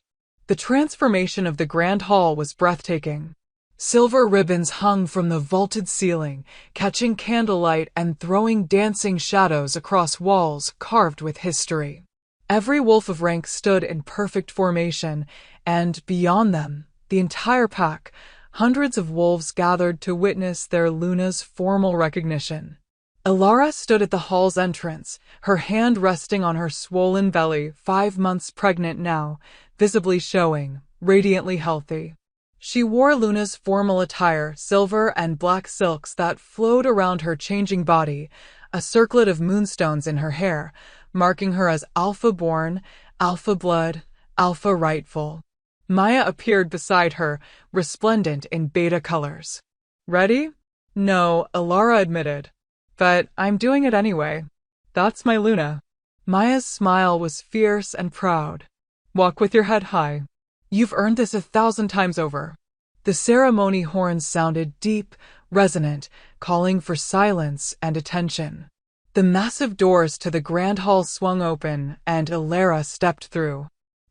The transformation of the Grand Hall was breathtaking. Silver ribbons hung from the vaulted ceiling, catching candlelight and throwing dancing shadows across walls carved with history. Every wolf of rank stood in perfect formation, and beyond them, the entire pack, hundreds of wolves gathered to witness their Luna's formal recognition. Alara stood at the hall's entrance, her hand resting on her swollen belly, 5 months pregnant now, visibly showing, radiantly healthy. She wore Luna's formal attire, silver and black silks that flowed around her changing body, a circlet of moonstones in her hair, marking her as Alpha-born, Alpha-blood, Alpha-rightful. Maya appeared beside her, resplendent in beta colors. Ready? No, Alara admitted. But I'm doing it anyway. That's my Luna. Maya's smile was fierce and proud. Walk with your head high. You've earned this 1,000 times over. The ceremony horns sounded deep, resonant, calling for silence and attention. The massive doors to the grand hall swung open, and Alara stepped through.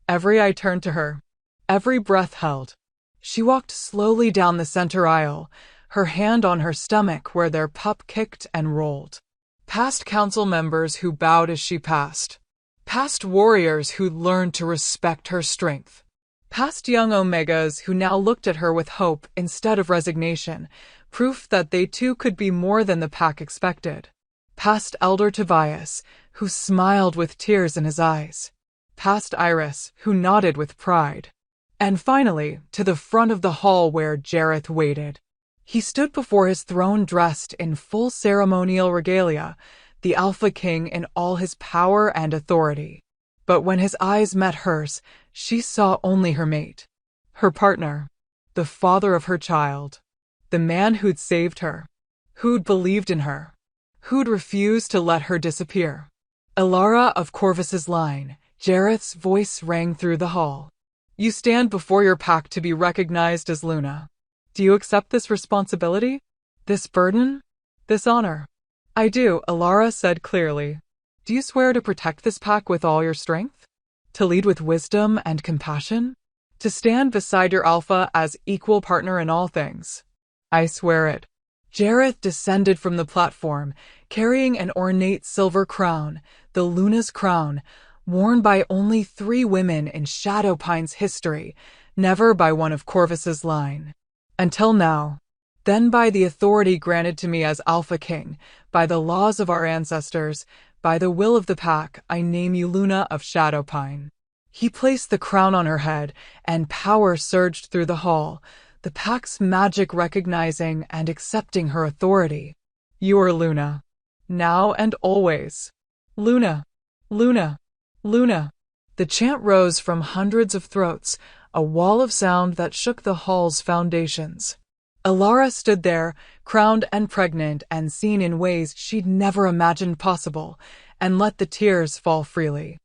Every eye turned to her. Every breath held. She walked slowly down the center aisle, her hand on her stomach where their pup kicked and rolled. Past council members who bowed as she passed. Past warriors who learned to respect her strength. Past young Omegas who now looked at her with hope instead of resignation, proof that they too could be more than the pack expected. Past Elder Tobias, who smiled with tears in his eyes. Past Iris, who nodded with pride. And finally, to the front of the hall where Jareth waited. He stood before his throne dressed in full ceremonial regalia, the Alpha King in all his power and authority. But when his eyes met hers, she saw only her mate. Her partner. The father of her child. The man who'd saved her. Who'd believed in her. Who'd refused to let her disappear. Alara of Corvus's line, Jareth's voice rang through the hall. You stand before your pack to be recognized as Luna. Do you accept this responsibility? This burden? This honor? I do, Alara said clearly. Do you swear to protect this pack with all your strength? To lead with wisdom and compassion? To stand beside your alpha as equal partner in all things? I swear it. Jareth descended from the platform, carrying an ornate silver crown, the Luna's crown, worn by only 3 women in Shadowpine's history, never by one of Corvus's line. Until now. Then by the authority granted to me as Alpha King, by the laws of our ancestors, by the will of the pack, I name you Luna of Shadowpine. He placed the crown on her head, and power surged through the hall, the pack's magic recognizing and accepting her authority. You are Luna. Now and always. Luna. Luna. Luna. The chant rose from hundreds of throats, a wall of sound that shook the hall's foundations. Alara stood there, crowned and pregnant and seen in ways she'd never imagined possible, and let the tears fall freely.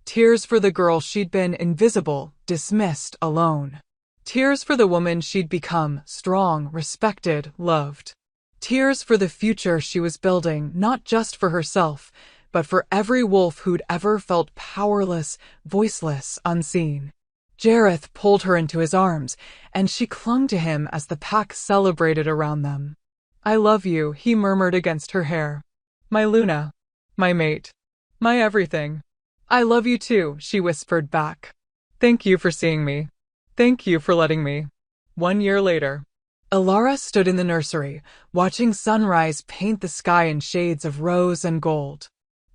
Tears for the girl she'd been invisible, dismissed, alone. Tears for the woman she'd become, strong, respected, loved. Tears for the future she was building, not just for herself, but for every wolf who'd ever felt powerless, voiceless, unseen. Jareth pulled her into his arms, and she clung to him as the pack celebrated around them. I love you, he murmured against her hair. My Luna. My mate. My everything. I love you too, she whispered back. Thank you for seeing me. Thank you for letting me. 1 year later. Alara stood in the nursery, watching sunrise paint the sky in shades of rose and gold.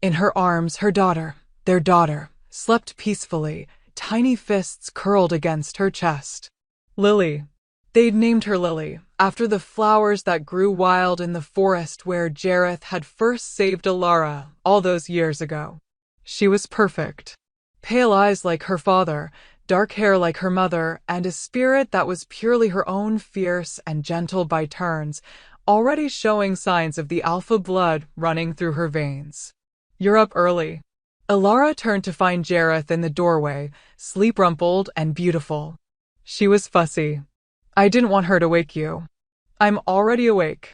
In her arms, her daughter, their daughter, slept peacefully, tiny fists curled against her chest. Lily. They'd named her Lily, after the flowers that grew wild in the forest where Jareth had first saved Alara all those years ago. She was perfect. Pale eyes like her father, dark hair like her mother, and a spirit that was purely her own, fierce and gentle by turns, already showing signs of the alpha blood running through her veins. You're up early. Alara turned to find Jareth in the doorway, sleep-rumpled and beautiful. She was fussy. I didn't want her to wake you. I'm already awake.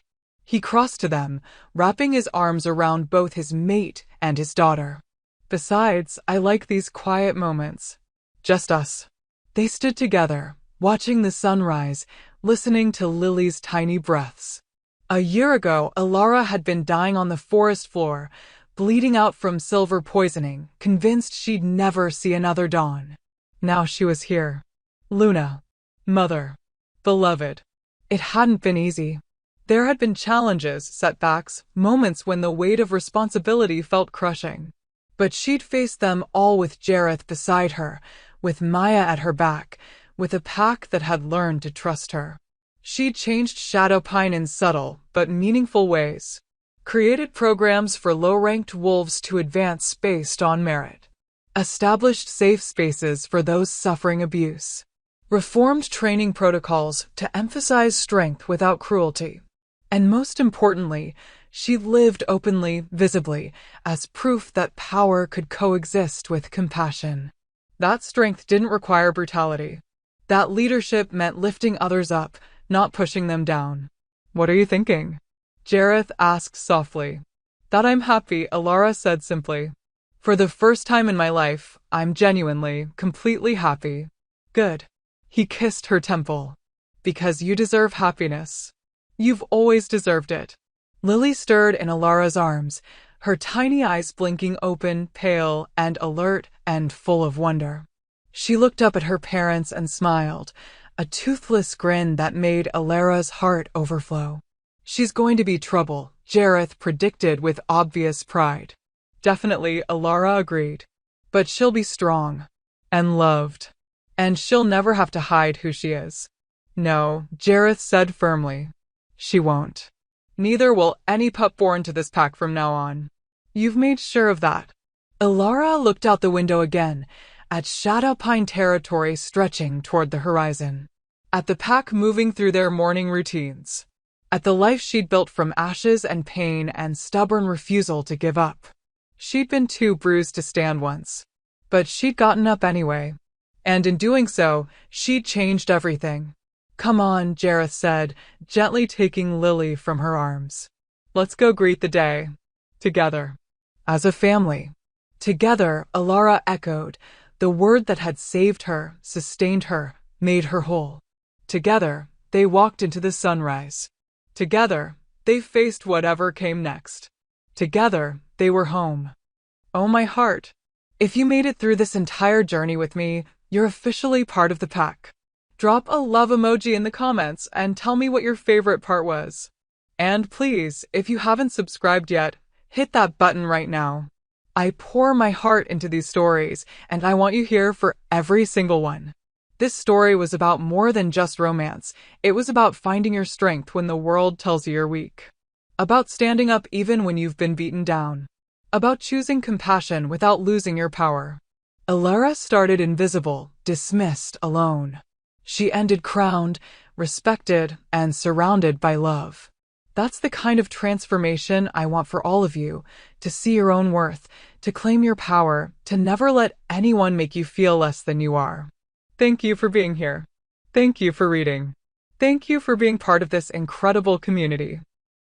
He crossed to them, wrapping his arms around both his mate and his daughter. Besides, I like these quiet moments. Just us. They stood together, watching the sunrise, listening to Lily's tiny breaths. A year ago, Alara had been dying on the forest floor, bleeding out from silver poisoning, convinced she'd never see another dawn. Now she was here. Luna. Mother. Beloved. It hadn't been easy. There had been challenges, setbacks, moments when the weight of responsibility felt crushing. But she'd faced them all with Jareth beside her, with Maya at her back, with a pack that had learned to trust her. She'd changed Shadowpine in subtle but meaningful ways. Created programs for low-ranked wolves to advance based on merit. Established safe spaces for those suffering abuse. Reformed training protocols to emphasize strength without cruelty. And most importantly, she lived openly, visibly, as proof that power could coexist with compassion. That strength didn't require brutality. That leadership meant lifting others up, not pushing them down. What are you thinking? Jareth asked softly. That I'm happy, Alara said simply. For the first time in my life, I'm genuinely, completely happy. Good. He kissed her temple. Because you deserve happiness. You've always deserved it. Lily stirred in Alara's arms, her tiny eyes blinking open, pale, and alert, and full of wonder. She looked up at her parents and smiled, a toothless grin that made Alara's heart overflow. She's going to be trouble, Jareth predicted with obvious pride. Definitely, Alara agreed. But she'll be strong. And loved. And she'll never have to hide who she is. No, Jareth said firmly. She won't. Neither will any pup born to this pack from now on. You've made sure of that. Alara looked out the window again, at Shadowpine territory stretching toward the horizon. At the pack moving through their morning routines. At the life she'd built from ashes and pain and stubborn refusal to give up. She'd been too bruised to stand once. But she'd gotten up anyway. And in doing so, she'd changed everything. Come on, Jareth said, gently taking Lily from her arms. Let's go greet the day. Together. As a family. Together, Alara echoed, the word that had saved her, sustained her, made her whole. Together, they walked into the sunrise. Together, they faced whatever came next. Together, they were home. Oh, my heart. If you made it through this entire journey with me, you're officially part of the pack. Drop a love emoji in the comments and tell me what your favorite part was. And please, if you haven't subscribed yet, hit that button right now. I pour my heart into these stories, and I want you here for every single one. This story was about more than just romance. It was about finding your strength when the world tells you you're weak. About standing up even when you've been beaten down. About choosing compassion without losing your power. Alara started invisible, dismissed, alone. She ended crowned, respected, and surrounded by love. That's the kind of transformation I want for all of you, to see your own worth, to claim your power, to never let anyone make you feel less than you are. Thank you for being here. Thank you for reading. Thank you for being part of this incredible community.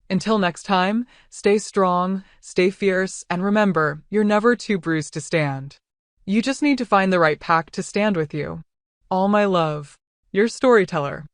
Until next time, stay strong, stay fierce, and remember, you're never too bruised to stand. You just need to find the right pack to stand with you. All my love. Your storyteller.